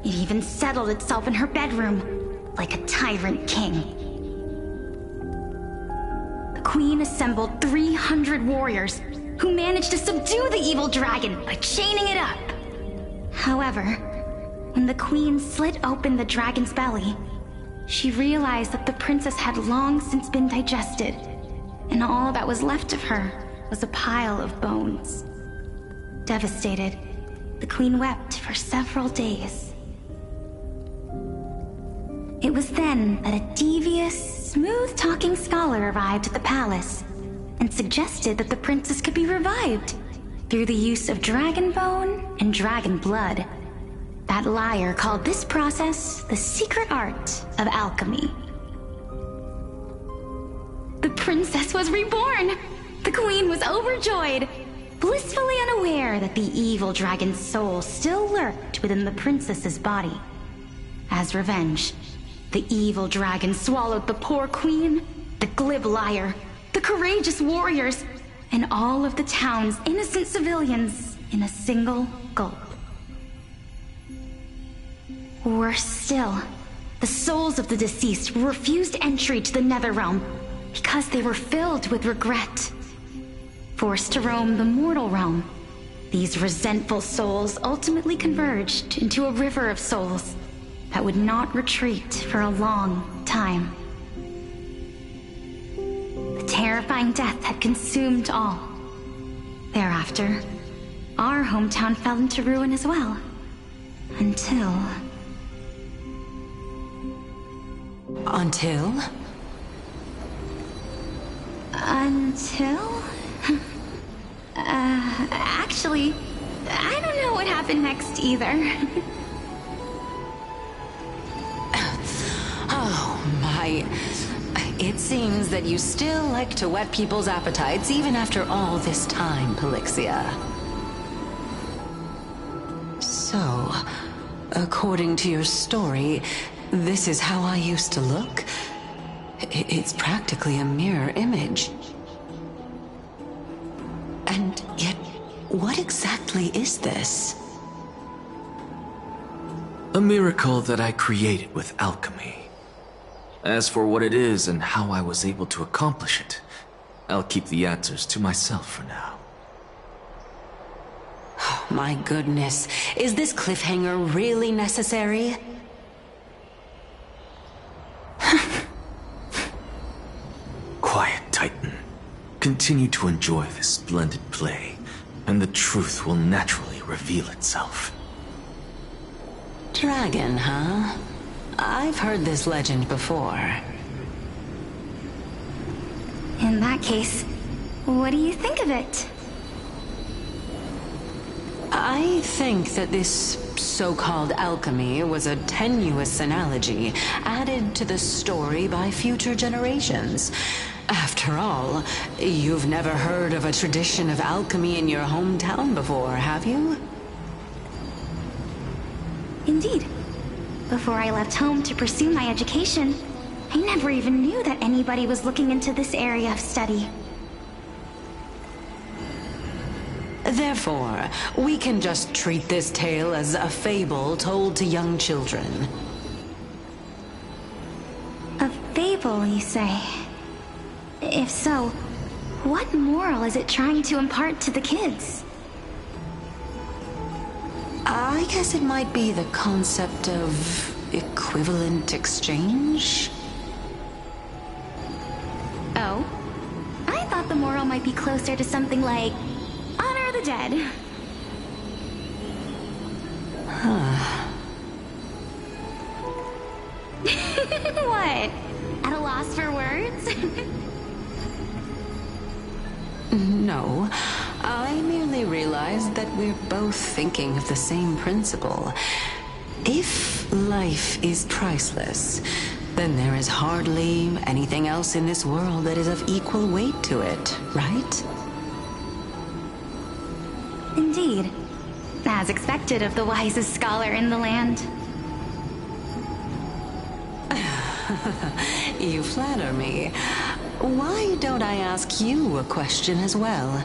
It even settled itself in her bedroom, like a tyrant king. The queen assembled 300 warriors who managed to subdue the evil dragon by chaining it up. However, when the queen slit open the dragon's belly, she realized that the princess had long since been digested, and all that was left of her was a pile of bones. Devastated, the queen wept for several days. It was then that a devious, smooth-talking scholar arrived at the palace and suggested that the princess could be revived through the use of dragon bone and dragon blood. That liar called this process the secret art of alchemy. The princess was reborn! The queen was overjoyed, blissfully unaware that the evil dragon's soul still lurked within the princess's body. As revenge, the evil dragon swallowed the poor queen, the glib liar, the courageous warriors, and all of the town's innocent civilians in a single gulp. Worse still, the souls of the deceased refused entry to the Netherrealm because they were filled with regret. Forced to roam the mortal realm, these resentful souls ultimately converged into a river of souls that would not retreat for a long time. The terrifying death had consumed all. Thereafter, our hometown fell into ruin as well. Until... Actually, I don't know what happened next either. Oh, my. It seems that you still like to whet people's appetites even after all this time, Pelixia. So, according to your story, this is how I used to look? It's practically a mirror image. And yet, what exactly is this? A miracle that I created with alchemy. As for what it is and how I was able to accomplish it, I'll keep the answers to myself for now. My goodness, is this cliffhanger really necessary? Quiet, Titan. Continue to enjoy this splendid play, and the truth will naturally reveal itself. Dragon, huh? I've heard this legend before. In that case, what do you think of it? I think that this so-called alchemy was a tenuous analogy added to the story by future generations. After all, you've never heard of a tradition of alchemy in your hometown before, have you? Indeed. Before I left home to pursue my education, I never even knew that anybody was looking into this area of study. Therefore, we can just treat this tale as a fable told to young children. A fable, you say? If so, what moral is it trying to impart to the kids? I guess it might be the concept of equivalent exchange? Oh? I thought the moral might be closer to something like honor the dead. Huh. What? At a loss for words? No, I merely realized that we're both thinking of the same principle. If life is priceless, then there is hardly anything else in this world that is of equal weight to it, right? Indeed. As expected of the wisest scholar in the land. You flatter me. Why don't I ask you a question as well,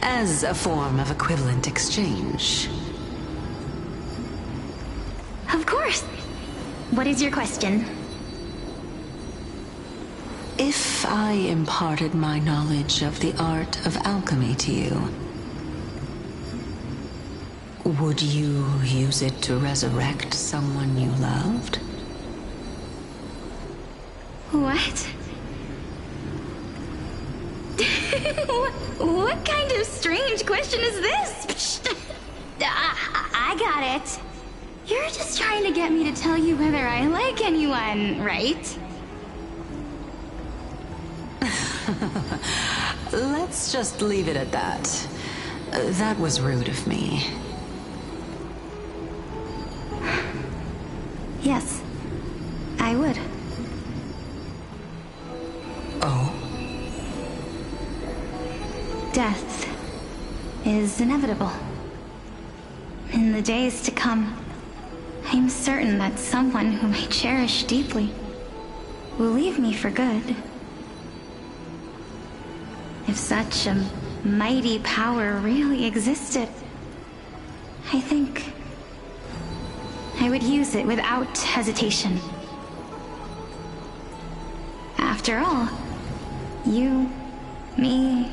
as a form of equivalent exchange? Of course. What is your question? If I imparted my knowledge of the art of alchemy to you, would you use it to resurrect someone you loved? What? What kind of strange question is this? I got it. You're just trying to get me to tell you whether I like anyone, right? Let's just leave it at that. That was rude of me. Yes, I would. Oh? Death is inevitable. In the days to come, I'm certain that someone whom I cherish deeply will leave me for good. If such a mighty power really existed, I think I would use it without hesitation. After all, you, me,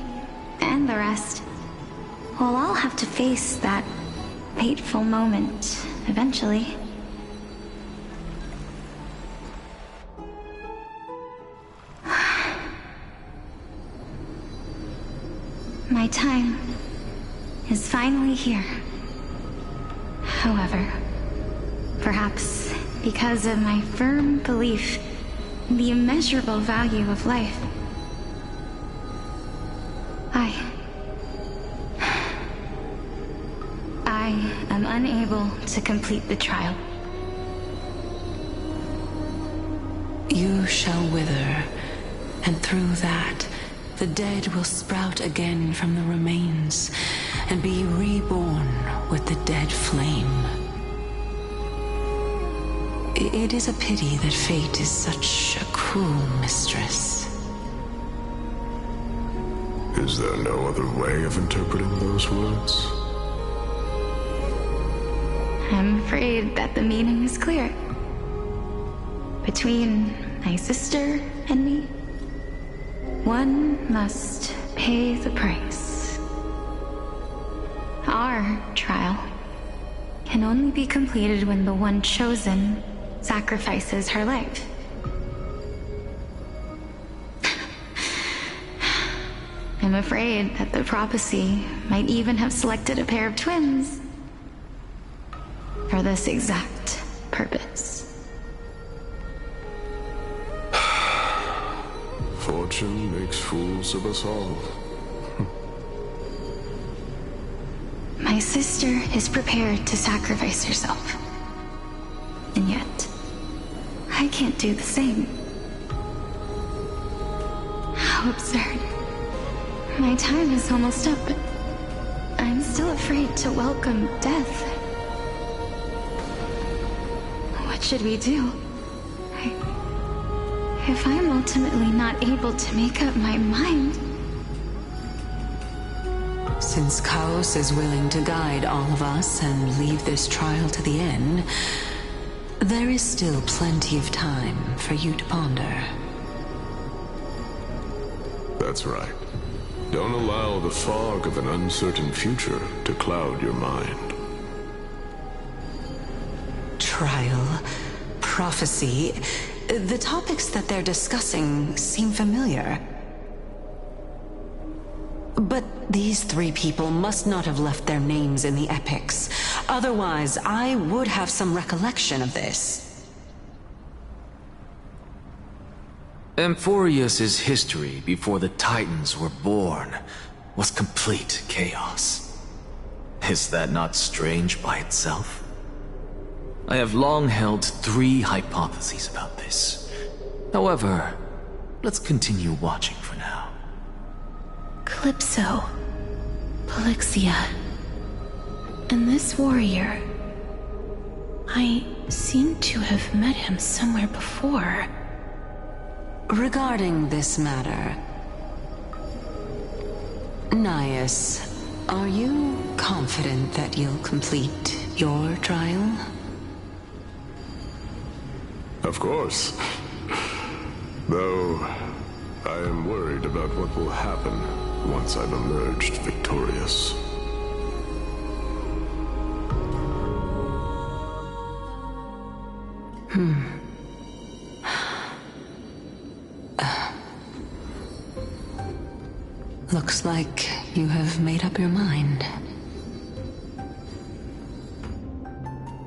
and the rest will all have to face that fateful moment eventually. My time is finally here. However, perhaps because of my firm belief in the immeasurable value of life, I am unable to complete the trial. You shall wither, and through that, the dead will sprout again from the remains, and be reborn with the dead flame. It is a pity that fate is such a cruel mistress. Is there no other way of interpreting those words? I'm afraid that the meaning is clear. Between my sister and me, one must pay the price. Our trial can only be completed when the one chosen sacrifices her life. I'm afraid that the prophecy might even have selected a pair of twins for this exact purpose. Fortune makes fools of us all. My sister is prepared to sacrifice herself. And yet, I can't do the same. How absurd. My time is almost up, but I'm still afraid to welcome death. What should we do? If I'm ultimately not able to make up my mind... Since Chaos is willing to guide all of us and leave this trial to the end, there is still plenty of time for you to ponder. That's right. Don't allow the fog of an uncertain future to cloud your mind. Trial, prophecy, the topics that they're discussing seem familiar. But these three people must not have left their names in the epics. Otherwise, I would have some recollection of this. Amphorius's history before the Titans were born was complete chaos. Is that not strange by itself? I have long held 3 hypotheses about this. However, let's continue watching for now. Calypso, Polixia, and this warrior. I seem to have met him somewhere before. Regarding this matter, Nias, are you confident that you'll complete your trial? Of course. Though, I am worried about what will happen once I've emerged victorious. Looks like you have made up your mind.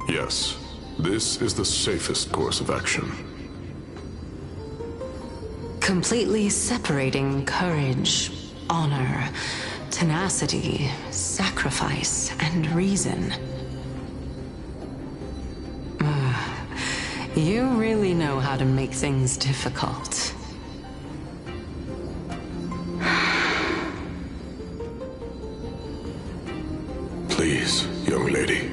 Yes, this is the safest course of action. Completely separating courage, honor, tenacity, sacrifice, and reason. You really know how to make things difficult. Please, young lady,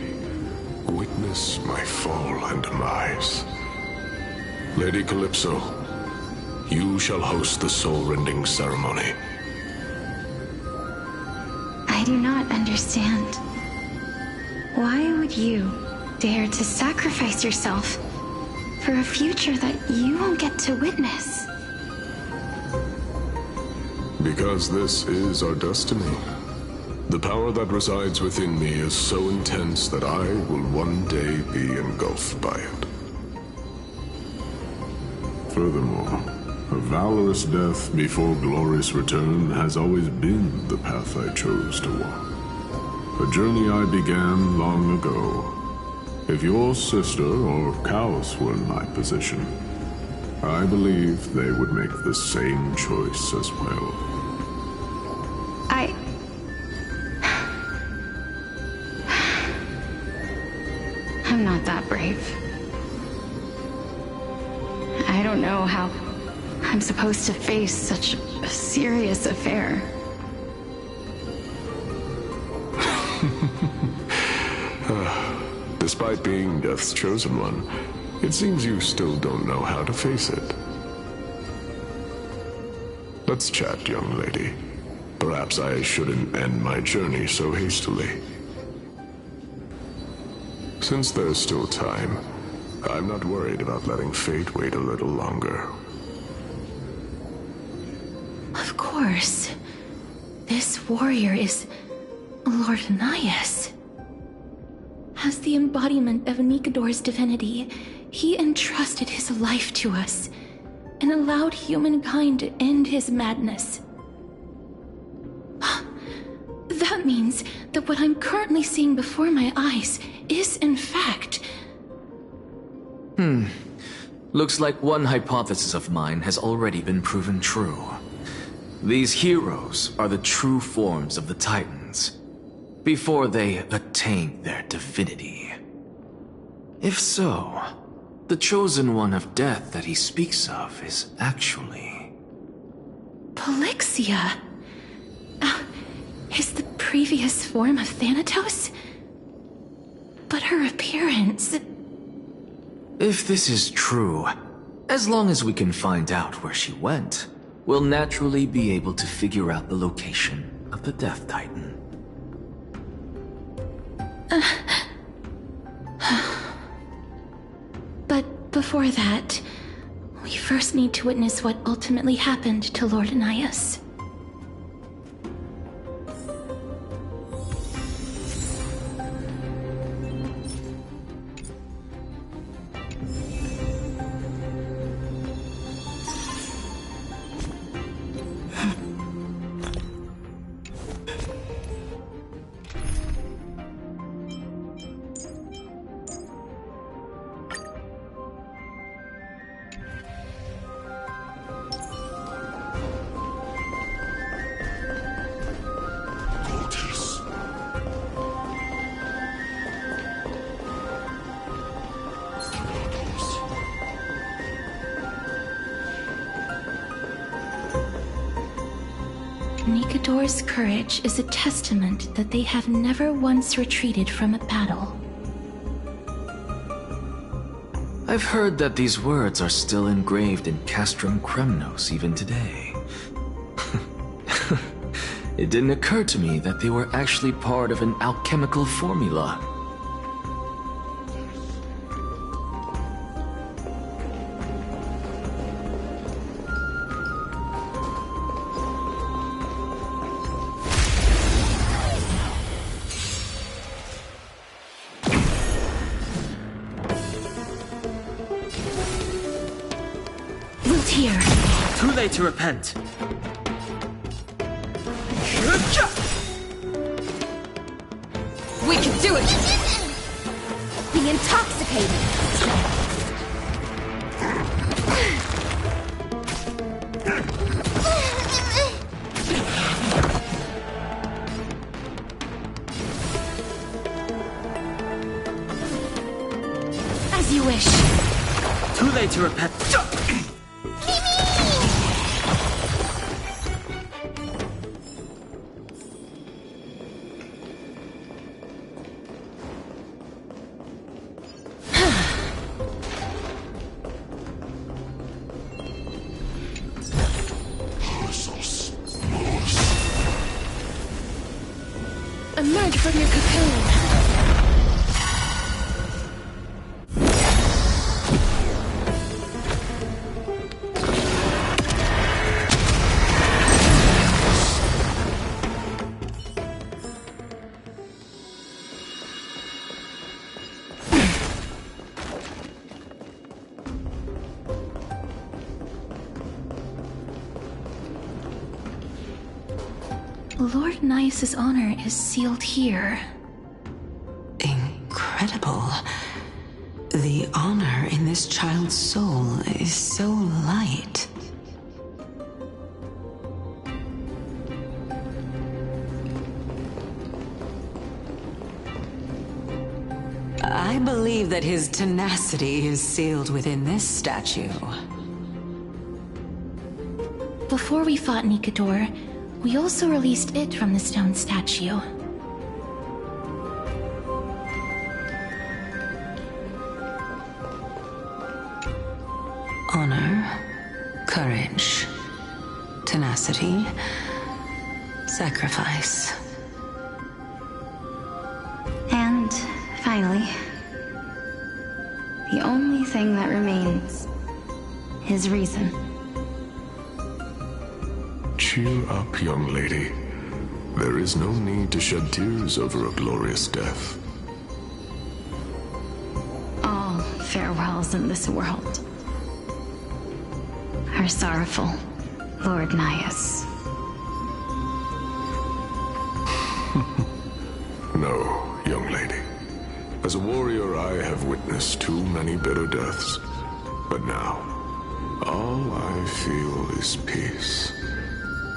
witness my fall and demise. Lady Calypso, you shall host the soul-rending ceremony. I do not understand. Why would you dare to sacrifice yourself for a future that you won't get to witness? Because this is our destiny. The power that resides within me is so intense that I will one day be engulfed by it. Furthermore, a valorous death before glorious return has always been the path I chose to walk. A journey I began long ago. If your sister or Chaos were in my position, I believe they would make the same choice as well. I'm not that brave. I don't know how I'm supposed to face such a serious affair. Despite being Death's chosen one, it seems you still don't know how to face it. Let's chat, young lady. Perhaps I shouldn't end my journey so hastily. Since there's still time, I'm not worried about letting fate wait a little longer. Of course. This warrior is Lord Nias. As the embodiment of Nikador's divinity, he entrusted his life to us and allowed humankind to end his madness. That means that what I'm currently seeing before my eyes is, in fact... Looks like one hypothesis of mine has already been proven true. These heroes are the true forms of the Titans. before they attain their divinity. If so, the chosen one of death that he speaks of is actually... Polixia? Is the previous form of Thanatos? But her appearance... If this is true, as long as we can find out where she went, we'll naturally be able to figure out the location of the Death Titan. But before that, we first need to witness what ultimately happened to Lord Anias. Nikador's courage is a testament that they have never once retreated from a battle. I've heard that these words are still engraved in Castrum Kremnos even today. It didn't occur to me that they were actually part of an alchemical formula. Here. Too late to repent. We can do it! Be intoxicated! As you wish. Too late to repent. Emerge from your cocoon. Lord Nias's honor is sealed here. Incredible. The honor in this child's soul is so light. I believe that his tenacity is sealed within this statue. Before we fought Nikador, we also released it from the stone statue. Honor, courage, tenacity, sacrifice. And finally, the only thing that remains is reason. Cheer up, young lady. There is no need to shed tears over a glorious death. All farewells in this world are sorrowful, Lord Nias. No, young lady. As a warrior, I have witnessed too many bitter deaths. But now, all I feel is peace.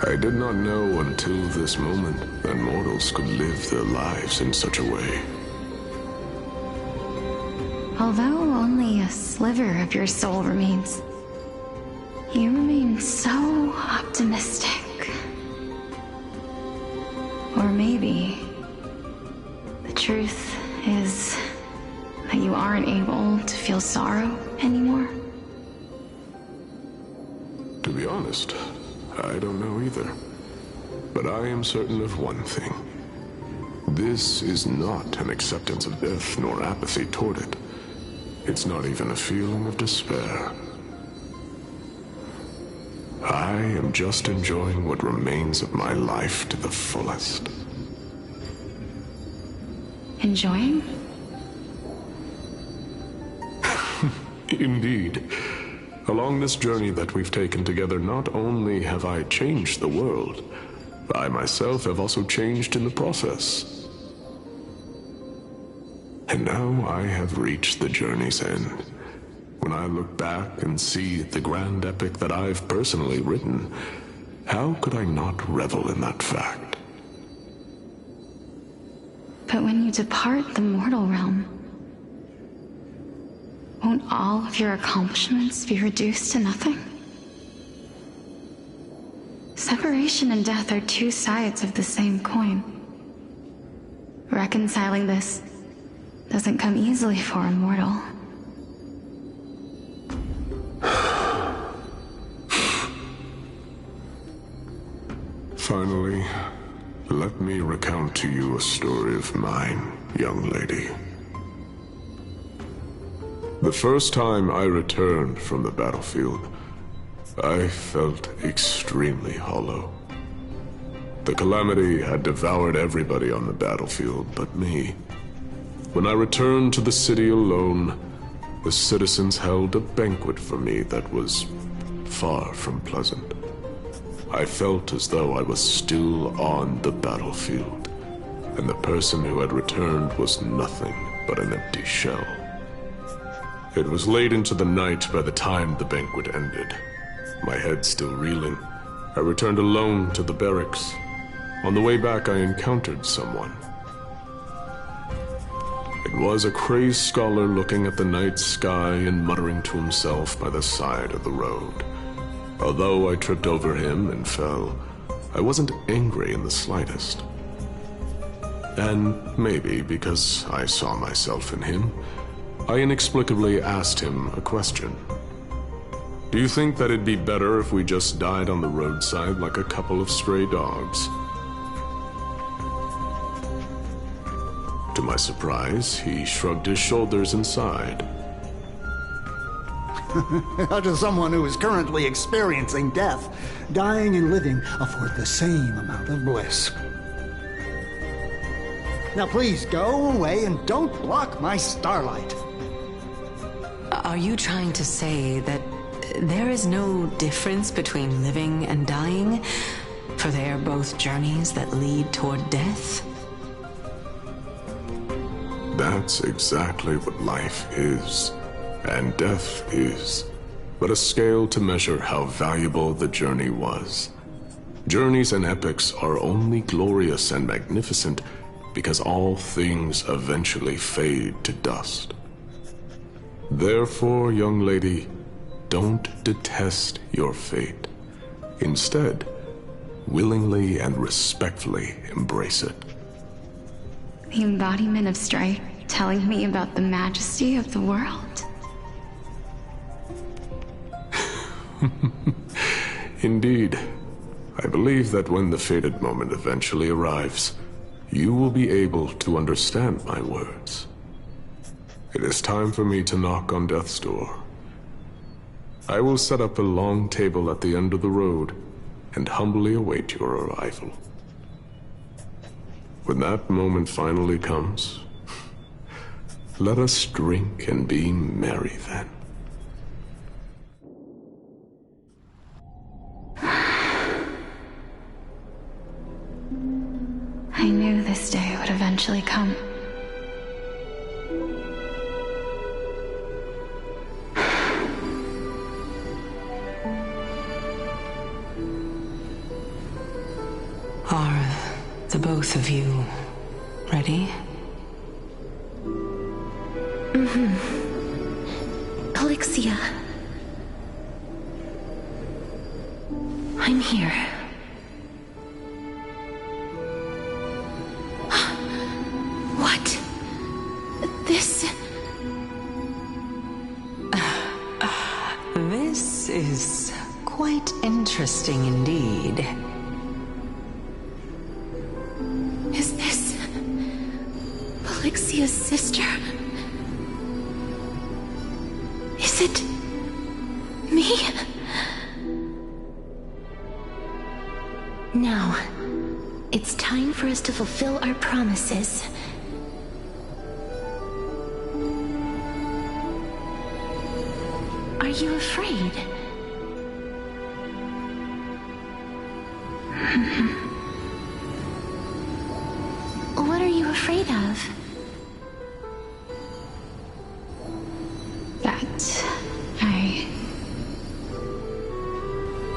I did not know until this moment that mortals else could live their lives in such a way. Although only a sliver of your soul remains, you remain so optimistic. Or maybe the truth is that you aren't able to feel sorrow anymore. To be honest, I don't know either. But I am certain of one thing. This is not an acceptance of death nor apathy toward it. It's not even a feeling of despair. I am just enjoying what remains of my life to the fullest. Enjoying? Indeed. Along this journey that we've taken together, not only have I changed the world, I myself have also changed in the process. And now I have reached the journey's end. When I look back and see the grand epic that I've personally written, how could I not revel in that fact? But when you depart the mortal realm, won't all of your accomplishments be reduced to nothing? Separation and death are two sides of the same coin. Reconciling this doesn't come easily for a mortal. Finally, let me recount to you a story of mine, young lady. The first time I returned from the battlefield, I felt extremely hollow. The calamity had devoured everybody on the battlefield but me. When I returned to the city alone, the citizens held a banquet for me that was far from pleasant. I felt as though I was still on the battlefield, and the person who had returned was nothing but an empty shell. It was late into the night by the time the banquet ended. My head still reeling, I returned alone to the barracks. On the way back, I encountered someone. It was a crazed scholar looking at the night sky and muttering to himself by the side of the road. Although I tripped over him and fell, I wasn't angry in the slightest. And maybe because I saw myself in him, I inexplicably asked him a question. Do you think that it'd be better if we just died on the roadside like a couple of stray dogs? To my surprise, he shrugged his shoulders and sighed. How does someone who is currently experiencing death, dying and living, afford the same amount of bliss? Now please go away and don't block my starlight. Are you trying to say that there is no difference between living and dying? For they are both journeys that lead toward death? That's exactly what life is, and death is, but a scale to measure how valuable the journey was. Journeys and epics are only glorious and magnificent because all things eventually fade to dust. Therefore, young lady, don't detest your fate. Instead, willingly and respectfully embrace it. The embodiment of strife telling me about the majesty of the world. Indeed. I believe that when the fated moment eventually arrives, you will be able to understand my words. It is time for me to knock on death's door. I will set up a long table at the end of the road and humbly await your arrival. When that moment finally comes, let us drink and be merry then. I knew this day would eventually come. Are the both of you you ready? Polixia. I'm here. What? This... This is quite interesting indeed. Is this... Polixia's sister? Is it... me? Now, it's time for us to fulfill our promises. Are you afraid? What are you afraid of? That I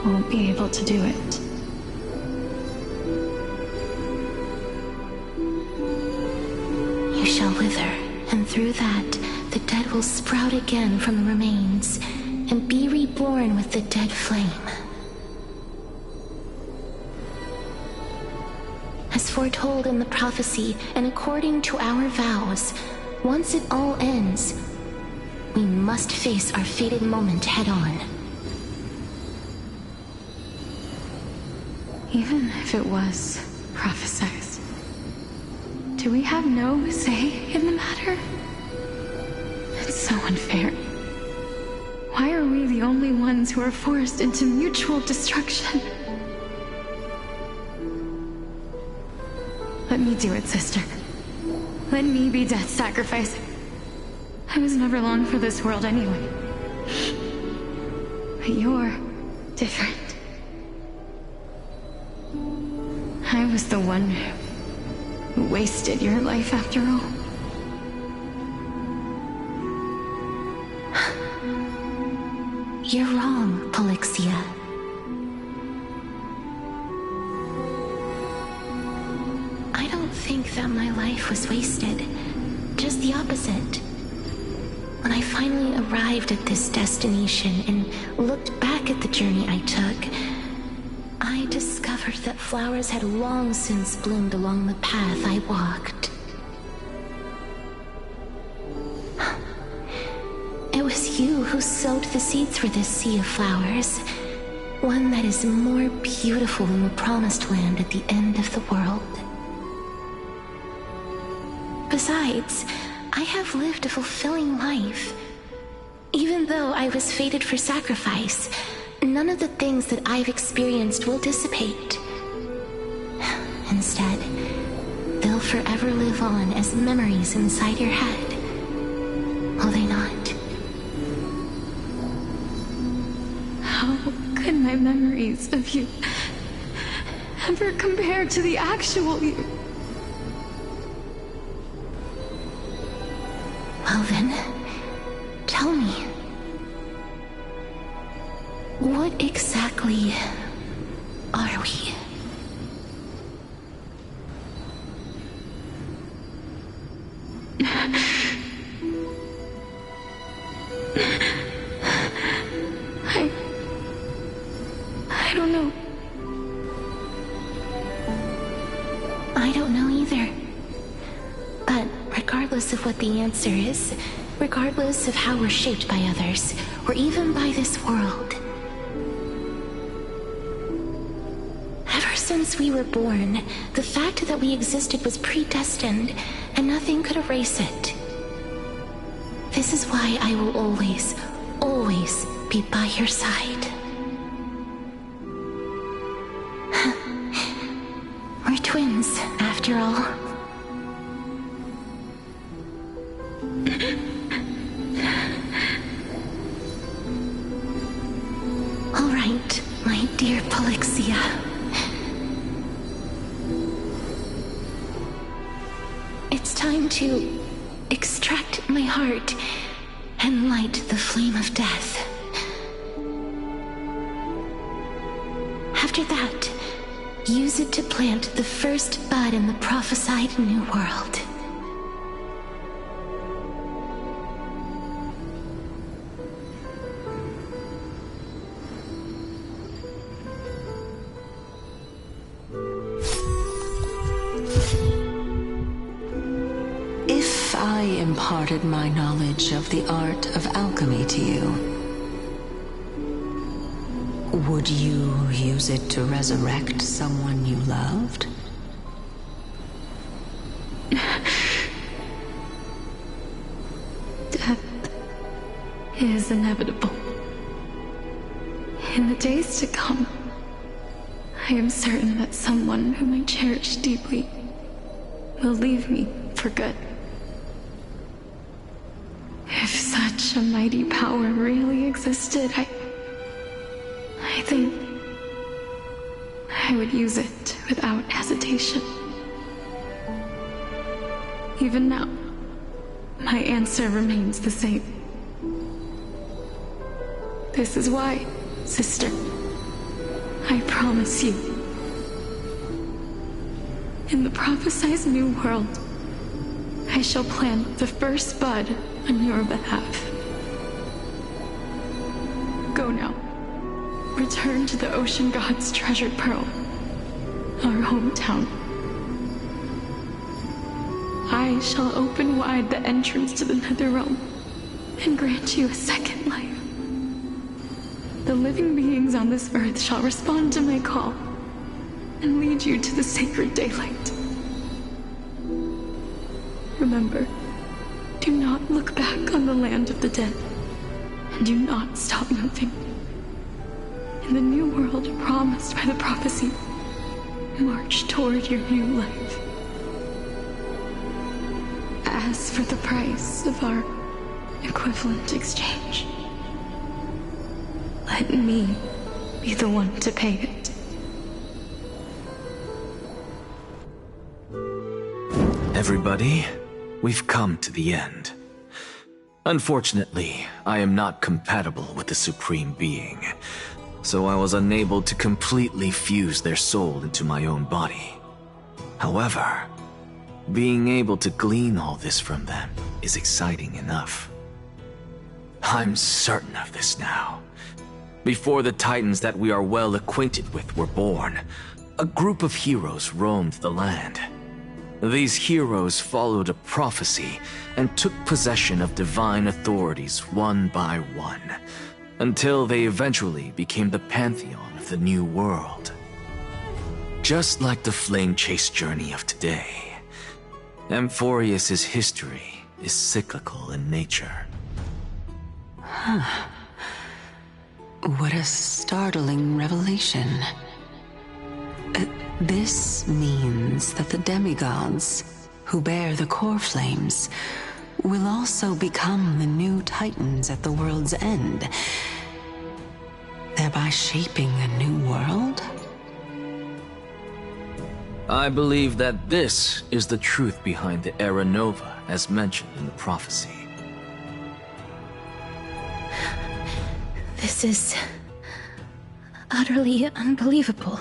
won't be able to do it. You shall wither, and through that, the dead will sprout again from the remains, and be reborn with the dead flame. As foretold in the prophecy, and according to our vows, once it all ends, we must face our fated moment head-on. Even if it was prophesied, do we have no say in the matter? It's so unfair. Why are we the only ones who are forced into mutual destruction? Let me do it, sister. Let me be death's sacrifice. I was never long for this world anyway. But you're different. I was the one who wasted your life after all. You're wrong, Polixia. I don't think that my life was wasted. Just the opposite. When I finally arrived at this destination and looked back at the journey I took, I discovered that flowers had long since bloomed along the path I walked. It was you who sowed the seeds for this sea of flowers, one that is more beautiful than the promised land at the end of the world. Besides, I have lived a fulfilling life. Even though I was fated for sacrifice, none of the things that I've experienced will dissipate. Instead, they'll forever live on as memories inside your head. Will they not? How could my memories of you ever compare to the actual you? Well then, tell me. What exactly are we? I don't know. I don't know either. But regardless of what the answer is, regardless of how we're shaped by others, or even by this world, ever since we were born, the fact that we existed was predestined, and nothing could erase it. This is why I will always, always be by your side. We're twins, after all. All right, my dear Polixia. It's time to extract my heart and light the flame of death. After that, Use it to plant the first bud in the prophesied new world. If I imparted my knowledge of the art of alchemy to you, would you use it to resurrect someone you loved? Death is inevitable. In the days to come, I am certain that someone whom I cherish deeply will leave me for good. If such a mighty power really existed, I think I would use it without hesitation. Even now, my answer remains the same. This is why, sister, I promise you, in the prophesied new world, I shall plant the first bud on your behalf. Go now. Return to the ocean god's treasured pearl, our hometown. I shall open wide the entrance to the Netherrealm and grant you a second life. The living beings on this earth shall respond to my call and lead you to the sacred daylight. Remember, do not look back on the land of the dead, and do not stop moving. In the new world promised by the prophecy, march toward your new life. As for the price of our equivalent exchange, let me be the one to pay it. Everybody, we've come to the end. Unfortunately, I am not compatible with the Supreme Being, so I was unable to completely fuse their soul into my own body. However, being able to glean all this from them is exciting enough. I'm certain of this now. Before the Titans that we are well acquainted with were born, a group of heroes roamed the land. These heroes followed a prophecy and took possession of divine authorities one by one, until they eventually became the pantheon of the new world. Just like the flame chase journey of today, Amphorius's history is cyclical in nature. Huh. What a startling revelation. This means that the demigods, who bear the core flames, will also become the new Titans at the world's end, thereby shaping a new world? I believe that this is the truth behind the Era Nova as mentioned in the prophecy. This is utterly unbelievable.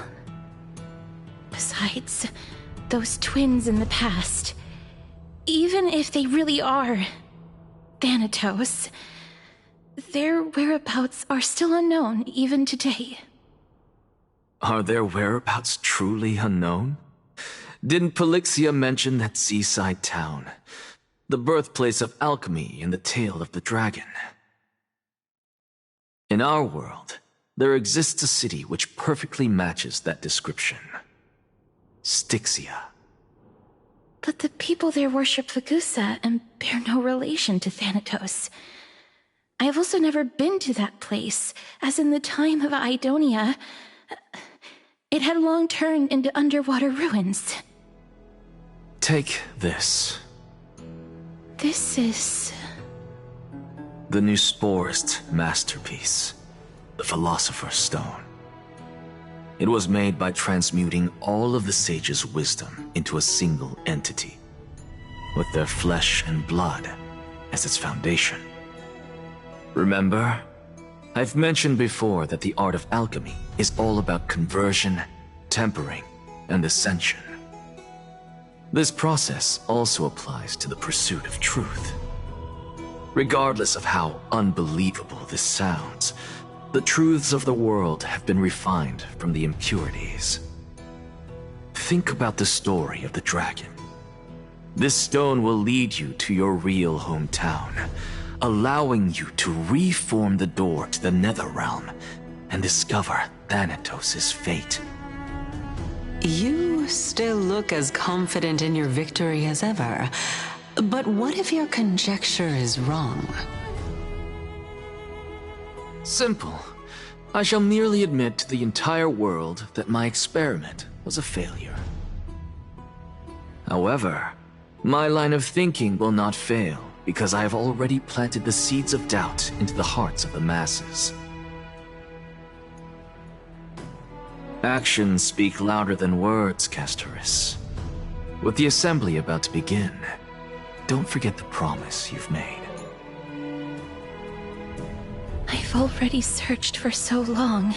Besides, those twins in the past, even if they really are Thanatos, their whereabouts are still unknown even today. Are their whereabouts truly unknown? Didn't Polixia mention that seaside town, the birthplace of alchemy and the tale of the dragon? In our world, there exists a city which perfectly matches that description. Styxia. But the people there worship Vagusa and bear no relation to Thanatos. I have also never been to that place, as in the time of Idonia, it had long turned into underwater ruins. Take this. This is... the new Sporist masterpiece, the Philosopher's Stone. It was made by transmuting all of the sages' wisdom into a single entity, with their flesh and blood as its foundation. Remember, I've mentioned before that the art of alchemy is all about conversion, tempering, and ascension. This process also applies to the pursuit of truth. Regardless of how unbelievable this sounds, the truths of the world have been refined from the impurities. Think about the story of the dragon. This stone will lead you to your real hometown, allowing you to reform the door to the Nether Realm and discover Thanatos' fate. You still look as confident in your victory as ever. But what if your conjecture is wrong? Simple. I shall merely admit to the entire world that my experiment was a failure. However, my line of thinking will not fail because I have already planted the seeds of doubt into the hearts of the masses. Actions speak louder than words, Castoris. With the assembly about to begin, don't forget the promise you've made. I've already searched for so long.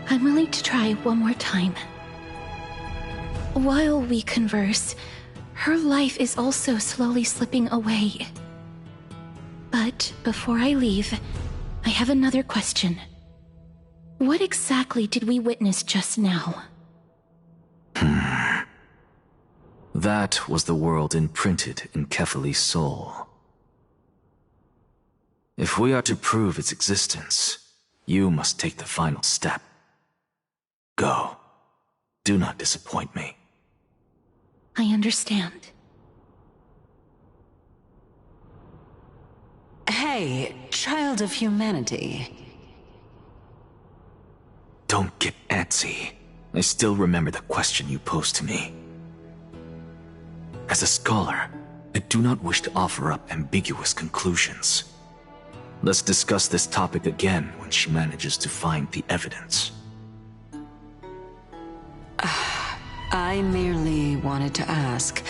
I'm willing to try one more time. While we converse, her life is also slowly slipping away. But before I leave, I have another question. What exactly did we witness just now? That was the world imprinted in Kefali's soul. If we are to prove its existence, you must take the final step. Go. Do not disappoint me. I understand. Hey, child of humanity. Don't get antsy. I still remember the question you posed to me. As a scholar, I do not wish to offer up ambiguous conclusions. Let's discuss this topic again when she manages to find the evidence. I merely wanted to ask,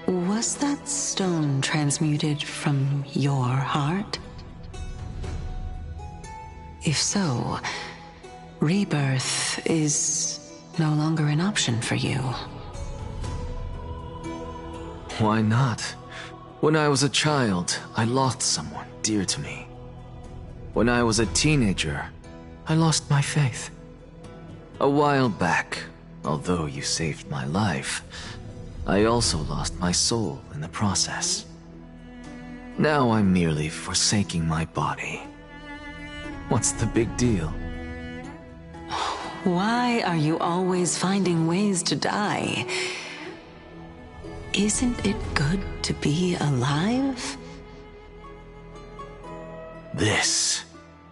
was that stone transmuted from your heart? If so, rebirth is no longer an option for you. Why not? When I was a child, I lost someone dear to me. When I was a teenager, I lost my faith. A while back, although you saved my life, I also lost my soul in the process. Now I'm merely forsaking my body. What's the big deal? Why are you always finding ways to die? Isn't it good to be alive? This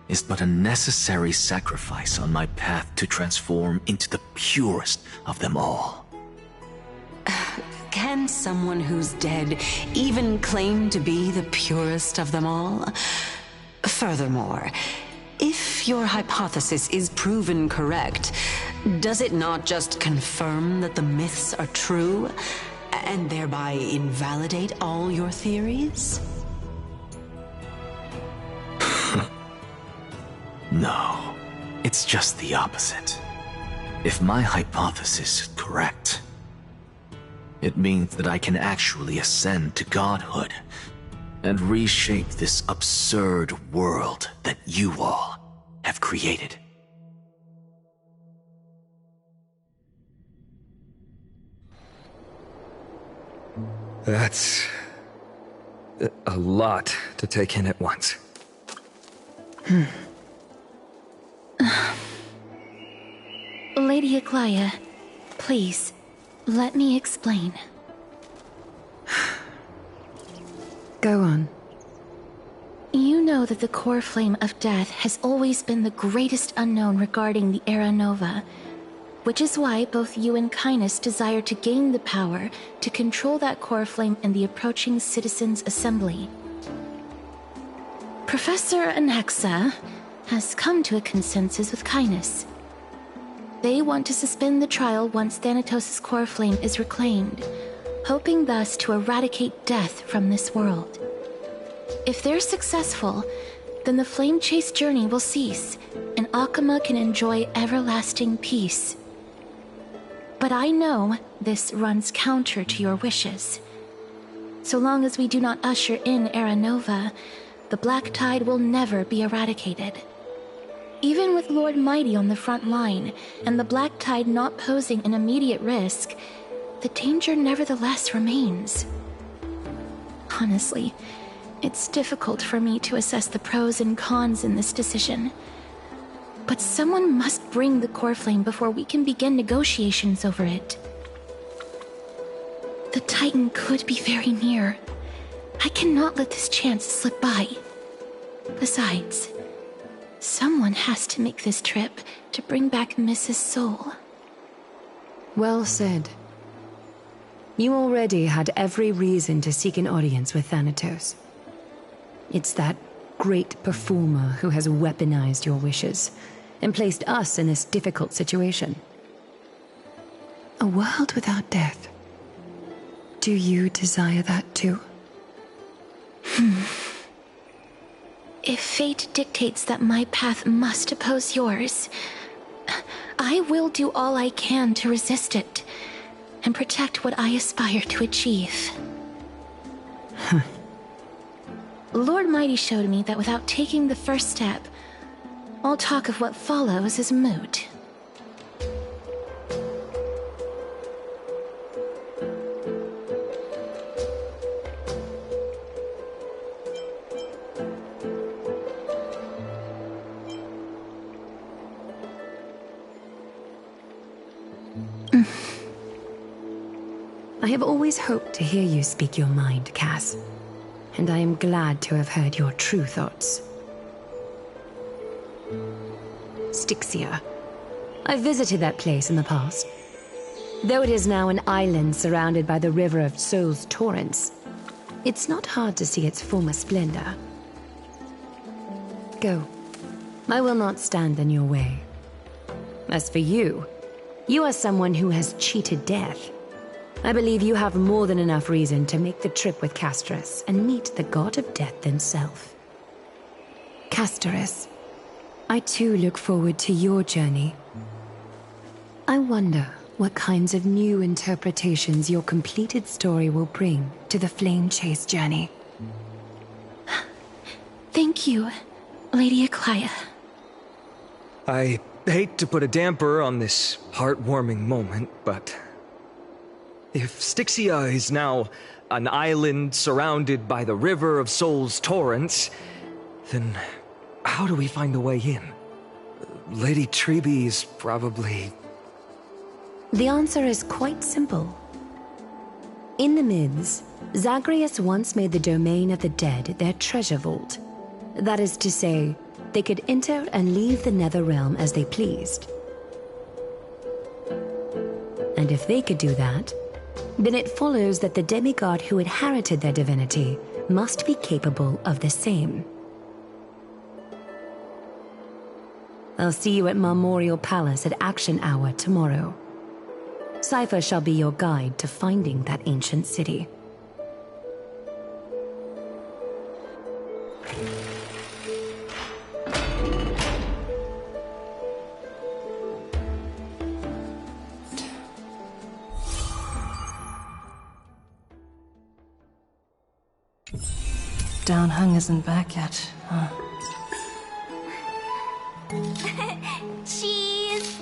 is but a necessary sacrifice on my path to transform into the purest of them all. Can someone who's dead even claim to be the purest of them all? Furthermore, if your hypothesis is proven correct, does it not just confirm that the myths are true, and thereby invalidate all your theories? No, it's just the opposite. If my hypothesis is correct, it means that I can actually ascend to godhood and reshape this absurd world that you all have created. That's a lot to take in at once. Lady Aglaia, please, let me explain. Go on. You know that the core flame of death has always been the greatest unknown regarding the Era Nova, which is why both you and Kainis desire to gain the power to control that core flame in the approaching Citizens' Assembly. Professor Anaxa has come to a consensus with Kainis. They want to suspend the trial once Thanatos' core flame is reclaimed, hoping thus to eradicate death from this world. If they're successful, then the flame chase journey will cease, and Akama can enjoy everlasting peace. But I know this runs counter to your wishes. So long as we do not usher in Era Nova, the Black Tide will never be eradicated. Even with Lord Mighty on the front line, and the Black Tide not posing an immediate risk, the danger nevertheless remains. Honestly, it's difficult for me to assess the pros and cons in this decision. But someone must bring the core flame before we can begin negotiations over it. The Titan could be very near. I cannot let this chance slip by. Besides, someone has to make this trip to bring back Mrs. Soul. Well said. You already had every reason to seek an audience with Thanatos. It's that great performer who has weaponized your wishes and placed us in this difficult situation. A world without death. Do you desire that too? If fate dictates that my path must oppose yours, I will do all I can to resist it and protect what I aspire to achieve. Lord Mighty showed me that without taking the first step, all talk of what follows is moot. I have always hoped to hear you speak your mind, Cass. And I am glad to have heard your true thoughts. Styxia. I visited that place in the past. Though it is now an island surrounded by the river of Soul's torrents, it's not hard to see its former splendor. Go. I will not stand in your way. As for you, you are someone who has cheated death. I believe you have more than enough reason to make the trip with Castorus and meet the god of death himself. Castorus, I too look forward to your journey. I wonder what kinds of new interpretations your completed story will bring to the Flame Chase journey. Thank you, Lady Aklaya. I hate to put a damper on this heartwarming moment, but if Styxia is now an island surrounded by the river of Soul's torrents, then how do we find a way in? Lady Trebe is probably... The answer is quite simple. In the Mids, Zagreus once made the domain of the dead their treasure vault. That is to say, they could enter and leave the Netherrealm as they pleased. And if they could do that, then it follows that the demigod who inherited their divinity must be capable of the same. I'll see you at Marmorial Palace at Action Hour tomorrow. Cypher shall be your guide to finding that ancient city. Downhung isn't back yet, huh? Cheese!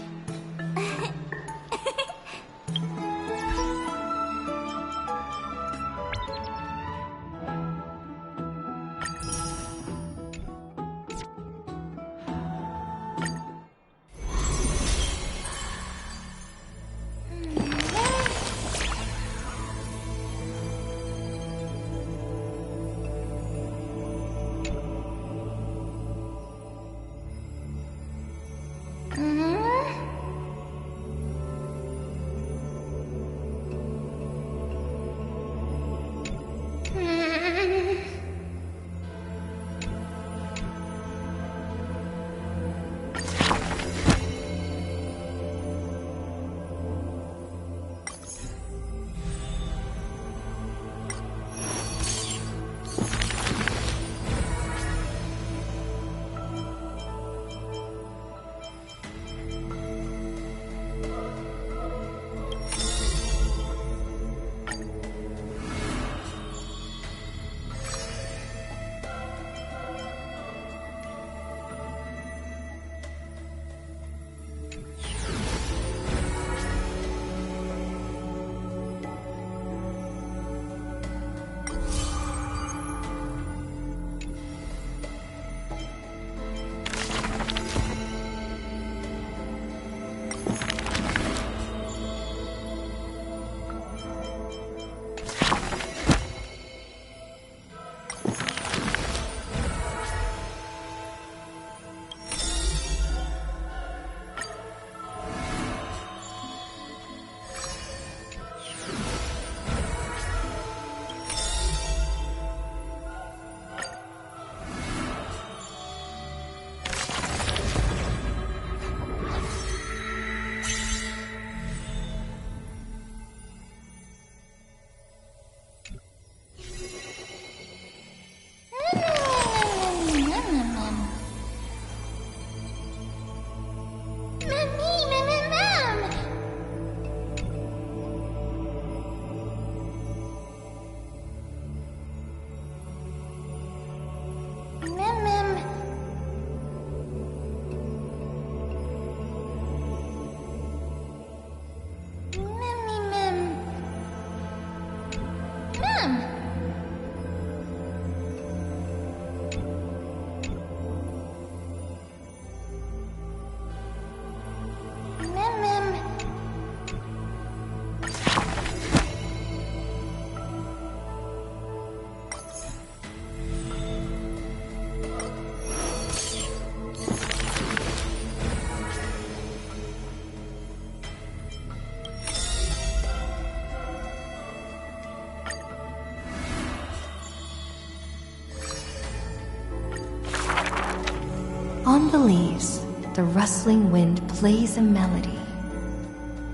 Among the leaves, the rustling wind plays a melody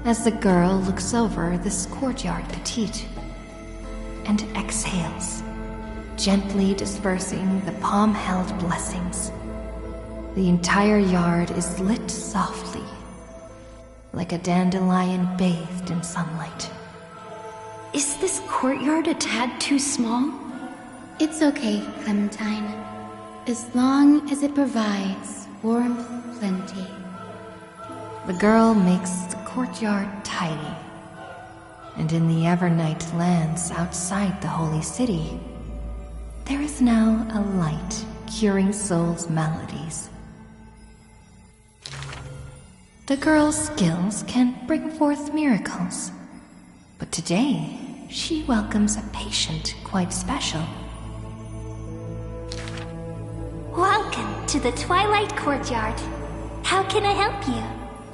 as the girl looks over this courtyard petite and exhales, gently dispersing the palm-held blessings. The entire yard is lit softly, like a dandelion bathed in sunlight. Is this courtyard a tad too small? It's okay, Clementine. As long as it provides warmth plenty. The girl makes the courtyard tidy, and in the Evernight lands outside the holy city, there is now a light curing souls' maladies. The girl's skills can bring forth miracles, but today she welcomes a patient quite special. Welcome to the Twilight Courtyard. How can I help you?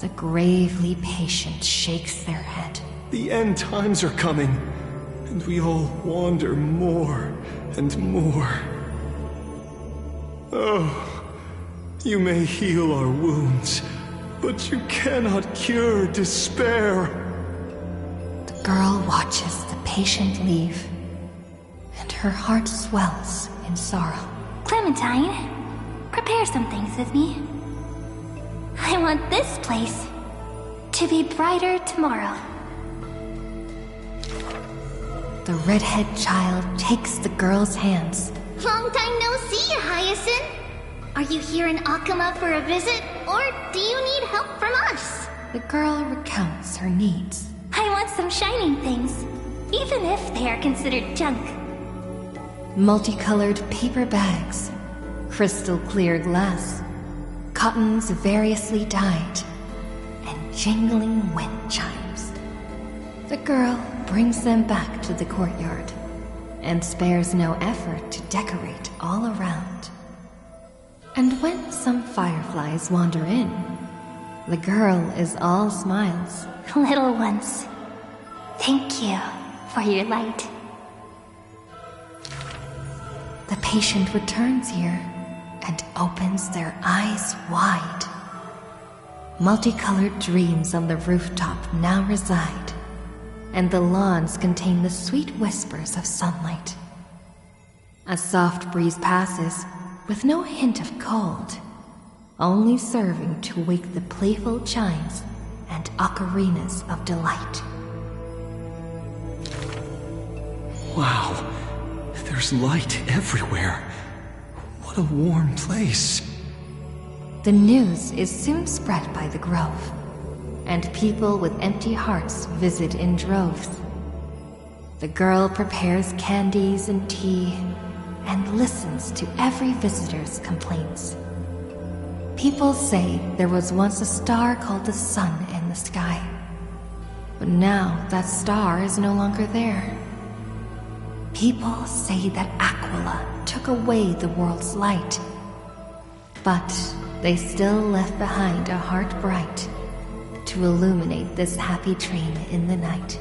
The gravely patient shakes their head. The end times are coming, and we all wander more and more. Oh, you may heal our wounds, but you cannot cure despair. The girl watches the patient leave, and her heart swells in sorrow. Clementine, prepare some things with me. I want this place to be brighter tomorrow. The redhead child takes the girl's hands. Long time no see, Hyacinth. Are you here in Akama for a visit, or do you need help from us? The girl recounts her needs. I want some shining things, even if they are considered junk. Multicolored paper bags, crystal clear glass, cottons variously dyed, and jingling wind chimes. The girl brings them back to the courtyard and spares no effort to decorate all around. And when some fireflies wander in, the girl is all smiles. Little ones, thank you for your light. The patient returns here and opens their eyes wide. Multicolored dreams on the rooftop now reside, and the lawns contain the sweet whispers of sunlight. A soft breeze passes with no hint of cold, only serving to wake the playful chimes and ocarinas of delight. Wow, there's light everywhere. What a warm place. The news is soon spread by the grove, and people with empty hearts visit in droves. The girl prepares candies and tea and listens to every visitor's complaints. People say there was once a star called the sun in the sky, but now that star is no longer there. People say that Aquila took away the world's light, but they still left behind a heart bright to illuminate this happy dream in the night.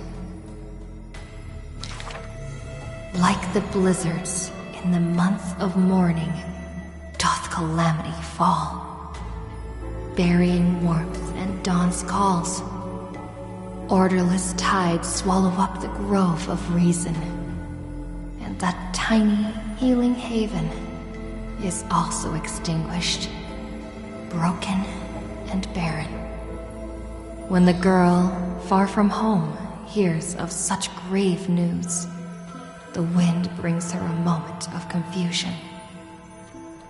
Like the blizzards in the month of mourning, doth calamity fall, burying warmth and dawn's calls. Orderless tides swallow up the grove of reason, and that tiny healing haven is also extinguished, broken and barren. When the girl, far from home, hears of such grave news, the wind brings her a moment of confusion.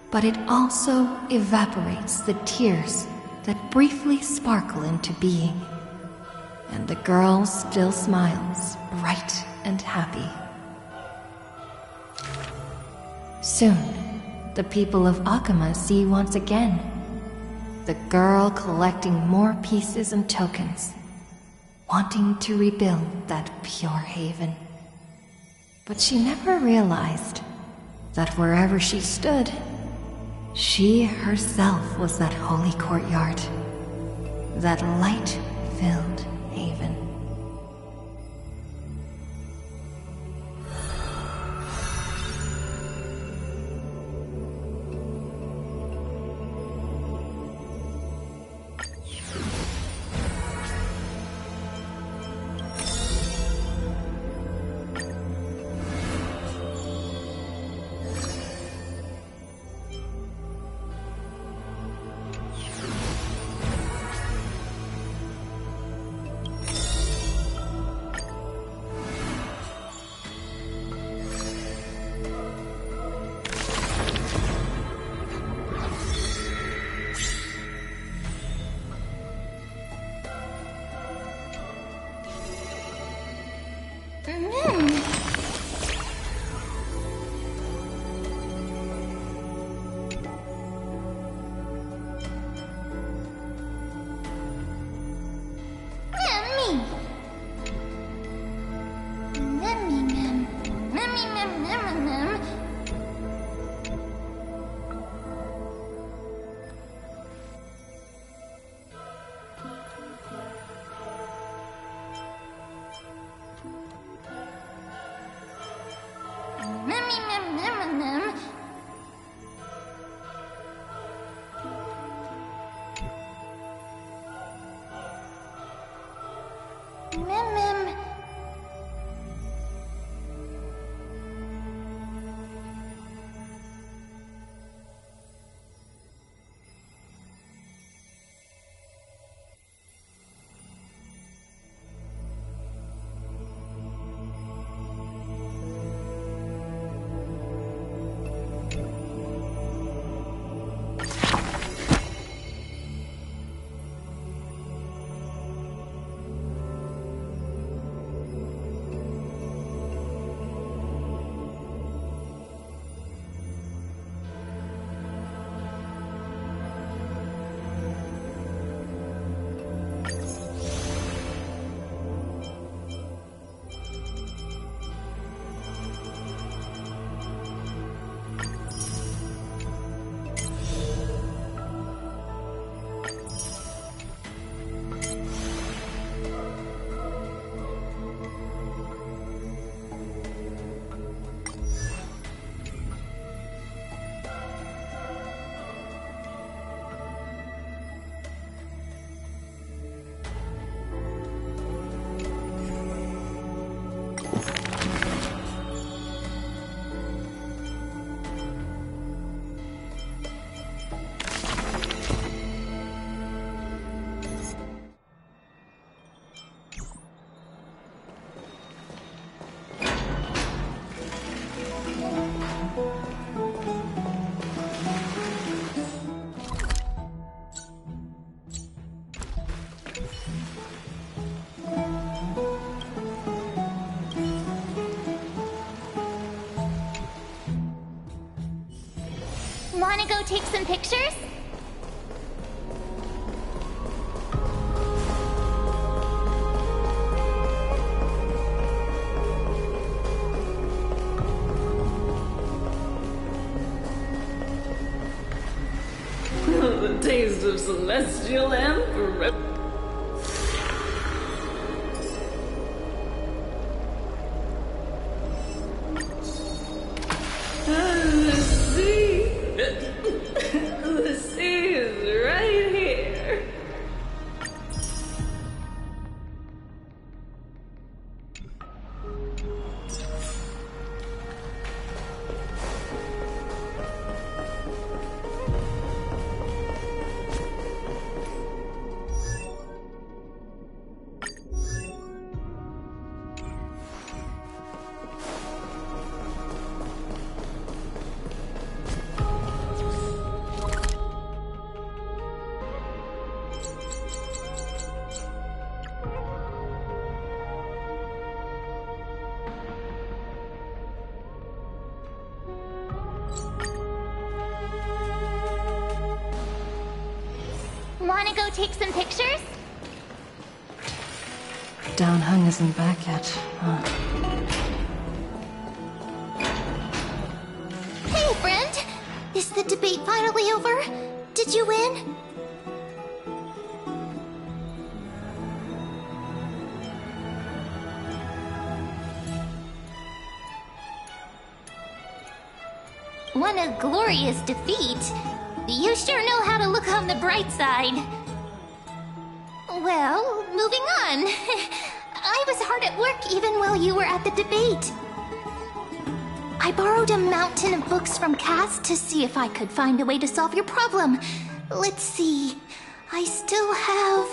But it also evaporates the tears that briefly sparkle into being, and the girl still smiles, bright and happy. Soon, the people of Akama see once again the girl collecting more pieces and tokens, wanting to rebuild that pure haven. But she never realized that wherever she stood, she herself was that holy courtyard, that light-filled haven. Wanna go take some pictures? The taste of celestial emperor. The sea. The sea is right here. Wanna go take some pictures? Downhung isn't back yet. Hey, friend! Is the debate finally over? Did you win? What a glorious defeat! You sure know how to look on the bright side. Well, moving on. I was hard at work even while you were at the debate. I borrowed a mountain of books from Cass to see if I could find a way to solve your problem. Let's see. I still have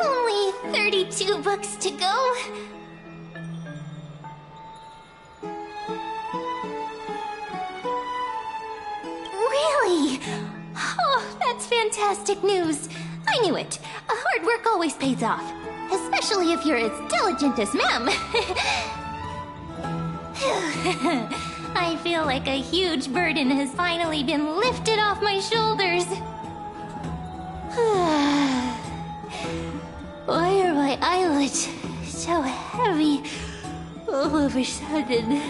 only 32 books to go. Really? Oh, that's fantastic news. I knew it. Hard work always pays off. Especially if you're as diligent as Mem. I feel like a huge burden has finally been lifted off my shoulders. Why are my eyelids so heavy all of a sudden?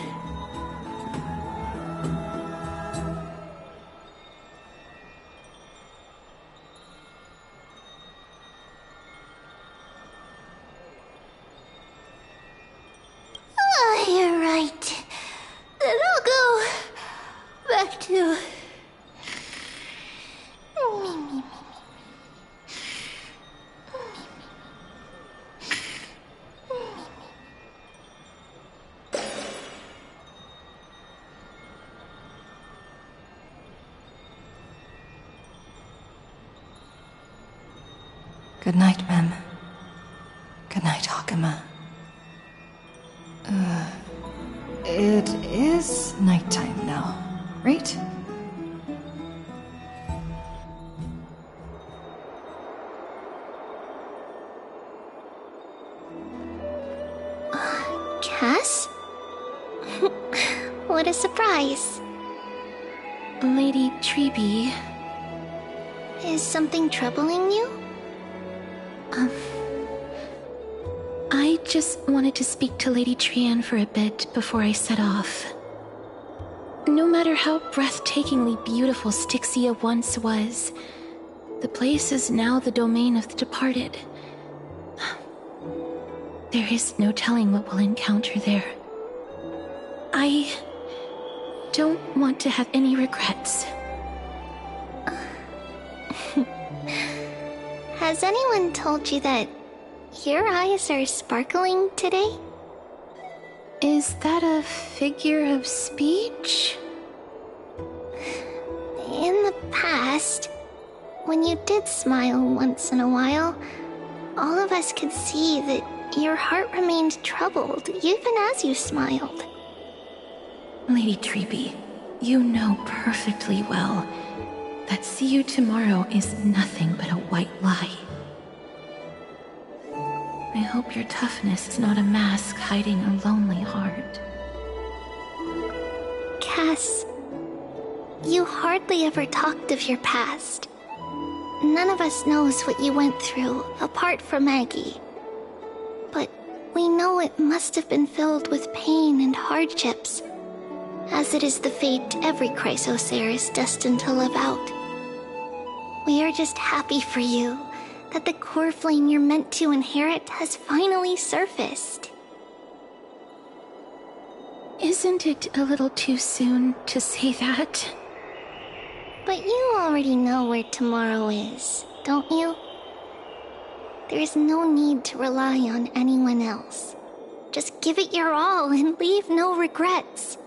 You're right. Then I'll go back to... Good night, Mem. Good night, Hakama. It is nighttime now, right? Cass? What a surprise. Lady Treeby. Is something troubling you? I just wanted to speak to Lady Trian for a bit before I set off. No matter how breathtakingly beautiful Styxia once was, the place is now the domain of the departed. There is no telling what we'll encounter there. I don't want to have any regrets. Has anyone told you that your eyes are sparkling today? Is that a figure of speech? In the past, when you did smile once in a while, all of us could see that your heart remained troubled even as you smiled. Lady Treeby, you know perfectly well that see you tomorrow is nothing but a white lie. I hope your toughness is not a mask hiding a lonely heart. Cass, you hardly ever talked of your past. None of us knows what you went through, apart from Maggie. But we know it must have been filled with pain and hardships, as it is the fate every Chrysosaur is destined to live out. We are just happy for you that the core flame you're meant to inherit has finally surfaced. Isn't it a little too soon to say that? But you already know where tomorrow is, don't you? There's no need to rely on anyone else. Just give it your all and leave no regrets.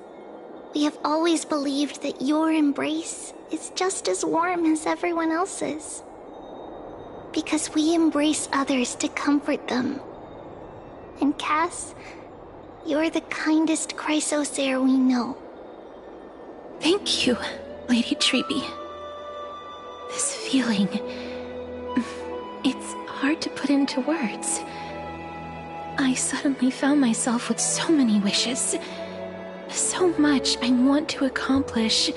We have always believed that your embrace is just as warm as everyone else's. Because we embrace others to comfort them. And Cass, you're the kindest Chrysosaur we know. Thank you, Lady Treeby. This feeling... it's hard to put into words. I suddenly found myself with so many wishes. So much I want to accomplish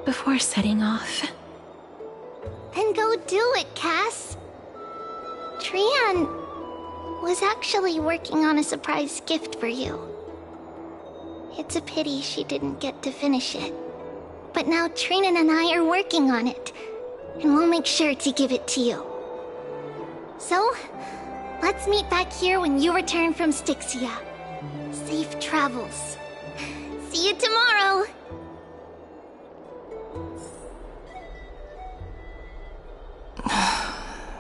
before setting off. Then go do it, Cass. Trian was actually working on a surprise gift for you. It's a pity she didn't get to finish it. But now Trinan and I are working on it, and we'll make sure to give it to you. So, let's meet back here when you return from Styxia. Safe travels. See you tomorrow!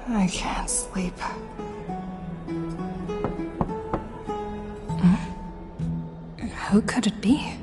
I can't sleep. Who could it be?